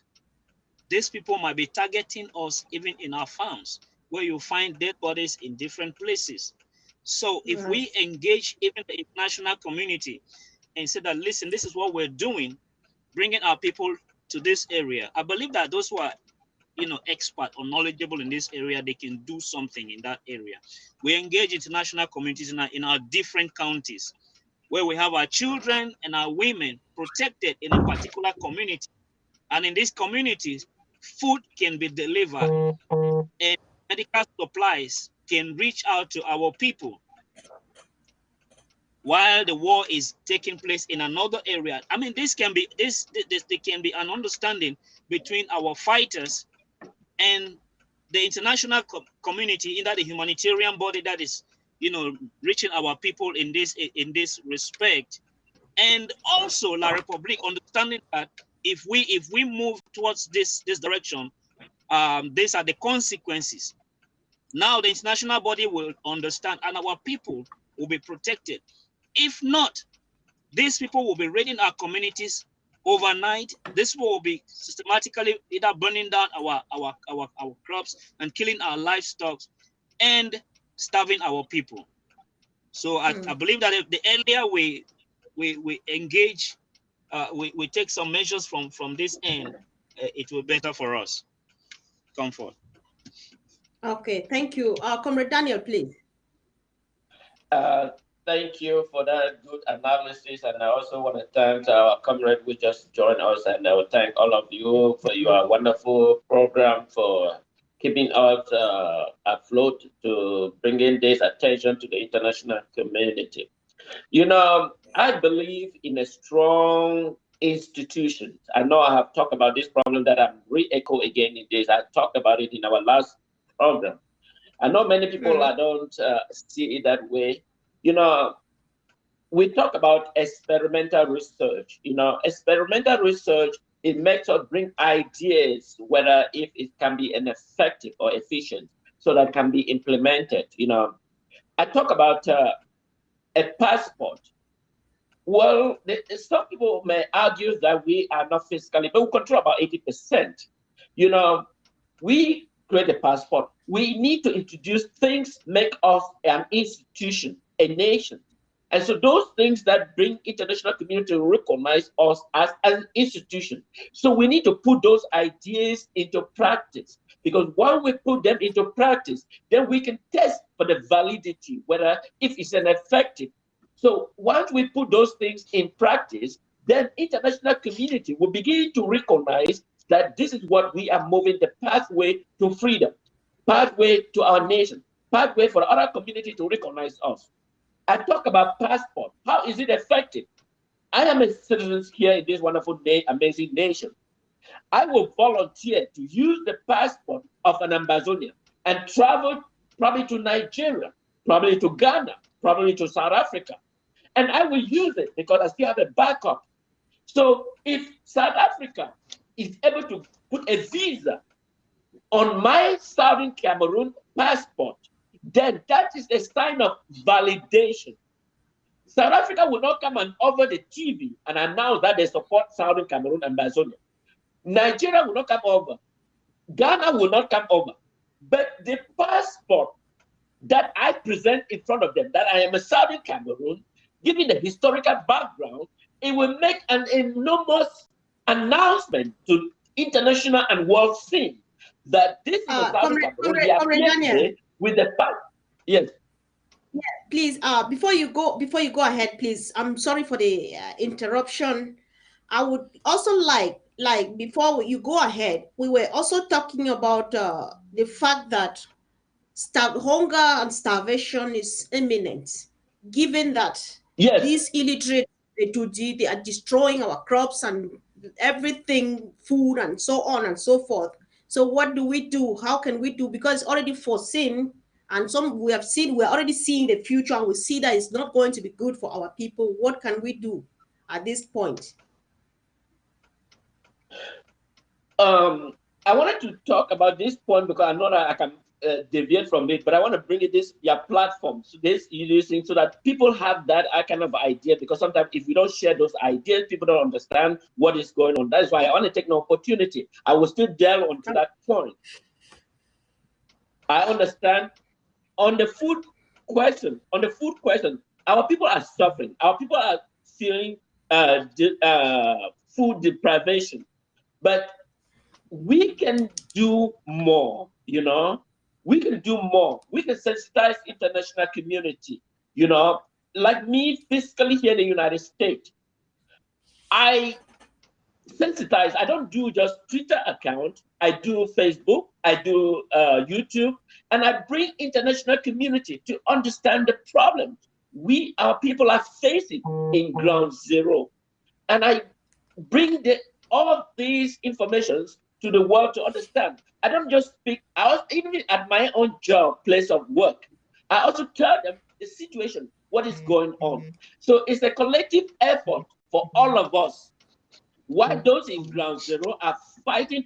These people might be targeting us even in our farms, where you find dead bodies in different places. So if we engage even the international community and say that, listen, this is what we're doing, bringing our people to this area, I believe that those who are, you know, expert or knowledgeable in this area, they can do something in that area. We engage international communities in our different counties, where we have our children and our women protected in a particular community. And in these communities, food can be delivered and medical supplies can reach out to our people while the war is taking place in another area. I mean, this can be there can be an understanding between our fighters and the international community, in that the humanitarian body that is, you know, reaching our people in this respect. And also La Republic understanding that if we move towards this direction, these are the consequences. Now the international body will understand, and our people will be protected. If not, these people will be raiding our communities overnight. This will be systematically either burning down our crops and killing our livestock and starving our people. So I believe that if the earlier we engage, we take some measures from this end, it will be better for us. Comfort. Okay, thank you. Comrade Daniel, please. Thank you for that good analysis, and I also want to thank our comrade who just joined us, and I will thank all of you for your wonderful program, for keeping us afloat, to bringing this attention to the international community. You know, I believe in a strong institution. I know I have talked about this problem that I'm re-echo again in this. I talked about it in our last program. I know many people don't see it that way. You know, we talk about experimental research. You know, experimental research, it makes us bring ideas, whether if it can be an effective or efficient, so that can be implemented. You know, I talk about a passport. Well, some people may argue that we are not fiscally, but we control about 80%. You know, we create a passport. We need to introduce things, make us an institution, a nation. And so those things that bring international community to recognize us as an institution. So we need to put those ideas into practice, because when we put them into practice, then we can test for the validity, whether if it's an effective. So once we put those things in practice, then international community will begin to recognize that this is what we are moving, the pathway to freedom, pathway to our nation, pathway for other community to recognize us. I talk about passport. How is it effective? I am a citizen here in this wonderful, amazing nation. I will volunteer to use the passport of an Ambazonian and travel probably to Nigeria, probably to Ghana, probably to South Africa. And I will use it because I still have a backup. So if South Africa is able to put a visa on my Southern Cameroon passport, then that is a sign of validation. South Africa will not come and over the TV and announce that they support Southern Cameroon and Amazonia. Nigeria will not come over. Ghana will not come over. But the passport that I present in front of them, that I am a Southern Cameroon, given the historical background, it will make an enormous announcement to international and world scene that this is a Southern Cameroon. They are here with the fact. Yes. Yeah, please, before you go ahead, please. I'm sorry for the interruption. I would also like before you go ahead, we were also talking about the fact that hunger and starvation is imminent, given that these illiterate Etuji, they are destroying our crops and everything, food and so on and so forth. So what do we do? How can we do? Because it's already foreseen, and we're already seeing the future, and we see that it's not going to be good for our people. What can we do at this point? I wanted to talk about this point because I know that I can deviate from it, but I want to bring it your platform, so this using so that people have that kind of idea. Because sometimes if we don't share those ideas, people don't understand what is going on. That is why I want to take an opportunity. I will still delve onto that point. I understand on the food question. Our people are suffering. Our people are feeling food deprivation, but we can do more, you know. We can do more. We can sensitize international community, you know. Like me, physically here in the United States, I sensitize. I don't do just Twitter account. I do Facebook. I do YouTube, and I bring international community to understand the problems our people are facing in ground zero, and I bring all these informations to the world to understand. I don't just speak. Even at my own job, place of work, I also tell them the situation, what is going on. So it's a collective effort for all of us. While those in ground zero are fighting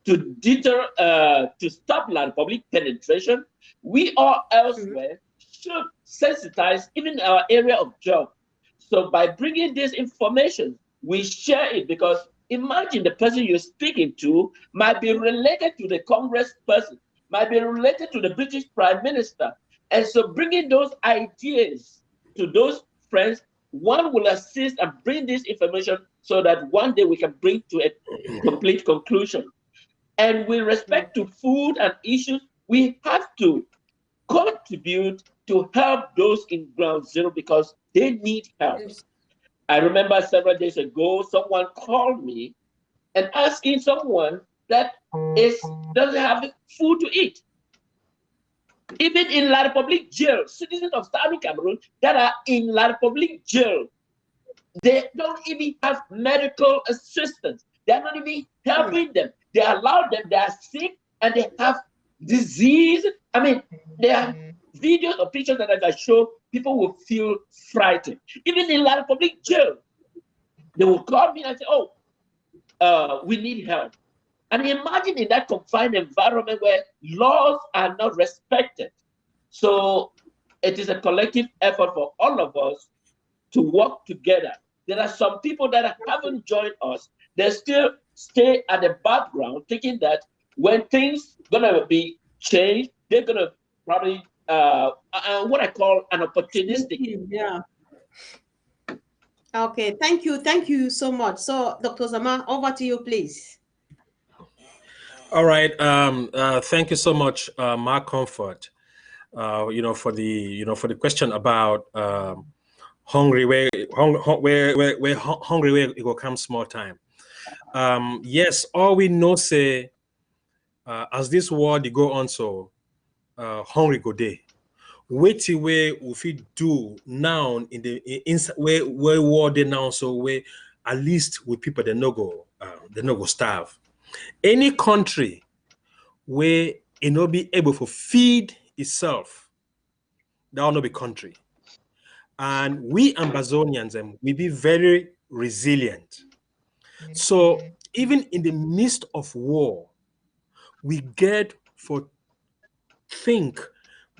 to stop land public penetration, we all elsewhere should sensitize even our area of job. So by bringing this information, we share it, because imagine the person you're speaking to might be related to the Congress person, might be related to the British Prime Minister. And so bringing those ideas to those friends, one will assist and bring this information so that one day we can bring to a complete conclusion. And with respect to food and issues, we have to contribute to help those in ground zero because they need help. I remember several days ago, someone called me and asking someone that doesn't have food to eat. Even in La Republique jail, citizens of Southern Cameroon that are in La Republique jail, they don't even have medical assistance. They're not even helping them. They allow them, they are sick, and they have disease. I mean, there are videos or pictures that I can show, people will feel frightened. Even in La Republique jail, they will call me and say, oh, we need help. And imagine in that confined environment where laws are not respected. So it is a collective effort for all of us to work together. There are some people that haven't joined us. They still stay at the background thinking that when things gonna be changed, they're gonna probably what I call an opportunistic. Yeah. Okay, thank you so much. So Dr. Zama, over to you, please. All right. Thank you so much, Mark Konfor. For the question about hungry where hungry where it will come small time. Yes, all we know say as this war they go on, so hungry go day. Wait till where we do now in the inside where war they now, so where at least with people they no go starve. Any country where it no be able to feed itself, that will not be country. And we Amazonians, we be very resilient. So even in the midst of war, we get for think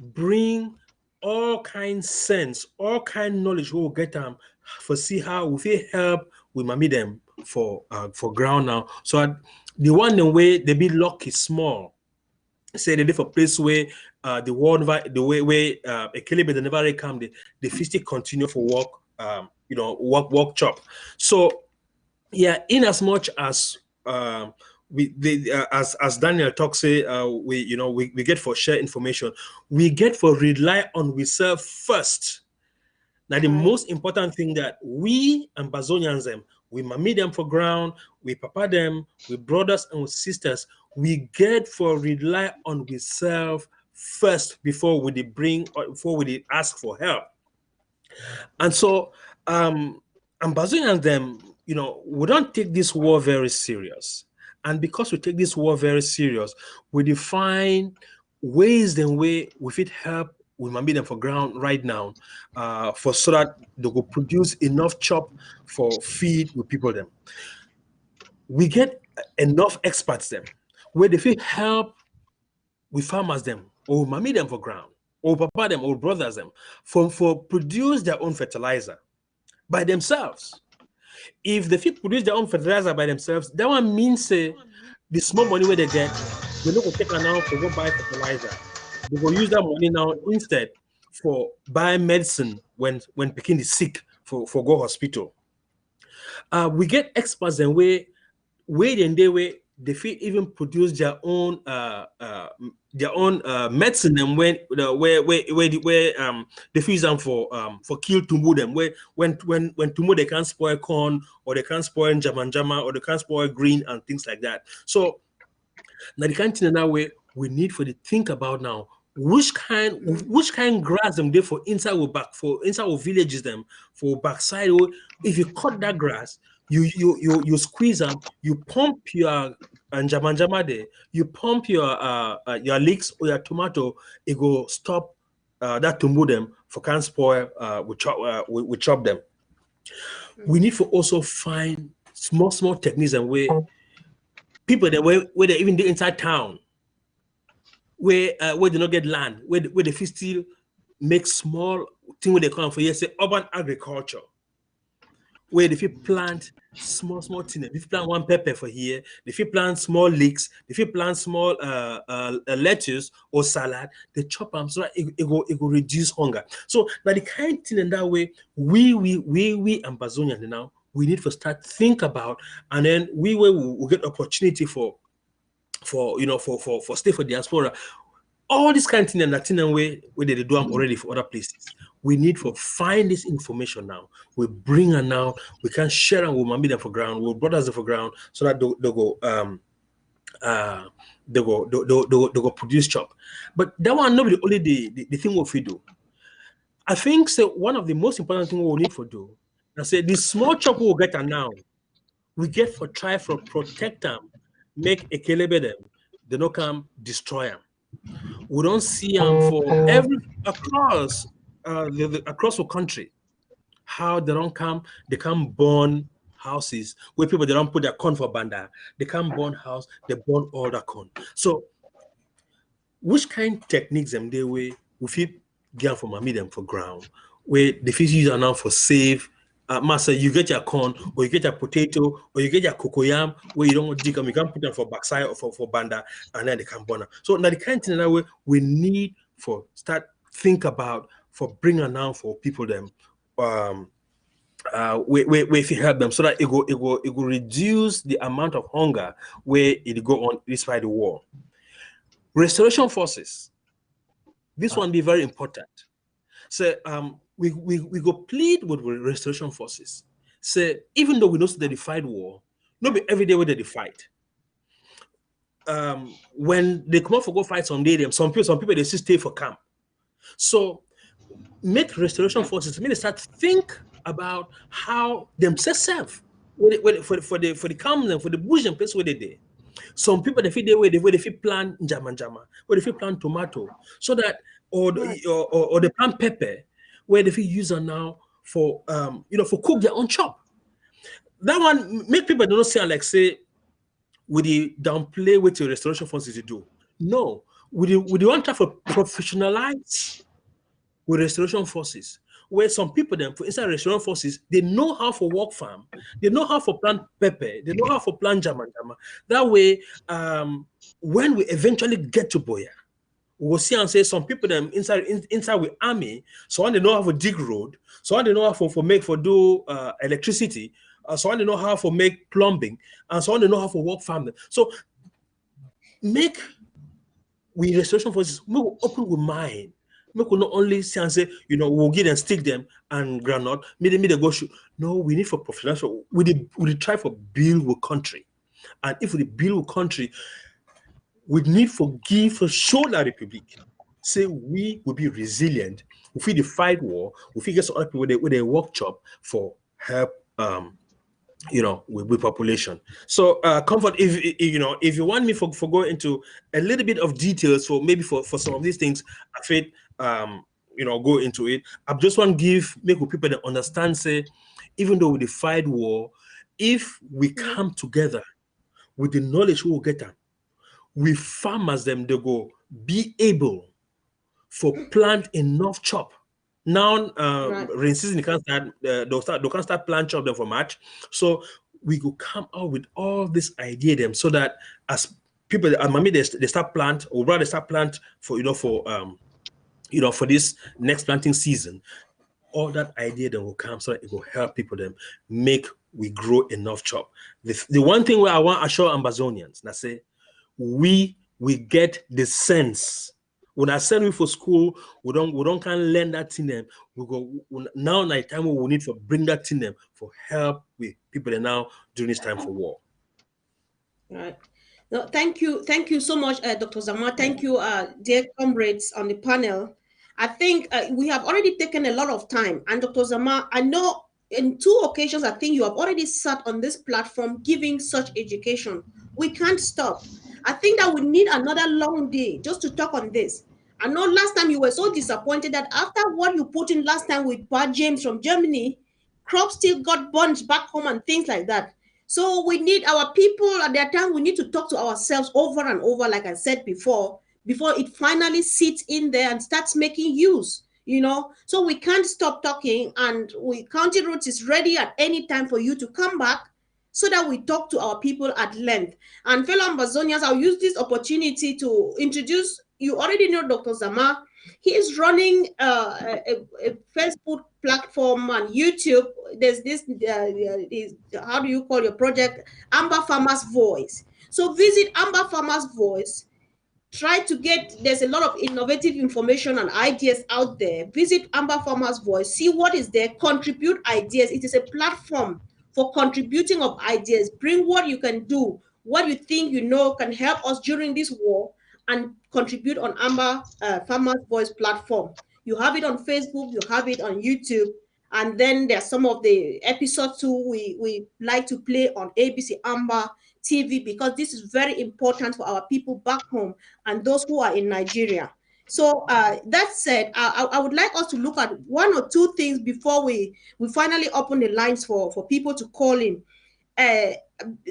bring all kind sense, all kind knowledge we will get them for see how we fit help we mami them for ground now. So the one the way they be lucky small. Say they live for place where the world the way a caliber they never really come the fisty continue for work work chop. So yeah, in as much as as Daniel talks say we get for share information, we get for rely on we serve first. Now the most important thing that we Ambazonians them, we mami them for ground, we papa them, we brothers and we sisters, we get for rely on we serve first before we bring or before we ask for help. And so Ambazonians them, we don't take this war very serious. And because we take this war very serious, we define ways in way we fit help we might be them for ground right now, for so that they will produce enough chop for feed with people them. We get enough experts them where they fit help with farmers them or mommy them for ground or papa them or brothers them for produce their own fertilizer by themselves. If they fit produce their own fertilizer by themselves, that one means the small money where they get, they don't go take it now for go buy fertilizer. They will use that money now instead for buy medicine when Pekin is sick for go hospital. We get experts and way they feel even produce their own medicine and where they use them for kill tumbo them where when tumbo they can't spoil corn or they can't spoil jama or they can't spoil green and things like that. So now the kind of that way we need for the think about now which kind grass them there for inside our villages them for backside. If you cut that grass, you squeeze them, you pump your jama there, you pump your leeks or your tomato, it go stop that tumbo them for can't spoil we chop them. We need to also find small techniques and way people that where they even do inside town where they not get land, where they still make small thing where they call for say urban agriculture, where they plant small thing. If you plant one pepper for here, if you plant small leeks, if you plant small lettuce or salad, they chop them so that it will reduce hunger. So now the kind of thing in that way, we Ambazonian now we need to start think about, and then we will get opportunity for stay for diaspora. All this kind of thing and that thing way where they do them already for other places. We need to find this information now. We bring her now. We can share them with mommy them for ground, with brothers them for ground, so that they go produce chop. But that one not be only the thing what we do. I think so. One of the most important things we need to do. I say this small chop we will get now. We get for try for protect them, make a kelebe them. They don't come destroy them. We don't see them for across the country. How they don't come, they can't burn houses where people they don't put their Konfor banda. They can't burn house, they burn all the corn. So which kind of techniques them they way we feel get for mommy them for ground where the fish use are now for save. Master, you get your corn, or you get your potato, or you get your cocoyam, where you don't dig them, you can put them for backside or for banda, and then they can burn them. So now the kind of thing that way we need for start think about for bringing down for people them, if you help them, so that it will reduce the amount of hunger where it go on despite the war. Restoration forces. This one be very important. So we go plead with restoration forces. Say even though we know they fight war, not be every day where they fight. When they come out for go fight some day, some people they still stay for camp. So make restoration forces. They start think about how themselves serve for the camp and for the bush and place where they there. Some people they feel they plant jama, where they plant tomato, so that or they plant pepper, where they use them now for for cook their own chop. That one make people don't say like say with the downplay with your restoration forces to do. No, we want to have a professionalized with restoration forces, where some people then for inside restoration forces, they know how to work farm, they know how to plant pepper, they know how to plant jama. That way, when we eventually get to Boya, we'll see and say some people them inside with army, so when they know how to dig road, so when they know how for do electricity, so when they know how to make plumbing, and so when they know how to work farming. So make we restoration forces, make we open with mind. Make we not only say and say, we'll get and stick them and granite, maybe they go shoot. No, we need for professional. We try for build with country. And if we build with country, we need for show the Republic. Say we will be resilient. If we fight war, if we get some other people with a workshop for help with population. So Konfor, if you want me for go into a little bit of details for maybe for some of these things, I think go into it. I just want to make people that understand, say, even though we fight war, if we come together with the knowledge we will get them, we farmers them they go be able for plant enough chop. Now, rain season they can't start. They can't start plant chop them for March. So we go come out with all this idea them so that as people, maybe they start plant or rather start plant for for this next planting season. All that idea then will come so that it will help people them make we grow enough chop. The one thing where I want to assure Ambazonians, I say we get the sense. When I send you for school, we don't can learn that in them. We go now night time we need to bring that in them for help with people that now during this time for war. Right. No, thank you so much, Dr. Zama. Thank you, dear comrades on the panel. I think we have already taken a lot of time, and Dr. Zama, I know in 2 occasions, I think you have already sat on this platform giving such education. We can't stop. I think that we need another long day just to talk on this. I know last time you were so disappointed that after what you put in last time with Bad James from Germany, crops still got burnt back home and things like that. So we need our people at that time, we need to talk to ourselves over and over, like I said before it finally sits in there and starts making use, So we can't stop talking, and County Roots is ready at any time for you to come back so that we talk to our people at length. And fellow Ambazonians, I'll use this opportunity to introduce, you already know Dr. Zama. He is running a Facebook platform and YouTube. There's this, how do you call your project? Amber Farmers Voice. So visit Amber Farmers Voice. Try to there's a lot of innovative information and ideas out there. Visit Amber Farmers Voice. See what is there. Contribute ideas. It is a platform for contributing of ideas. Bring what you can do, what you think can help us during this war, and contribute on Amber Farmers Voice platform. You have it on Facebook, you have it on YouTube, and then there's some of the episodes too we like to play on ABC Amber TV, because this is very important for our people back home and those who are in Nigeria. So that said, I would like us to look at 1 or 2 things before we finally open the lines for people to call in.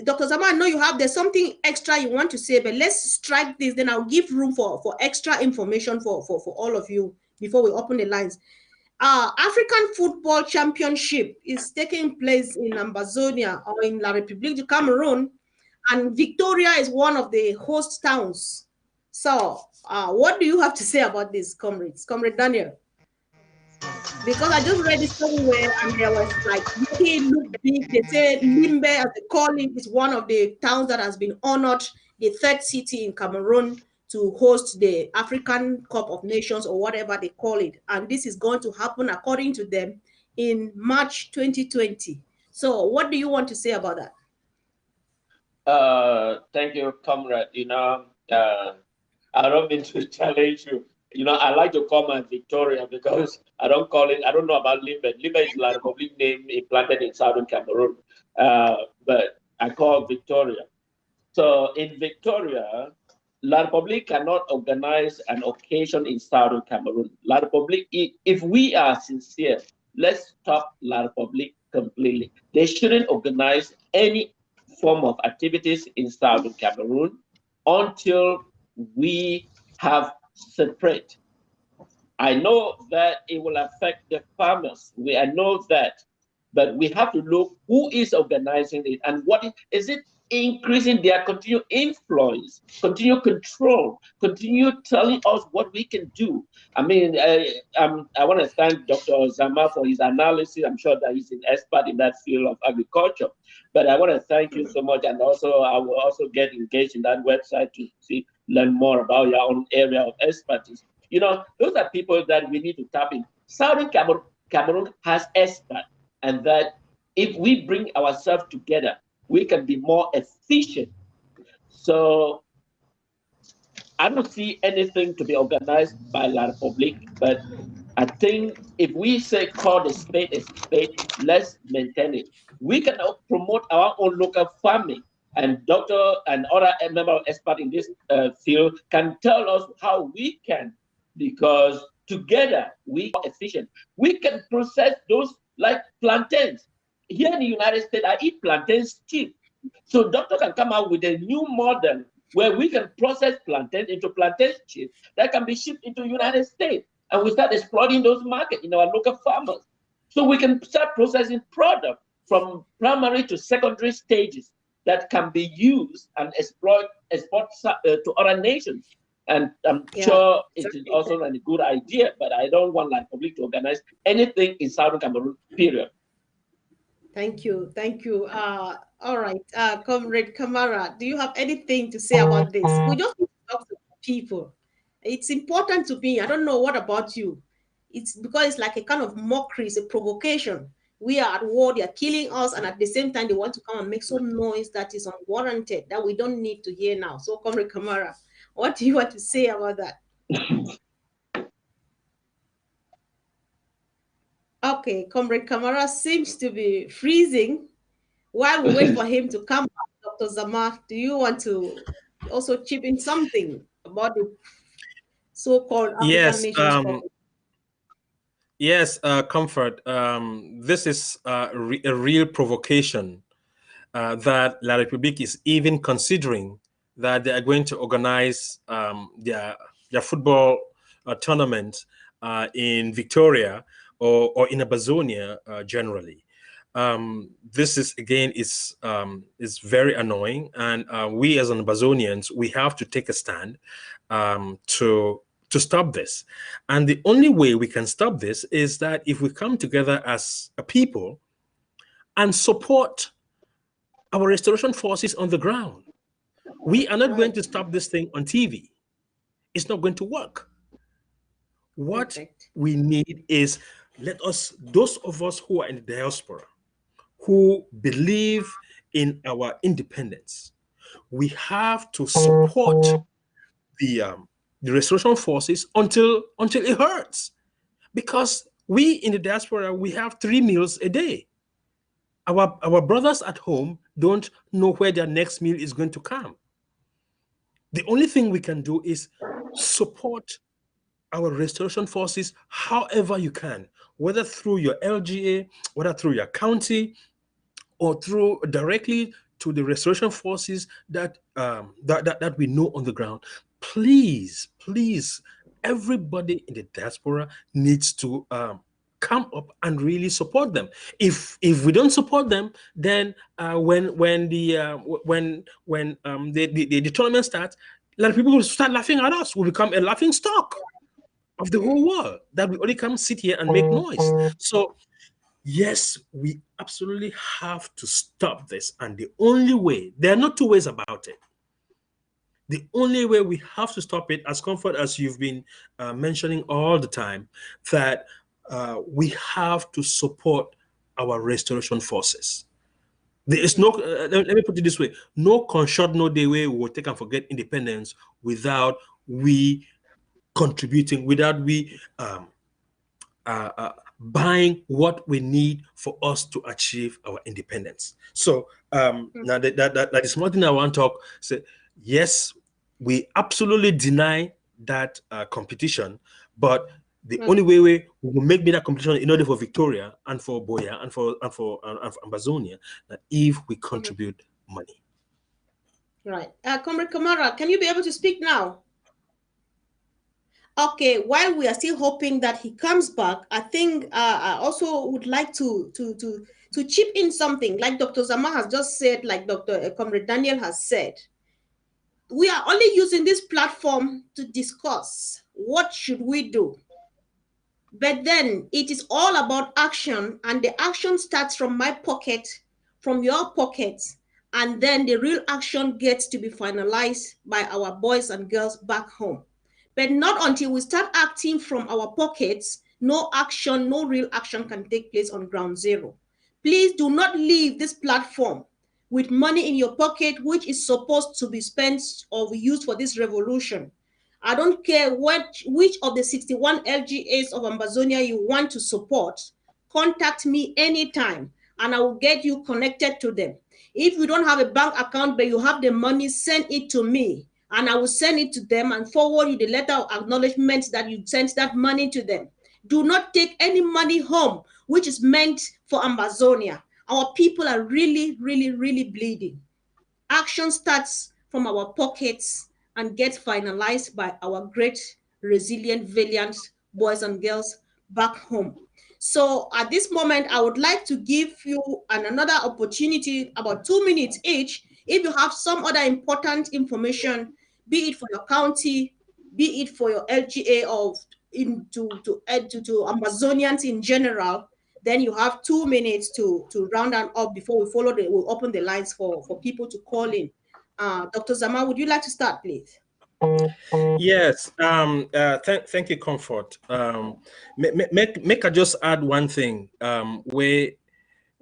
Dr. Zama, I know there's something extra you want to say, but let's strike this, then I'll give room for extra information for all of you before we open the lines. African Football Championship is taking place in Ambazonia, or in La République du Cameroon, and Victoria is one of the host towns. So what do you have to say about this, comrades? Comrade Daniel? Because I just read it somewhere and there was like, it looked big. They say Limbe, as they call it, is one of the towns that has been honored, the 3rd city in Cameroon to host the African Cup of Nations, or whatever they call it. And this is going to happen, according to them, in March 2020. So what do you want to say about that? Thank you, comrade. I don't mean to challenge you. I like to call my Victoria because I don't know about Limbe. Limbe is like a public name implanted in southern Cameroon. But I call Victoria. So in Victoria, La Republique cannot organize an occasion in southern Cameroon. La Republique, if we are sincere, let's stop La Republique completely. They shouldn't organize any form of activities in southern Cameroon until we have separate. I know that it will affect the farmers. I know that, but we have to look who is organizing it and what is it increasing their continued influence, continued control, continue telling us what we can do. I mean, I want to thank Dr. Zama for his analysis. I'm sure that he's an expert in that field of agriculture. But I want to thank you so much, and also I will also get engaged in that website to learn more about your own area of expertise. You know, those are people that we need to tap in. Southern Cameroon has experts, and that if we bring ourselves together, we can be more efficient. So I don't see anything to be organized by La Republique, but I think if we say call the spade a spade, let's maintain it. We can promote our own local farming, and doctor and other member expert in this field can tell us how we can, because together we are efficient. We can process those like plantains. Here in the United States, I eat plantains cheap. So doctor can come out with a new model where we can process plantain into plantain chips that can be shipped into the United States. And we start exploiting those markets in our local farmers. So we can start processing product from primary to secondary stages that can be used and export to other nations. And I'm sure it is also a good idea, but I don't want the public to organize anything in Southern Cameroon, period. Thank you. Thank you. All right. Comrade Kamara, do you have anything to say about this? We just need to talk to people. It's important to me. I don't know what about you. It's because it's like a kind of mockery, it's a provocation. We are at war, they are killing us, and at the same time, they want to come and make some noise that is unwarranted, that we don't need to hear now. So, Comrade Kamara, what do you want to say about that? Okay, Comrade Kamara seems to be freezing. While we wait for him to come back, Dr. Zama, do you want to also chip in something about the so-called African nations problem? Yes, Comfort. This is a real provocation that La République is even considering that they are going to organize their football tournament in Victoria or in Amazonia generally. This is again is very annoying, and we as Ambazonians, we have to take a stand to stop this. And the only way we can stop this is that if we come together as a people and support our restoration forces on the ground. We are not going to stop this thing on TV. It's not going to work. What we need is those of us who are in the diaspora, who believe in our independence, we have to support the restoration forces until it hurts. Because we in the diaspora, we have 3 meals a day. Our brothers at home don't know where their next meal is going to come. The only thing we can do is support our restoration forces however you can, whether through your LGA, whether through your county, or through directly to the restoration forces that that we know on the ground. Please, everybody in the diaspora needs to come up and really support them. If we don't support them, then when the tournament starts, a lot of people will start laughing at us. We'll become a laughing stock of the whole world, that we only come sit here and make noise. So yes, we absolutely have to stop this. And the only way, there are not two ways about it. The only way we have to stop it, as Comfort as you've been mentioning all the time, that we have to support our restoration forces. There is no, let me put it this way, no short, no day way we will take and forget independence without we contributing, without we buying what we need for us to achieve our independence. So now that is one thing I want to talk. Say, yes, we absolutely deny that competition, but the only way we will make that competition in order for Victoria and for Boya and for Amazonia, that if we contribute money. Right. Comrade Kamara, can you be able to speak now? Okay, while we are still hoping that he comes back, I think I also would like to chip in something like Dr. Zama has just said, like Dr. Comrade Daniel has said. We are only using this platform to discuss what should we do. But then it is all about action, and the action starts from my pocket, from your pocket, and then the real action gets to be finalized by our boys and girls back home. But not until we start acting from our pockets, no action, no real action can take place on ground zero. Please do not leave this platform with money in your pocket, which is supposed to be spent or used for this revolution. I don't care which of the 61 LGAs of Ambazonia you want to support. Contact me anytime and I will get you connected to them. If you don't have a bank account but you have the money, send it to me and I will send it to them and forward you the letter of acknowledgement that you sent that money to them. Do not take any money home which is meant for Ambazonia. Our people are really, really, really bleeding. Action starts from our pockets and gets finalized by our great, resilient, valiant boys and girls back home. So at this moment, I would like to give you another opportunity, about 2 minutes each. If you have some other important information, be it for your county, be it for your LGA or to Amazonians in general, then you have 2 minutes to round and up before we'll open the lines for people to call in. Dr. Zama, would you like to start, please? Yes. Thank you, Comfort. Make I just add one thing. Where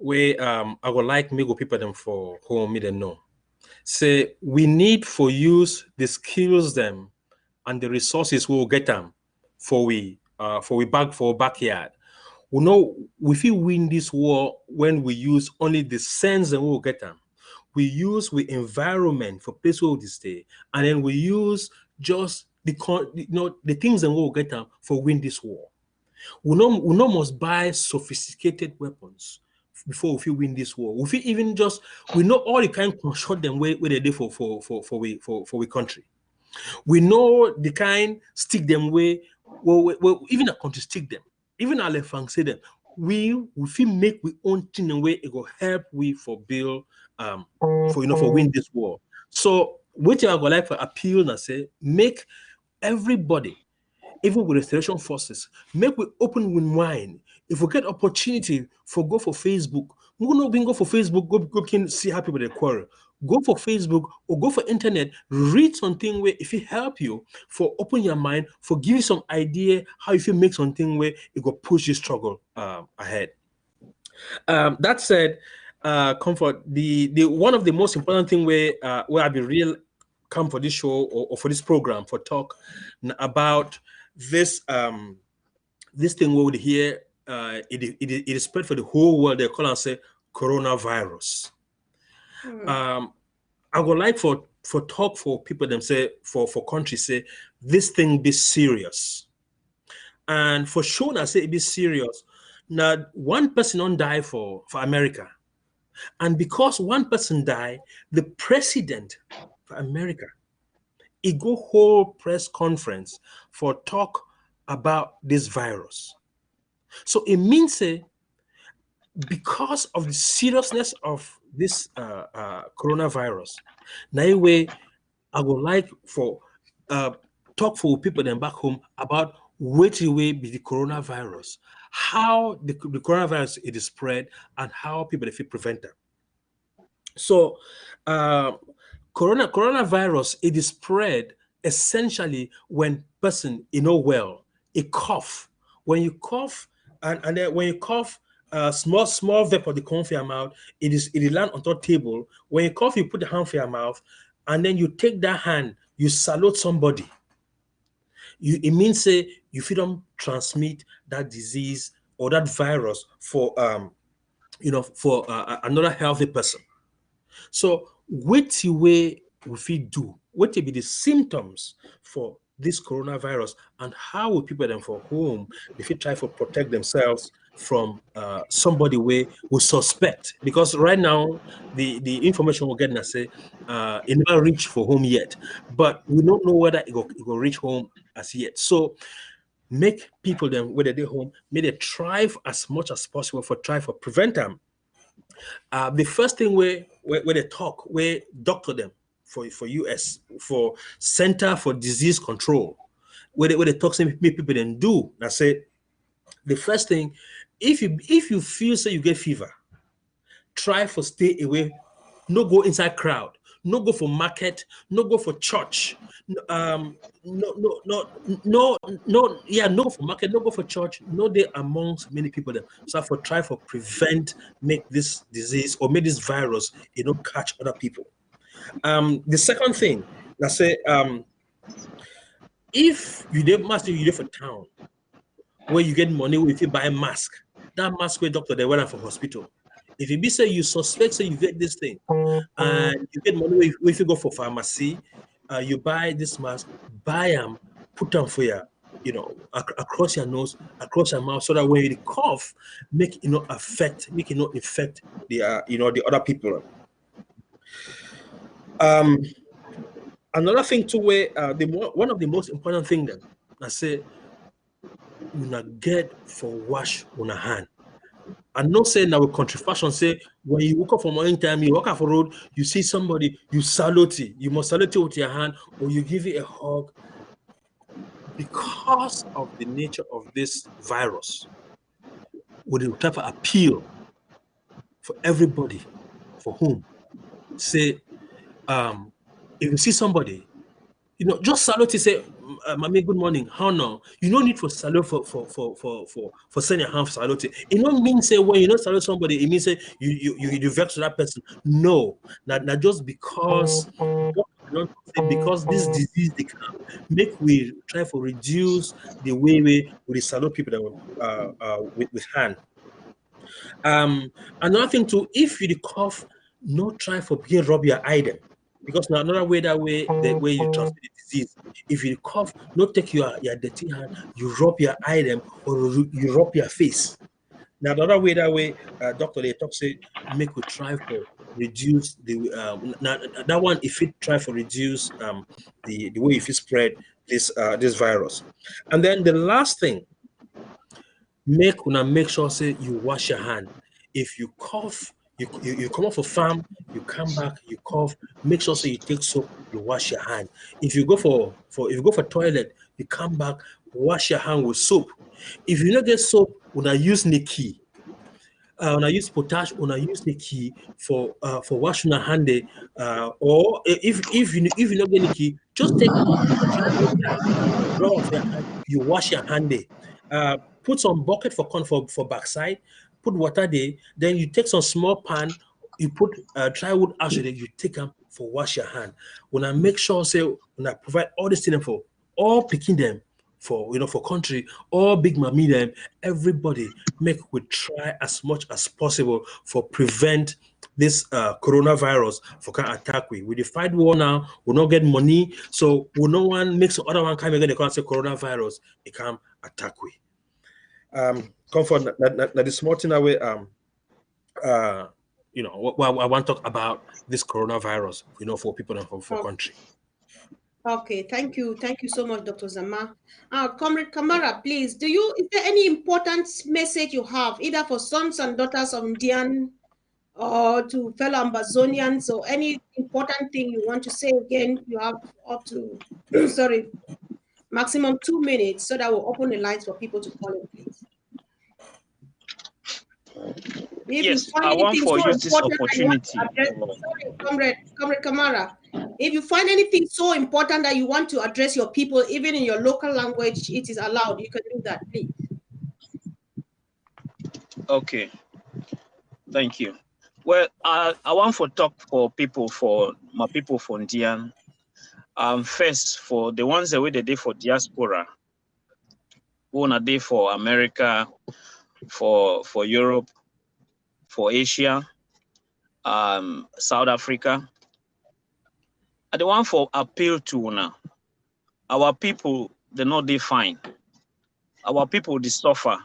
I would like me go people them for home me them know. Say we need for use the skills them and the resources we will get them for we backyard. We know if we win this war when we use only the sense and we will get them. We use the environment for place where we stay, and then we use just the things that we will get them for win this war. We no must buy sophisticated weapons before we win this war. We know all the kind of shot them where they do for we country. We know the kind stick them way, well even a country stick them, even our left say them. We feel make we own thing in way it will help we for build for win this war. So what I would like for appeal and say make everybody, even with restoration forces, make we open with wine. If we get opportunity go for Facebook, we not go for Facebook, go can see how people they quarrel. Go for Facebook or go for internet, read something where if it help you for open your mind, for give you some idea how if you make something where it will push your struggle ahead. That said, Comfort, the one of the most important thing where I be real come for this show or for this program for talk about this this thing we would hear it is spread for the whole world. They call and say coronavirus. I would like for talk for people them say for countries say this thing be serious, and for sure I say it be serious. Now one person don't die for America, and because one person die, the president for America he go whole press conference for talk about this virus. So it means because of the seriousness of this coronavirus, now way I would like for talk for people then back home about which way be the coronavirus, how the coronavirus it is spread, and how people if it prevent them. So coronavirus it is spread essentially when person well, a cough. When you cough and then when you cough, small vapor they come from your mouth, it land on top table. When you cough, you put the hand for your mouth, and then you take that hand, you salute somebody. It means you feel them transmit that disease or that virus for for another healthy person. So what way we do, what will be the symptoms for this coronavirus, and how will people then for whom if you try to protect themselves from somebody we suspect, because right now the information we're getting say it never reach for home yet, but we don't know whether it will reach home as yet. So make people them whether they're home, may they thrive as much as possible for try for prevent them. The first thing where they talk, where doctor them for US for Center for Disease Control, where they talk to people then do. I say the first thing, if you feel say you get fever, try for stay away, no go inside crowd, no go for market, no go for church, no go for market, no go for church, no day amongst many people them. So for try for prevent make this disease or make this virus catch other people. The second thing, let's say if you did master you live for town where you get money if you buy a mask, that mask where doctor they went for hospital. If you be say you suspect say you get this thing and you get money if you go for pharmacy, you buy this mask, buy them, put them for your, across your nose, across your mouth, so that when you cough, make it not affect, make it not infect the the other people. Another thing too, where one of the most important thing that I say, una get for wash on a hand. I'm not saying that with country fashion, say when you wake up for morning time, you walk off a road, you see somebody, you salute it. You must salute it with your hand or you give it a hug. Because of the nature of this virus, with the type of appeal for everybody, for whom, say, if you see somebody, just salute it, say, Mommy, good morning. How now? You don't need for salute for sending your hand for salute. It don't mean say when you don't salute somebody, it means say you vex to that person. No, not just because because this disease they can make we try to reduce the way we salute people that with hand. Another thing too, if you cough, no try for begin rub your item. Because now another way the way you transmit the disease. If you cough, not take your dirty hand, you rub your item or you rub your face. Now the other way doctor they talk say make we try for reduce the now that one if it try for reduce the way if it spread this this virus. And then the last thing, make sure say you wash your hand. If you cough, you come off a farm, you come back, you cough, make sure say you take soap, you wash your hand. If you go for if you go for toilet, you come back, wash your hand with soap. If you don't get soap, una use Nikki. Una use potash, una use Nikki for washing your hand. Or if you don't get Nikki, just take dry water, rub off your hand, you wash your hand there. Put some bucket for Konfor for backside, put water there, then you take some small pan, you put dry wood ash there, you take them for wash your hand. When I make sure say when I provide all this thing for all picking them for for country, all big mommy them, everybody make we try as much as possible for prevent this coronavirus for can attack we. We the fight war now, we not get money, so we no one makes the other one come again, they can't say coronavirus, it can attack we. Comfort that the small thing away I want to talk about this coronavirus, for people and for country. Okay, thank you so much, Dr. Zama. Comrade Kamara, please, is there any important message you have, either for sons and daughters of Indian or to fellow Ambazonians, or any important thing you want to say? Again, you have up to sorry, maximum 2 minutes, so that we'll open the lines for people to call in, please. If yes, you find I want anything for so use this opportunity. Comrade Kamara, if you find anything so important that you want to address your people, even in your local language, it is allowed. You can do that, please. Okay, thank you. Well, I want to talk for my people for Indian. First, for the ones that we did for diaspora, who are there for America, for Europe, for Asia, South Africa. I want for appeal to now. Our people, they're not defined. Our people, they suffer.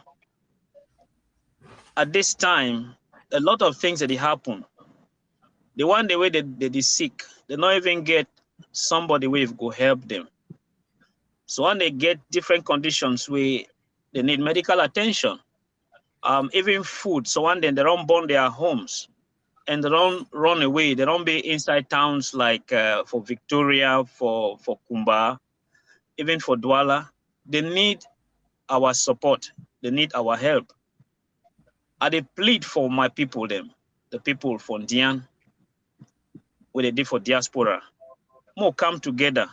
At this time, a lot of things that they happen. The one the way they sick, they not even get somebody who go help them. So when they get different conditions where they need medical attention, even food. So when they don't burn their homes and they don't run away, they don't be inside towns like for Victoria, for Kumba, even for Douala. They need our support. They need our help. I dey plead for my people, them, the people from Dian, where they did for diaspora. More come together.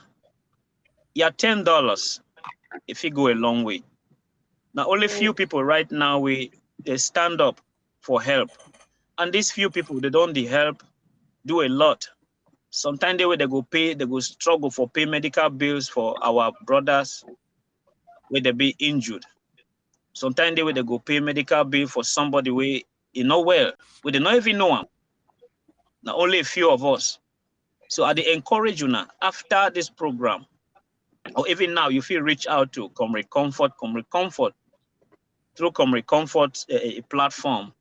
Yeah, $10, if it go a long way. Now, only few people right now, they stand up for help. And these few people, they don't the help, do a lot. Sometimes they go pay, they go struggle for pay medical bills for our brothers where they be injured. Sometimes they go pay medical bill for somebody where you know well, we don't even know him. Now only a few of us. So I dey encourage you now after this program, or even now, you feel reach out to Comrade Comfort, through Comrade Comfort a platform.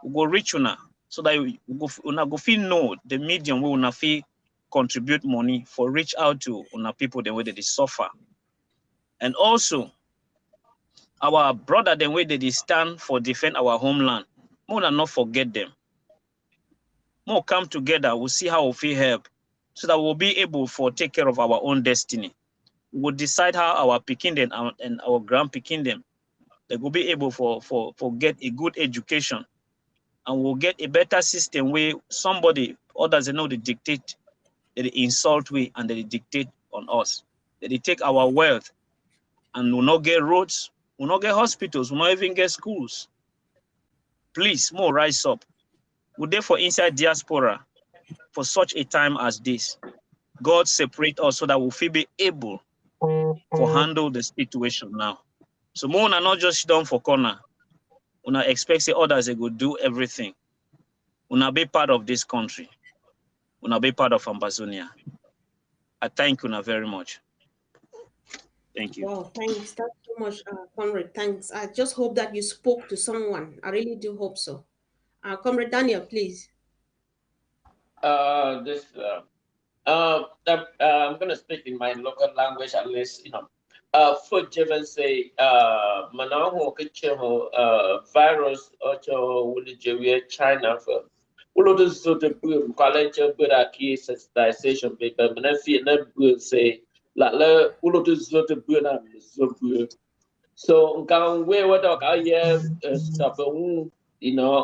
We go reach you now so that you go feel know the medium we una feel contribute money for reach out to una people the way they suffer. And also our brother the way they stand for defend our homeland. More than not forget them. More come together, we'll see how we feel help so that we'll be able for take care of our own destiny. We'll decide how our Pekin and our grand Pekin them, they will be able for get a good education, and we'll get a better system where somebody, others they know they dictate, they insult we and they dictate on us. They take our wealth and we'll not get roads, we'll not get hospitals, we'll not even get schools. Please, more rise up. We're there for inside diaspora for such a time as this. God separate us so that we'll be able to handle the situation now. So more are not just down for corner. Una expect say others they go do everything. Una be part of this country. Una be part of Ambazonia. I thank you very much. Thank you. Wow, thanks. Thanks so much, Comrade. Thanks. I just hope that you spoke to someone. I really do hope so. Comrade Daniel, please. I'm going to speak in my local language at least, for Jeven say, Manaho Kicho virus, Ocho, Wulijawi, China for Ulodu Zote Boom, College of Buraki sensitization paper, Manafi and Boom say, La Ulodu Zote Buna, Zobu. So, Gang, where what I stop,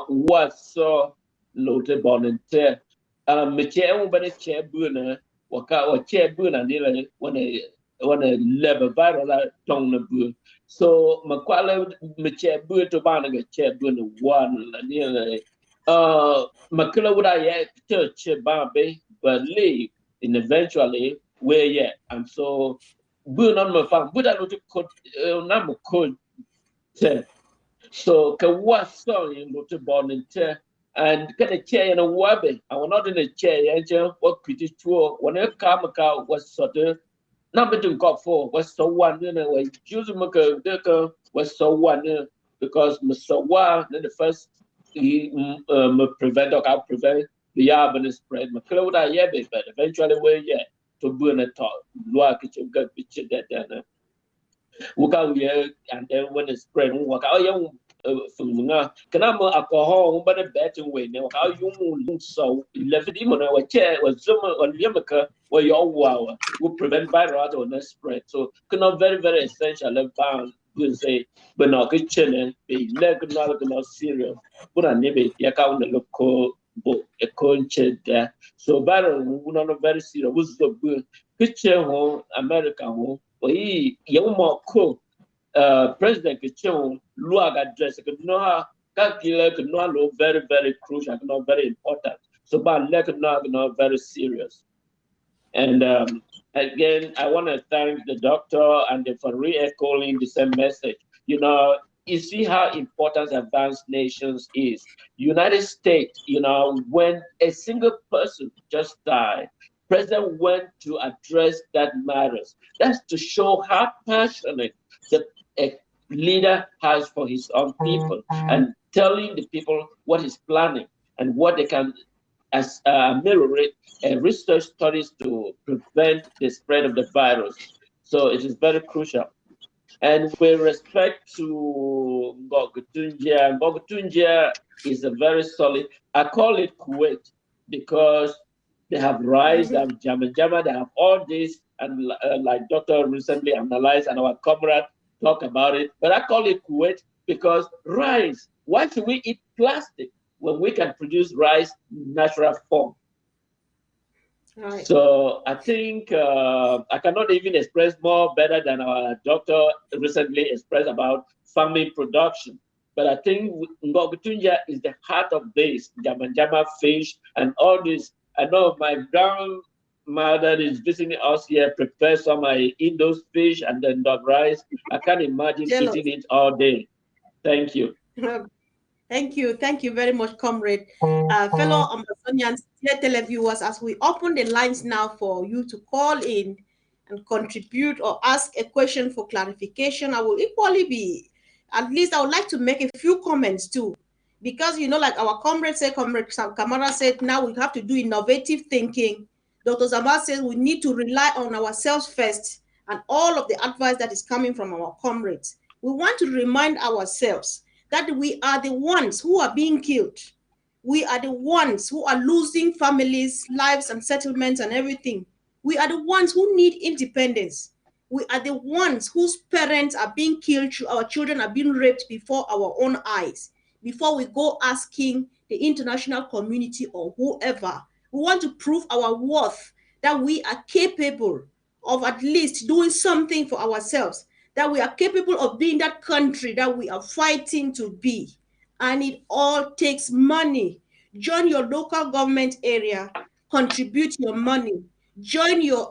what so loaded volunteer. Me chair but a chair buna, or chair buna nearly when a level viral tongue the boon. So Maquala me chair boot to Barnaga chair buna one nearly. Makilla would I church Barbie, but leave in eventually where yet. And so boon on my farm, but I don't could number could. So ka was sorry in to volunteer and can a chair in a wabby. I was not in a chair, angel, what pretty true when a car was sort of number to go for was so one way. Choosing Maka was so one because Mr. Wa the first he prevent or I'll prevent the urban spread. McCloud yebby, but eventually we're yet to burn a talk. Look at your gut picture that then. Waka and then when it's spread, waka young from Kanama alcohol, but a better way. Now, how you so left it in our chair was Zuma or Yamaka, where your wow will prevent virus or not spread. So, cannot very, very essential. Left bound, you say, but not kitchen, be leg not serious. But I never account the local book, a concha there. So, virus, not very serious, was the good kitchen home, American home. We young more cool President Kichon Luag address could know could not look very, very crucial, not very important. So but not very serious. And again, I want to thank the doctor and for re-echoing the same message. You see how important advanced nations is. United States, when a single person just died, President went to address that matters. That's to show how passionate a leader has for his own people and telling the people what he's planning and what they can mirror it and research studies to prevent the spread of the virus. So it is very crucial. And with respect to Ngogutunjia is a very solid, I call it Kuwait because they have rice, they have jama, they have all this, and like Doctor recently analyzed and our comrade talk about it. But I call it Kuwait because rice, why should we eat plastic when we can produce rice in natural form? Right. So I think I cannot even express more better than our doctor recently expressed about farming production. But I think Ngogutunja is the heart of this, Jama fish and all this. I know my grandmother is visiting us here, prepare some, I eat those fish and then dog rice. I can't imagine eating it all day. Thank you. Thank you very much, comrade. Fellow Amazonians, dear televiewers, as we open the lines now for you to call in and contribute or ask a question for clarification, I will equally be, at least I would like to make a few comments too. Because, like our comrade said, Comrade Kamara said, now we have to do innovative thinking. Dr. Zamar says we need to rely on ourselves first and all of the advice that is coming from our comrades. We want to remind ourselves that we are the ones who are being killed. We are the ones who are losing families, lives, and settlements and everything. We are the ones who need independence. We are the ones whose parents are being killed, our children are being raped before our own eyes. Before we go asking the international community or whoever, we want to prove our worth, that we are capable of at least doing something for ourselves, that we are capable of being that country that we are fighting to be. And it all takes money. Join your local government area, contribute your money. Join your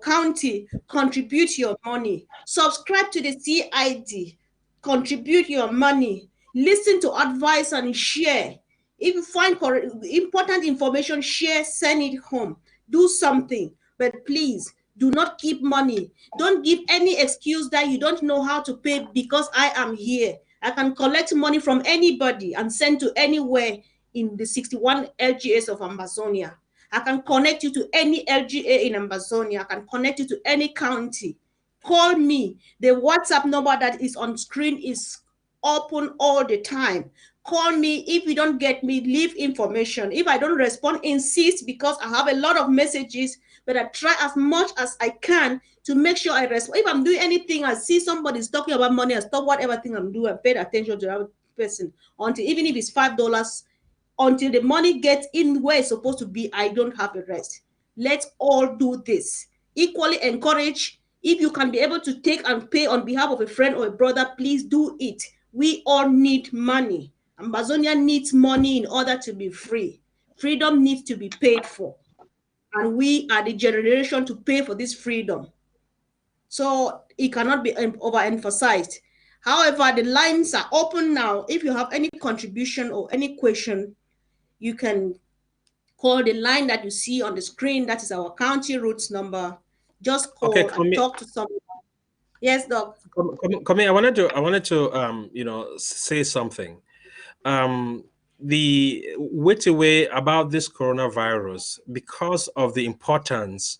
county, contribute your money. Subscribe to the CID, contribute your money. Listen to advice and share. If you find important information, share, send it home. Do something. But please, do not keep money. Don't give any excuse that you don't know how to pay because I am here. I can collect money from anybody and send to anywhere in the 61 LGAs of Amazonia. I can connect you to any LGA in Amazonia. I can connect you to any county. Call me. The WhatsApp number that is on screen is open all the time. Call me. If you don't get me, leave information. If I don't respond, insist, because I have a lot of messages, but I try as much as I can to make sure I respond. If I'm doing anything, I see somebody's talking about money, I stop whatever thing I'm doing, I pay attention to that person until, even if it's $5, until the money gets in where it's supposed to be, I don't have a rest. Let's all do this. Equally encourage. If you can be able to take and pay on behalf of a friend or a brother, please do it. We all need money. Amazonia needs money in order to be free. Freedom needs to be paid for. And we are the generation to pay for this freedom. So it cannot be overemphasized. However, the lines are open now. If you have any contribution or any question, you can call the line that you see on the screen. That is our county roots number. Just call and talk to someone. Yes, Doc. Kami, I wanted to say something. The way about this coronavirus, because of the importance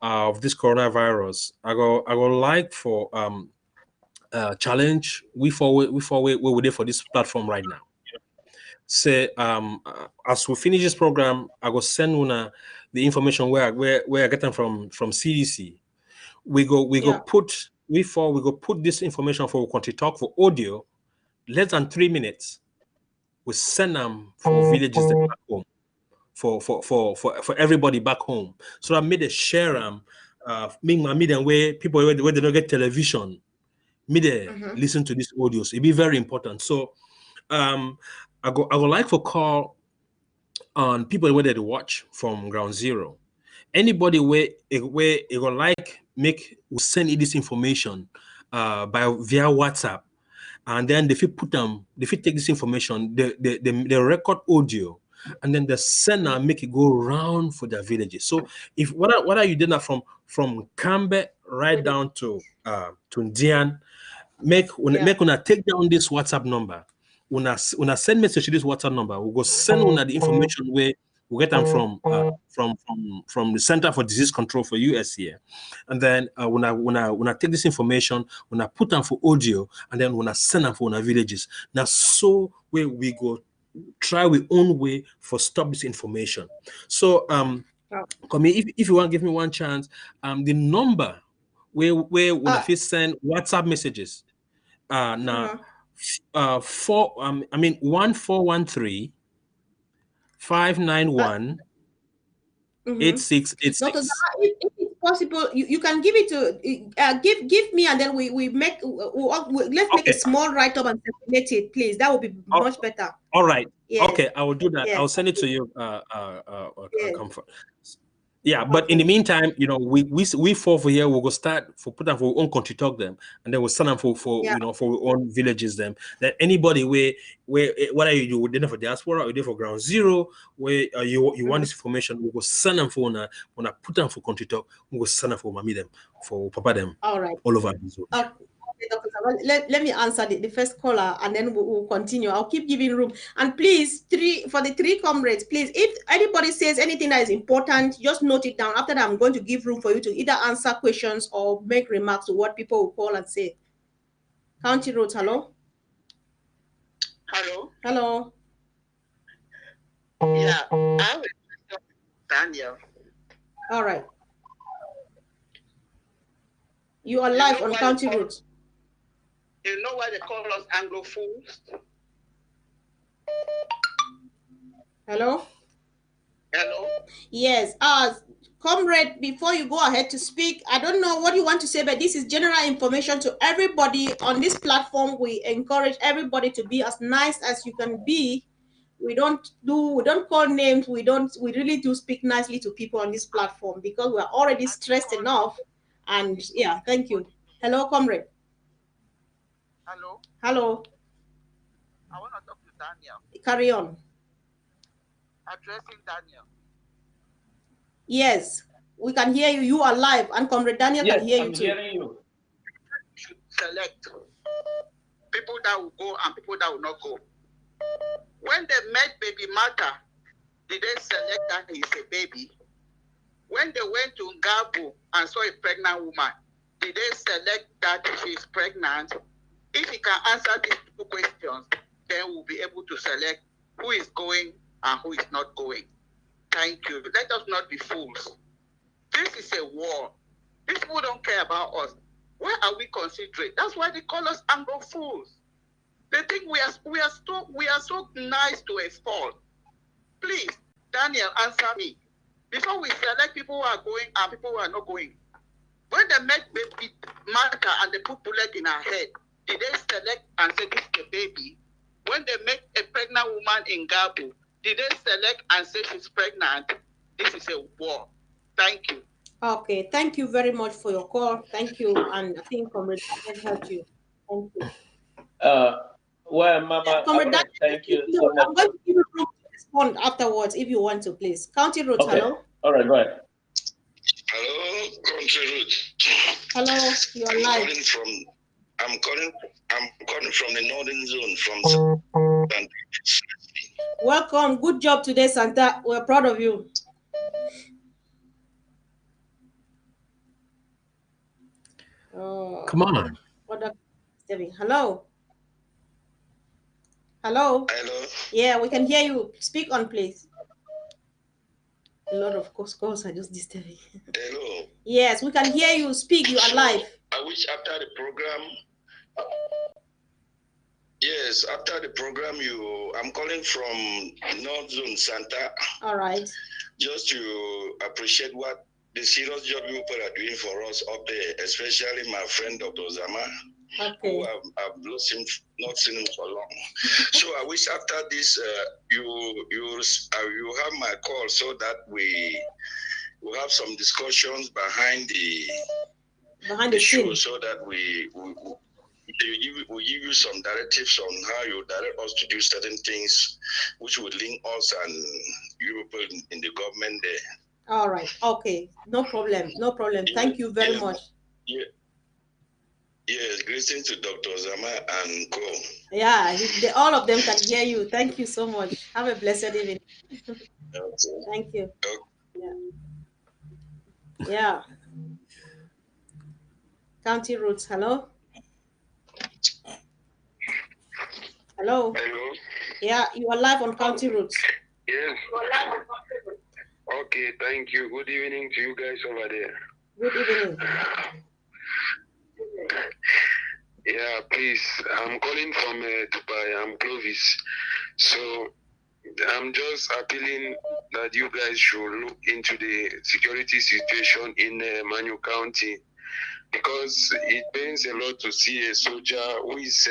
of this coronavirus, I go like for challenge we there for this platform right now. Say as we finish this program, I go send una the information where I get them from CDC. We go put this information for country talk for audio, less than 3 minutes. We send them for villages back home, for everybody back home. So I made a share them, where people where they don't get television, listen to these audios. It be very important. So I go like for call on people where they watch from ground zero. Anybody where it go like make we send you this information via WhatsApp, and then if you take this information, they record audio, and then they send and make it go around for their villages. So if what are you doing that from Kambe right down to Ndian, make una take down this WhatsApp number. Una send message to this WhatsApp number. We go send una the information where We get them from the Center for Disease Control for US here, and then when I take this information, when I put them for audio, and then when I send them for our villages. Now, so where we go try our own way for stop this information. So if you want to give me one chance, the number where when I first send WhatsApp messages, now 1413 591 8686. Dr. Zama, if it's possible, you can give it to give me, and then we make let's make a small write up and circulate it, please. That would be much better. All right. Yes. Okay, I will do that. Yes. I'll send it to you. Yes. Comfort. Yeah, but in the meantime, we four for here, we'll go start for put them for our own country talk them, and then we'll send them for for our own villages them. That anybody where whether you do dinner for diaspora or you for ground zero, where you want this information, we will send them for when I put them for country talk, we will send them for mommy them, for papa them. All right. All over the zone. Okay, Dr. Samuel, let me answer the first caller, and then we'll continue. I'll keep giving room. And please, for the three comrades, please, if anybody says anything that is important, just note it down. After that, I'm going to give room for you to either answer questions or make remarks to what people will call and say. County Roads, hello? Hello? Hello? Yeah, I will Daniel. All right. You are live on County Roads. You know why they call us Anglophones? Hello? Hello? Yes. Comrade, before you go ahead to speak, I don't know what you want to say, but this is general information to everybody on this platform. We encourage everybody to be as nice as you can be. We don't call names. We really do speak nicely to people on this platform because we're already stressed enough. And yeah, thank you. Hello, comrade. Hello? Hello. I want to talk to Daniel. Carry on. Addressing Daniel. Yes, we can hear you. You are live, and Comrade Daniel can hear you too. Yes, I'm hearing you. Should select people that will go and people that will not go. When they met baby Martha, did they select that he's a baby? When they went to Ngabo and saw a pregnant woman, did they select that she is pregnant? If he can answer these two questions, then we'll be able to select who is going and who is not going. Thank you. Let us not be fools. This is a war. These people don't care about us. Why are we considerate? That's why they call us Anglo fools. They think we are so nice to a fault. Please, Daniel, answer me. Before we select people who are going and people who are not going, when they met baby Martha and they put bullet in her head, did they select and say this is a baby? When they met a pregnant woman in Gabo, did they select and say she's pregnant? This is a war. Thank you. Okay, thank you very much for your call. Thank you, and I think Comrade Daniel helped you. Thank you. Well, Mama, thank you so much. I'm going to give you room to respond afterwards if you want to, please. County Roads, okay. Hello. All right, go ahead. Hello, Country Roads. Hello, you are live. I'm calling from the northern zone from Welcome. Good job today, Santa. We're proud of you. Come on. Hello. Hello. Hello. Yeah, we can hear you. Speak on, please. A lot of calls are just disturbing. Hello. Yes, we can hear you. Speak. You are live. I wish after the program. Yes, after the program, I'm calling from North Zone Santa. All right. Just to appreciate what the serious job you people are doing for us up there, especially my friend Dr. Zama. Okay. Who I've not seen him for long. So I wish after this, you have my call so that we will have some discussions behind the show, so that we give you some directives on how you direct us to do certain things, which would link us and you people in the government there. All right. Okay. No problem. No problem. Thank you very much. Yeah. Yes, greetings to Dr. Zama and Co. Yeah, all of them can hear you. Thank you so much. Have a blessed evening. Thank you. Yeah. Yeah. County Roots. Hello. Hello. Hello. Yeah, you are live on County Roots. Yes. Okay, thank you. Good evening to you guys over there. Good evening. Yeah, please. I'm calling from Dubai. I'm Clovis. So I'm just appealing that you guys should look into the security situation in Manu County, because it pains a lot to see a soldier who is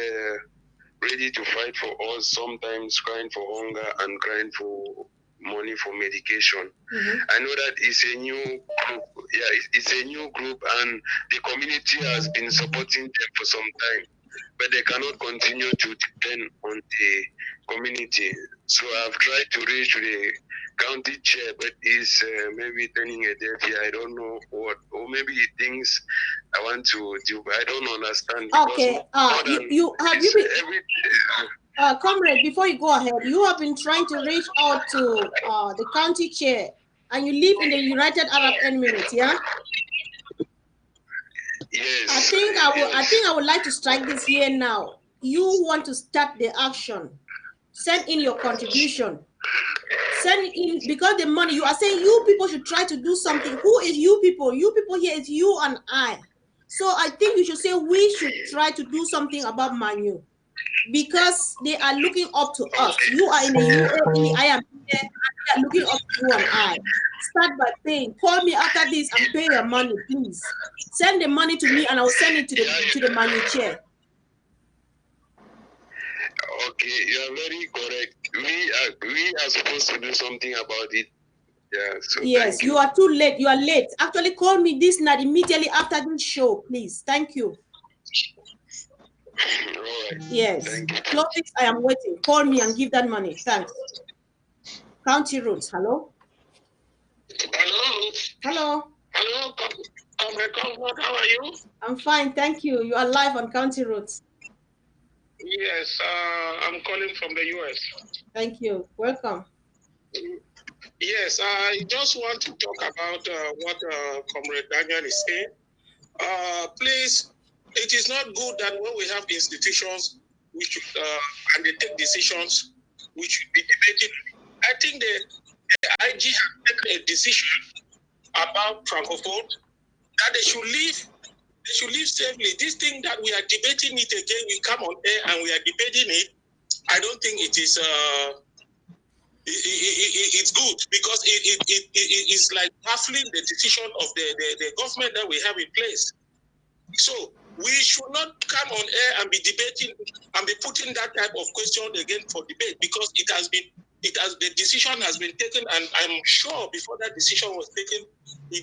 ready to fight for us, sometimes crying for hunger and crying for money for medication. I know that it's a new group. Yeah, it's a new group, and the community has been supporting them for some time, but they cannot continue to depend on the community. So I've tried to reach the county chair, but he's maybe turning a deaf ear. I don't know what, or maybe he thinks I want to do, but I don't understand. Okay. You have you been comrade, before you go ahead, you have been trying to reach out to the county chair, and you live in the United Arab Emirates, yeah? Yes. I think I would like to strike this here now. You want to start the action. Send in your contribution. Send in, because the money, you are saying you people should try to do something. Who is you people? You people here is you and I. So I think you should say we should try to do something about Manu, because they are looking up to us. You are in the UAE, I am here, and they are looking up to you and I. Start by paying. Call me after this and pay your money, please. Send the money to me, and I will send it to the Manu chair. Okay, you are very correct. We are supposed to do something about it. Yeah. So yes, you are too late. You are late. Actually, call me this night immediately after this show, please. Thank you. All right. Yes. Clovis, I am waiting. Call me and give that money. Thanks. County Roads. Hello. Hello. Hello. Hello, Comrade Konfor, how are you? I'm fine, thank you. You are live on County Roads. Yes, I'm calling from the US. Thank you. Welcome. Yes, I just want to talk about what Comrade Daniel is saying. Please, it is not good that when we have institutions which and they take decisions which should be debated. I think the IG has taken a decision about Francophone that they should leave safely. This thing that we are debating it again, we come on air and we are debating it. I don't think it is it's good, because it is like baffling the decision of the government that we have in place. So we should not come on air and be debating and be putting that type of question again for debate, because the decision has been taken, and I'm sure before that decision was taken, they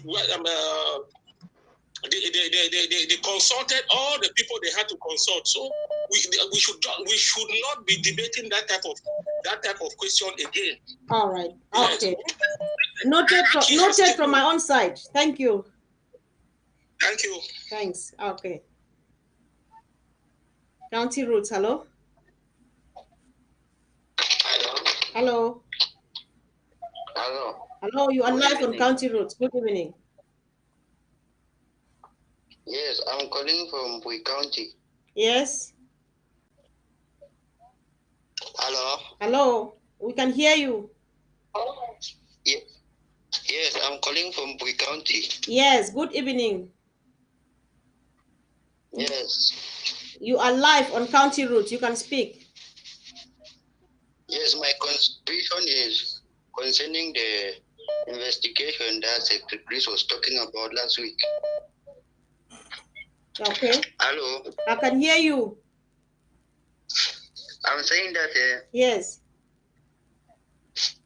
consulted all the people they had to consult. So we should not be debating that type of question again. All right. Okay. Noted from my own side. Thank you. Thank you. Thanks. Okay. County Roads. Hello. Hello. Hello. Hello. You are live on County Roads. Good evening. Yes, I'm calling from Bui County. Yes. Hello. Hello. We can hear you. Yes, I'm calling from Bui County. Yes. Good evening. Yes. You are live on County Roads. You can speak. Yes, my contribution is concerning the investigation that Secretary Chris was talking about last week. Okay. Hello. I can hear you. I'm saying that yes.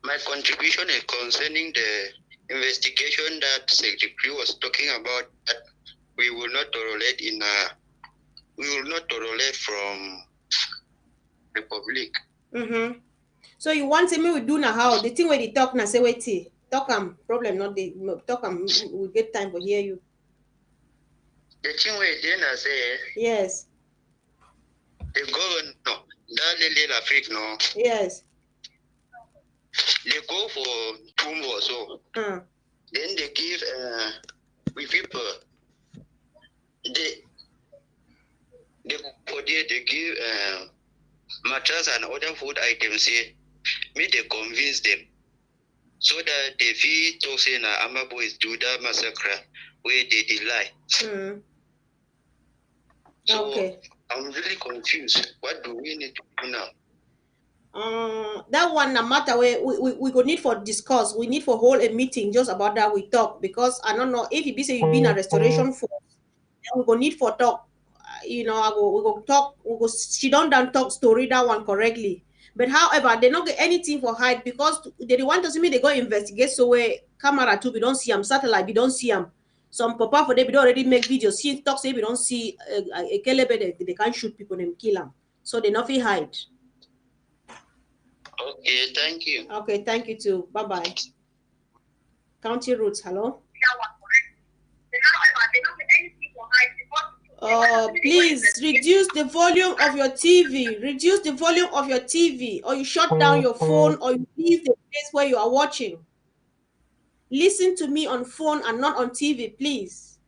My contribution is concerning the investigation that Secretary was talking about, that we will not tolerate from the public. Mm-hmm. So you want me we do now how the thing where they talk now say wait talk problem not the talk we get time to hear you. The thing where Dana say, yes, the governor, that little Africa, no, yes. they go for 2 more so. Then they give we people they for there they give mattress and other food items here. Me they convince them so that they feel to say na Ama boys do that massacre where they lie. So Okay. I'm really confused. What do we need to do now? That one, no matter where we go need for discuss. We need for hold a meeting just about that. We talk because I don't know if you be say you been a restoration force, then we go need for talk. You know, we go talk. We go sit down and talk story that one correctly. But however, they don't get anything for hide because they want to see me. They go investigate. So where camera too, we don't see them. Satellite, we don't see them. Some papa for them, we don't already make videos. See talk say we don't see a kelebe. They can't shoot people. Them kill them. So they nothing hide. Okay, thank you. Okay, thank you too. Bye bye. County Roots, hello. Please reduce the volume of your TV. Reduce the volume of your TV, or you shut down your phone, or you leave the place where you are watching. Listen to me on phone and not on TV, please.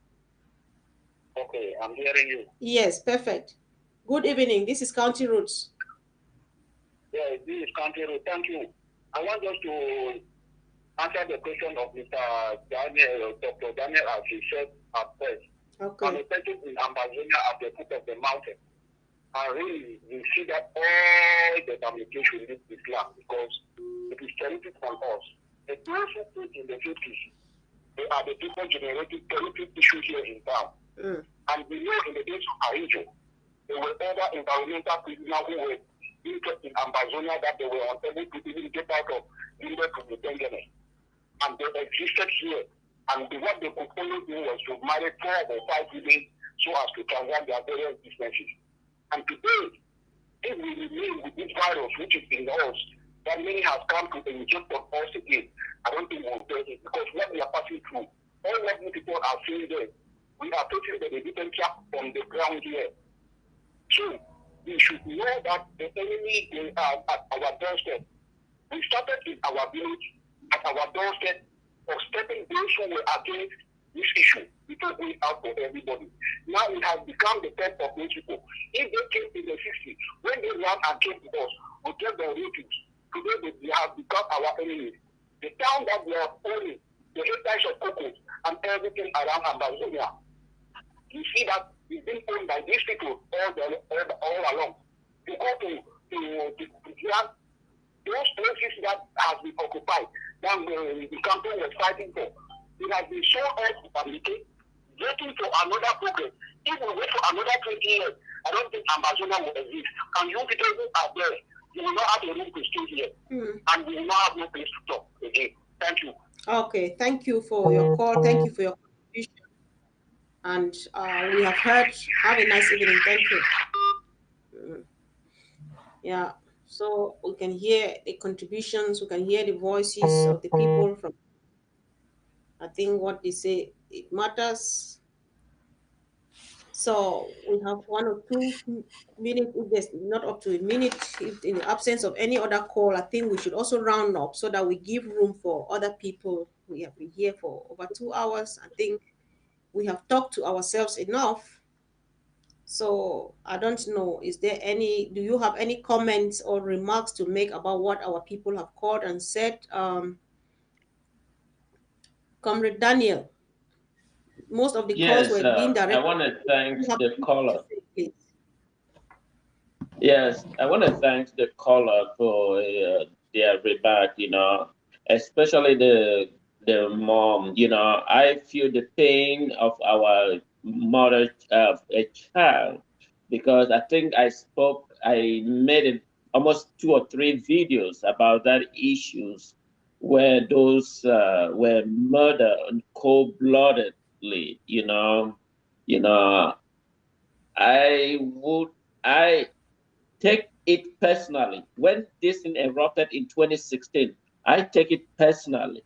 Okay, I'm hearing you. Yes, perfect. Good evening. This is County Roots. Yeah, this is Country Road. Thank you. I want just to answer the question of Mr. Daniel, Dr. Daniel, as he said at first. Okay. I'm a person in Amazonia at the foot of the mountain. And really, you see that all the communication needs Islam because it is terrific on us. The those who put in the 50s, they are the people generating terrific issues here in town. And we know in the days of Arijo, there were other environmental prisoners who were interested in Amazonia that they were unable to even get out of India to the Benjamin. And they existed here. And what they could only do was to marry 4 or 5 women so as to transact their various businesses. And today, if we remain with this virus, which is in us, that many have come to inject on us again, I don't think we'll get it. Because what we are passing through, all what we people are seeing there, we are facing the evidence on the ground here. So, we should know that the enemy is at our doorstep. We started in our village, at our doorstep, of stepping those who were against this issue, because we out for everybody. Now it has become the threat of those people. If they came in the 60s, when they ran and came to us, we gave them refuge. Today they have become our enemies. The town that we are owning, the hectares of cocoa and everything around Amazonia, you see that it's been owned by these people all along. You go to those places that has been occupied, that the campaign was fighting for. It has been so hard to communicate, waiting for another progress. If we wait for another 20 years, I don't think Amazonia will exist. And you people who are there, you will not have a room to stay here. And we will not have no place to talk again. Thank you. Okay, thank you for your call. Thank you for your contribution. And we have heard. Have a nice evening. Thank you. Yeah, so we can hear the contributions, we can hear the voices of the people from. I think what they say, it matters. So we have 1 or 2 minutes, if there's not up to a minute, if in the absence of any other call, I think we should also round up so that we give room for other people. We have been here for over 2 hours. I think we have talked to ourselves enough. So I don't know, do you have any comments or remarks to make about what our people have called and said? Comrade Daniel, most of the calls Yes, were being I directed. want to thank the caller. Yes, I want to thank the caller for their remark, especially the mom. I feel the pain of our mother of a child because I think I made almost 2 or 3 videos about that issues where those were murdered cold-bloodedly, I take it personally. When this thing erupted in 2016, I take it personally.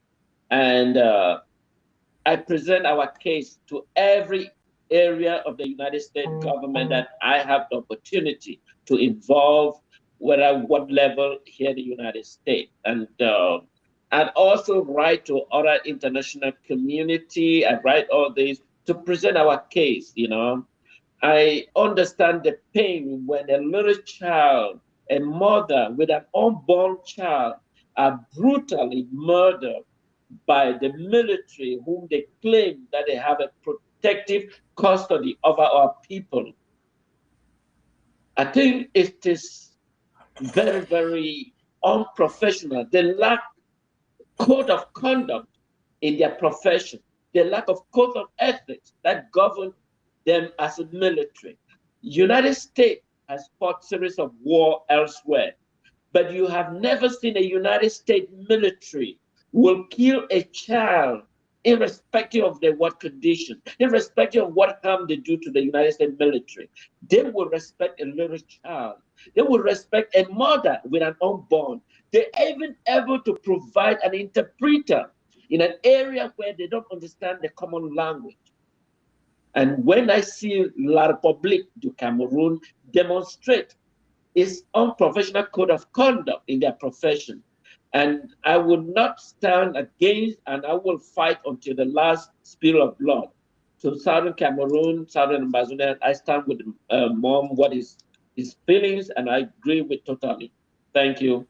And I present our case to every area of the United States government that I have the opportunity to involve, whether what level here in the United States. And also write to other international community and write all this to present our case, you know. I understand the pain when a little child, a mother with an unborn child, are brutally murdered by the military, whom they claim that they have a protective custody over our people. I think it is very, very unprofessional. They lack code of conduct in their profession. The lack of code of ethics that govern them as a military. United States has fought series of war elsewhere, but you have never seen a United States military will kill a child irrespective of their what condition, irrespective of what harm they do to the United States military. They will respect a little child. They will respect a mother with an unborn. They're even able to provide an interpreter in an area where they don't understand the common language. And when I see La République du Cameroon demonstrate its unprofessional code of conduct in their profession, and I will not stand against, and I will fight until the last spill of blood. So Southern Cameroon, Southern Ambazonia, I stand with Mom, what is his feelings, and I agree with totally. Thank you.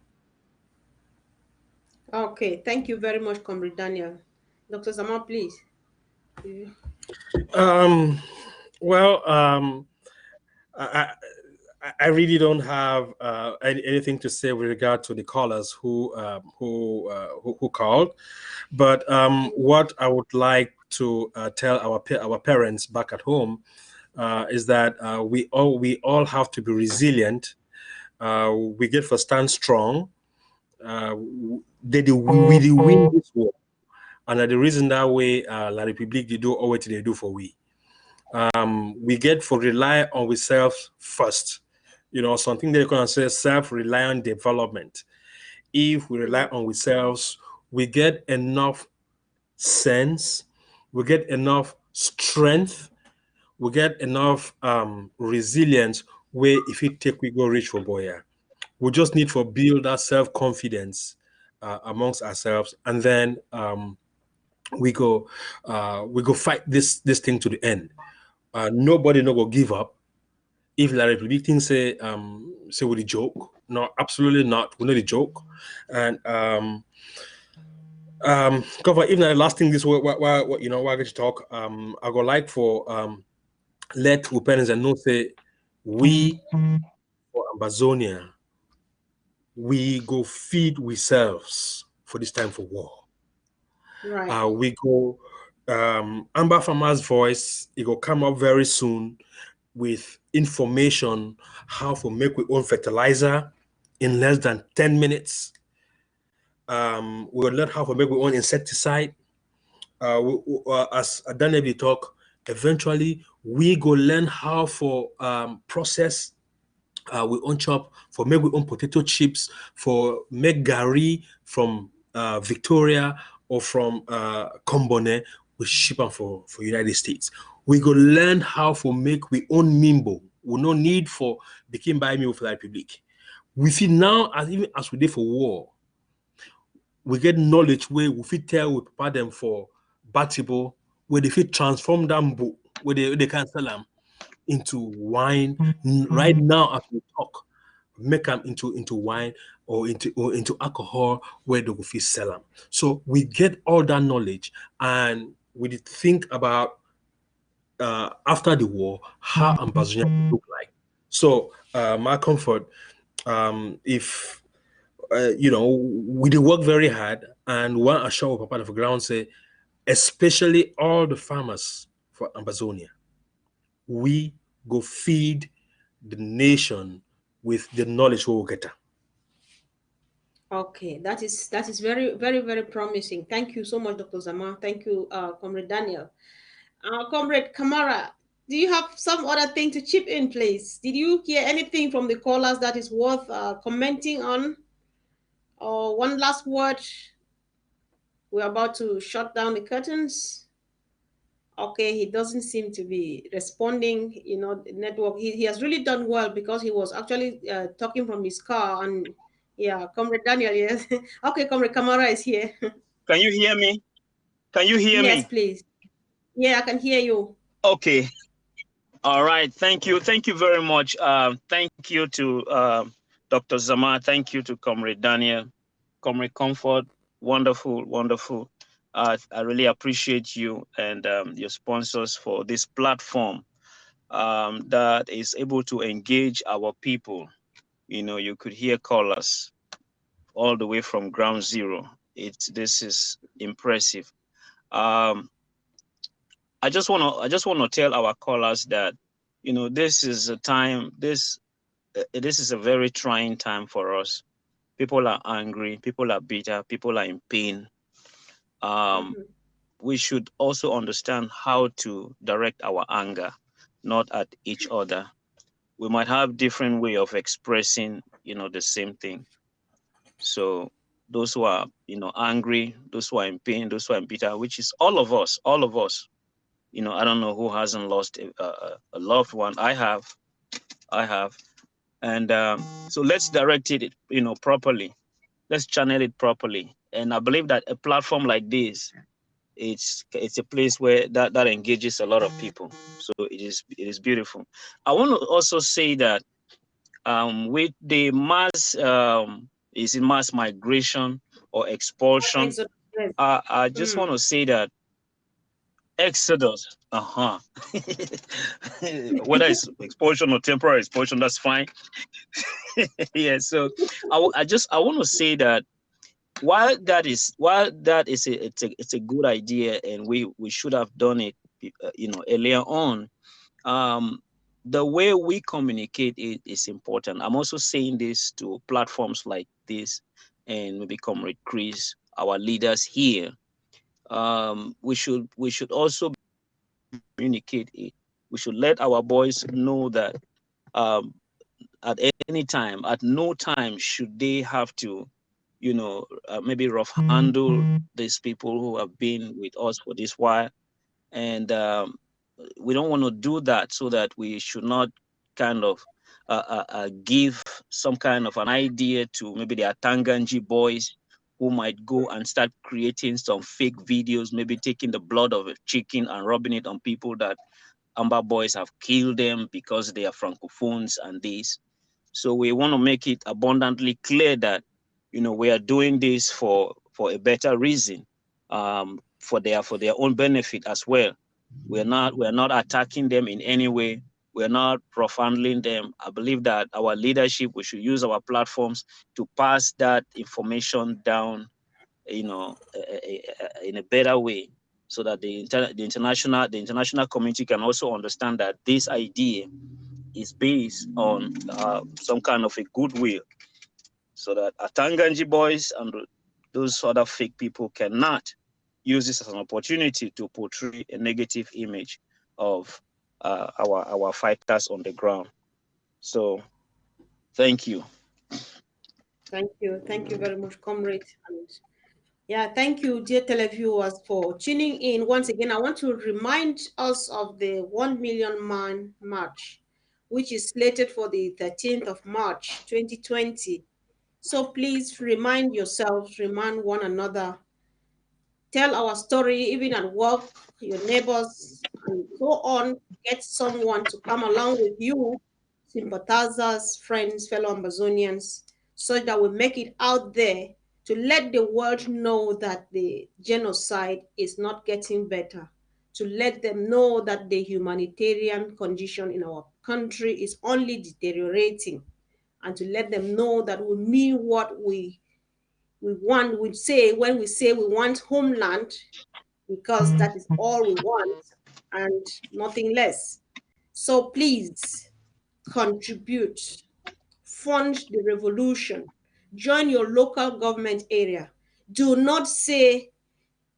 Okay, thank you very much, Comrade Daniel. Dr. Zaman, please. Um, well, I, I really don't have anything to say with regard to the callers who called, but what I would like to tell our parents back at home is that we all have to be resilient. We get to stand strong. We win this war, and the reason that way La République they do all what they do for we. We get to rely on ourselves first. You know, something they can say self-reliant development. If we rely on ourselves, we get enough sense, we get enough strength, we get enough resilience where if we take we go reach for boya. We just need to build that self-confidence amongst ourselves, and then we go fight this thing to the end. Nobody no go give up. If La République thing say with a joke, no, absolutely not. We're not a joke. And cover even the last thing this what you know why I get to talk. I go like for let our parents and know say we for Amazonia we go feed ourselves for this time for war. Right. We go Amber Farmer's voice, it will come up very soon with information how to make our own fertilizer in less than 10 minutes. We will learn how to make our own insecticide. As Daniel talk, eventually we go learn how for process we own chop, for make we own potato chips, for make gari from Victoria or from Combone, we ship them for United States. We go learn how for make we own mimbo. We no need for became by me for the Republic. We feel now as even as we did for war, we get knowledge where we fit tell we prepare them for Batibo, where they fit transform them book, where they can sell them into wine right now as we talk, make them into wine or into alcohol where they will fit sell them. So we get all that knowledge and we did think about after the war how Ambazonia would look like. So my comfort, if you know, we did work very hard and one assure Papa of the ground say, especially all the farmers for Amazonia, we go feed the nation with the knowledge we will get. Okay, that is very, very, very promising. Thank you so much, Dr. Zaman. Thank you, Comrade Daniel. Comrade Kamara, do you have some other thing to chip in, please? Did you hear anything from the callers that is worth commenting on? Or one last word? We're about to shut down the curtains. Okay, he doesn't seem to be responding, the network. He has really done well because he was actually talking from his car. And yeah, Comrade Daniel, yes. Okay, Comrade Kamara is here. Can you hear me? Can you hear Yes, me? please. Yeah, I can hear you. Okay. All right. Thank you. Thank you very much. Thank you to Dr. Zama. Thank you to Comrade Daniel, Comrade Comfort. Wonderful, wonderful. I really appreciate you and your sponsors for this platform that is able to engage our people. You could hear callers all the way from ground zero. This is impressive. I just want to tell our callers that this is a time this is a very trying time for us. People are angry, people are bitter, people are in pain. We should also understand how to direct our anger, not at each other. We might have different way of expressing the same thing. So those who are angry, those who are in pain, those who are bitter, which is all of us, I don't know who hasn't lost a loved one. I have. And so let's direct it properly. Let's channel it properly. And I believe that a platform like this, it's a place where that engages a lot of people. So it is beautiful. I want to also say that with the mass migration or expulsion, I just want to say that exodus, whether it's expulsion or temporary expulsion, that's fine. Yeah, so I want to say that while that is it's a good idea, and we should have done it earlier on. The way we communicate is important. I'm also saying this to platforms like this, and maybe Comrade Chris, our leaders here. We should also communicate it. We should let our boys know that um, at any time, at no time should they have to, maybe rough handle these people who have been with us for this while. And we don't want to do that, so that we should not kind of give some kind of an idea to maybe the Atanganji boys, who might go and start creating some fake videos, maybe taking the blood of a chicken and rubbing it on people that Amber boys have killed them because they are francophones and this. So we want to make it abundantly clear that we are doing this for a better reason, for their own benefit as well. We're not attacking them in any way. We're not profiling them. I believe that our leadership, we should use our platforms to pass that information down, in a better way, so that the international community can also understand that this idea is based on some kind of a goodwill, so that Atanganji boys and those other fake people cannot use this as an opportunity to portray a negative image of our fighters on the ground. So, thank you. Thank you. Thank you very much, comrade. And yeah, thank you, dear televiewers, for tuning in. Once again, I want to remind us of the 1 million man march, which is slated for the 13th of March, 2020. So please remind yourselves, remind one another, tell our story, even at work, your neighbors, and so on. Get someone to come along with you, sympathizers, friends, fellow Amazonians, so that we make it out there to let the world know that the genocide is not getting better, to let them know that the humanitarian condition in our country is only deteriorating, and to let them know that we mean what we want, we say when we say we want homeland, because that is all we want and nothing less. So please contribute, fund the revolution, join your local government area. Do not say,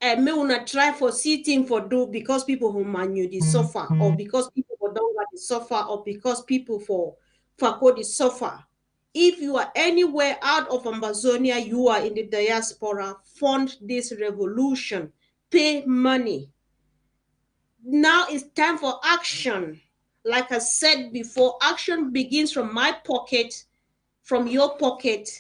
may una try for sitting for do because people who manu the suffer, or because people for don't want to suffer, or because people for the suffer. If you are anywhere out of Amazonia, you are in the diaspora, fund this revolution, pay money. now it's time for action. Like I said before, action begins from my pocket, from your pocket,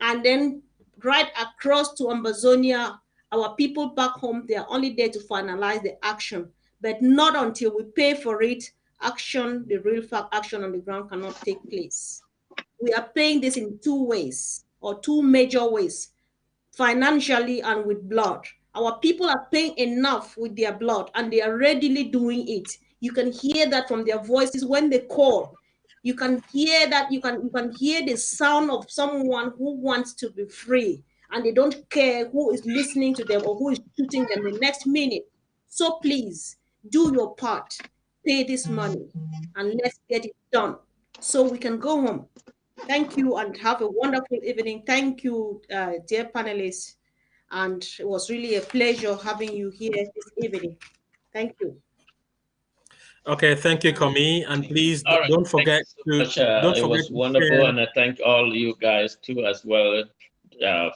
and then right across to Ambazonia. Our people back home, they are only there to finalize the action, but not until we pay for it. Action, the real fact action on the ground cannot take place. We are paying this in two ways, or two major ways: financially and with blood. Our people are paying enough with their blood and they are readily doing it. You can hear that from their voices when they call. You can hear that, you can hear the sound of someone who wants to be free and they don't care who is listening to them or who is shooting them the next minute. So please do your part, pay this money, and let's get it done so we can go home. Thank you and have a wonderful evening. Thank you, dear panelists. And it was really a pleasure having you here this evening. Thank you. Okay, thank you, Komi, and please All right, don't thank forget you so to much. don't It forget was to share. wonderful, and I thank all you guys too as well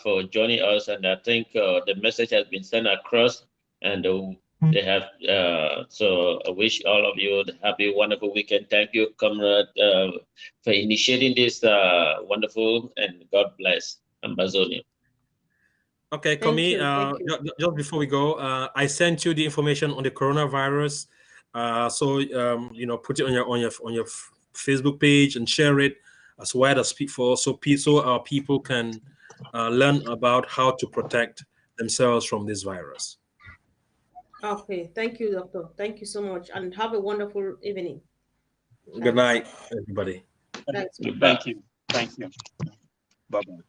for joining us. And I think the message has been sent across, and they have. So I wish all of you a happy, wonderful weekend. Thank you, comrade, for initiating this wonderful, and God bless Amazonia. Okay, Thank Komi, you. Thank you. just before we go, I sent you the information on the coronavirus. So put it on your Facebook page and share it as wide as people, so our people can learn about how to protect themselves from this virus. Okay. Thank you, doctor. Thank you so much. And have a wonderful evening. Good Thanks. night, everybody. Thanks. Thank you. Thank you. Bye bye.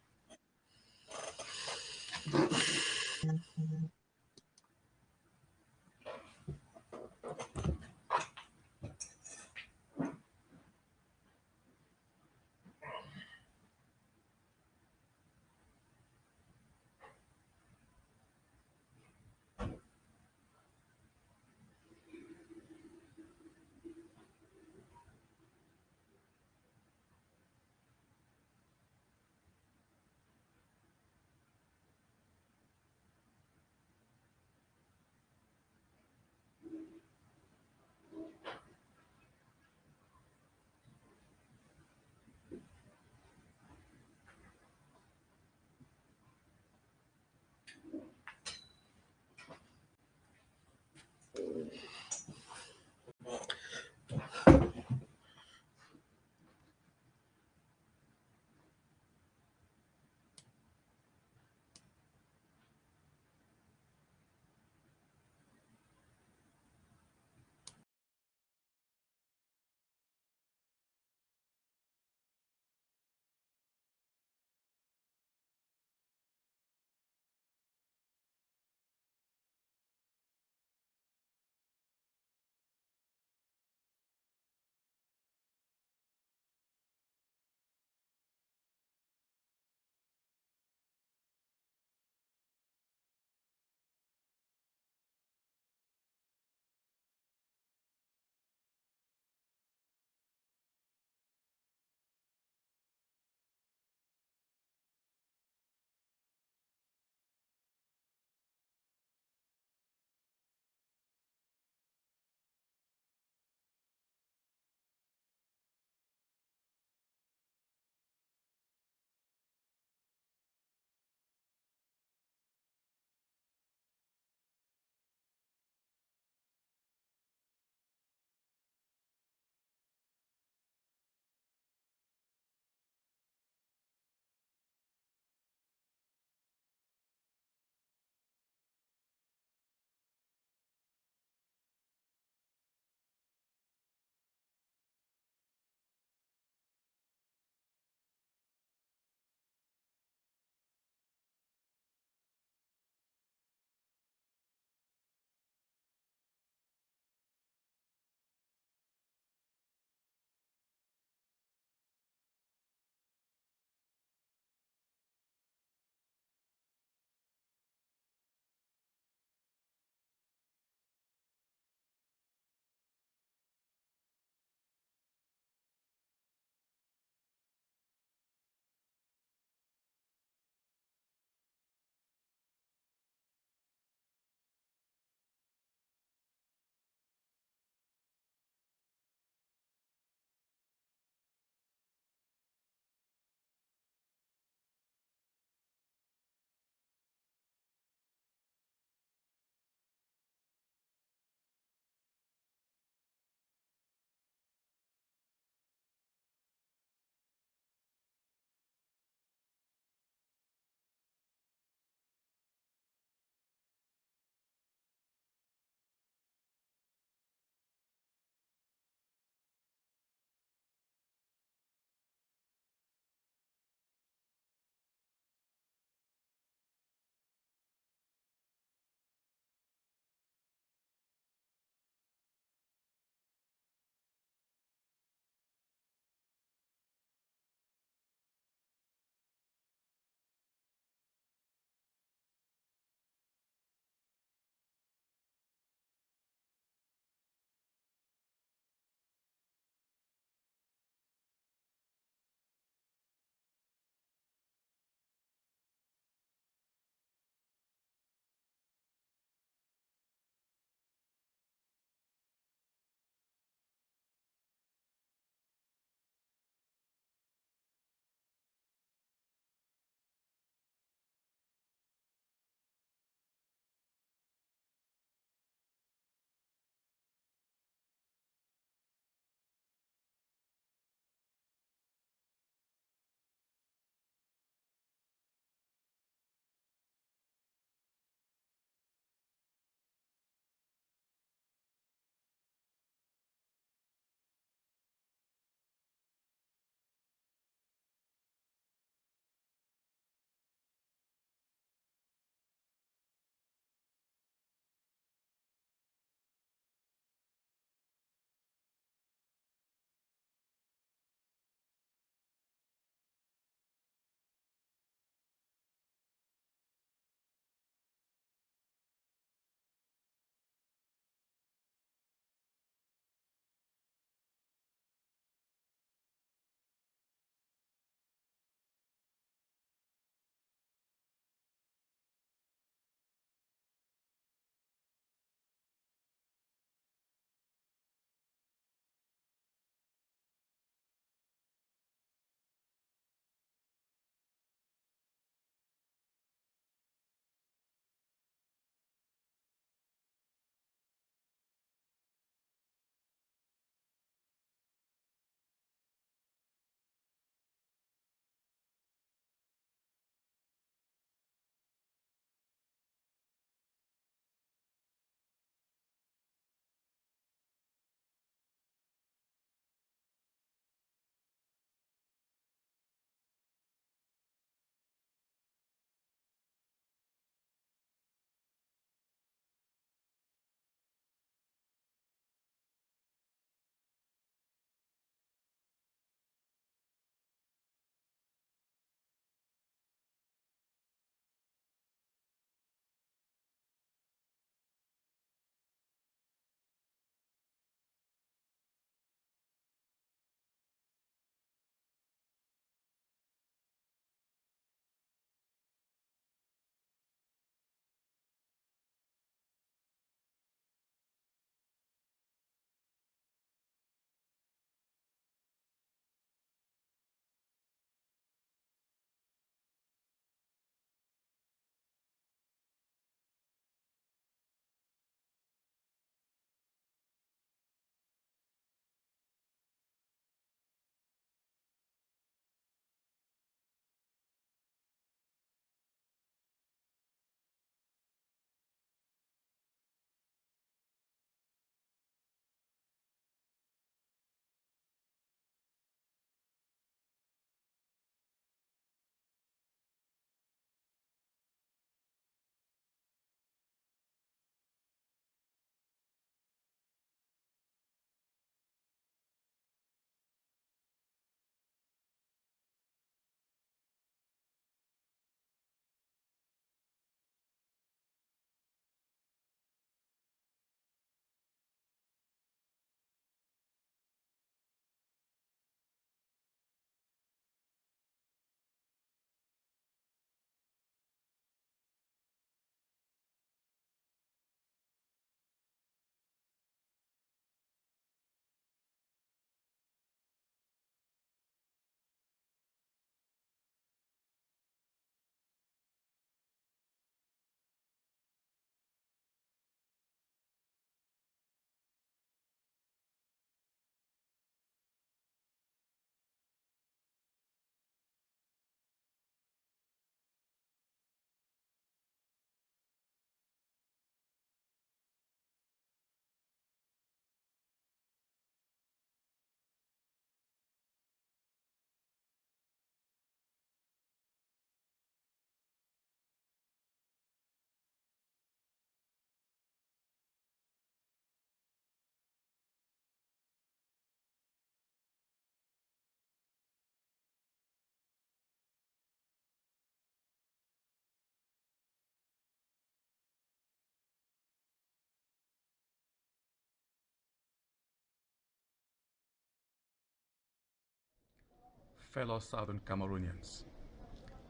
fellow Southern Cameroonians,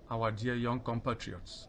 our dear young compatriots,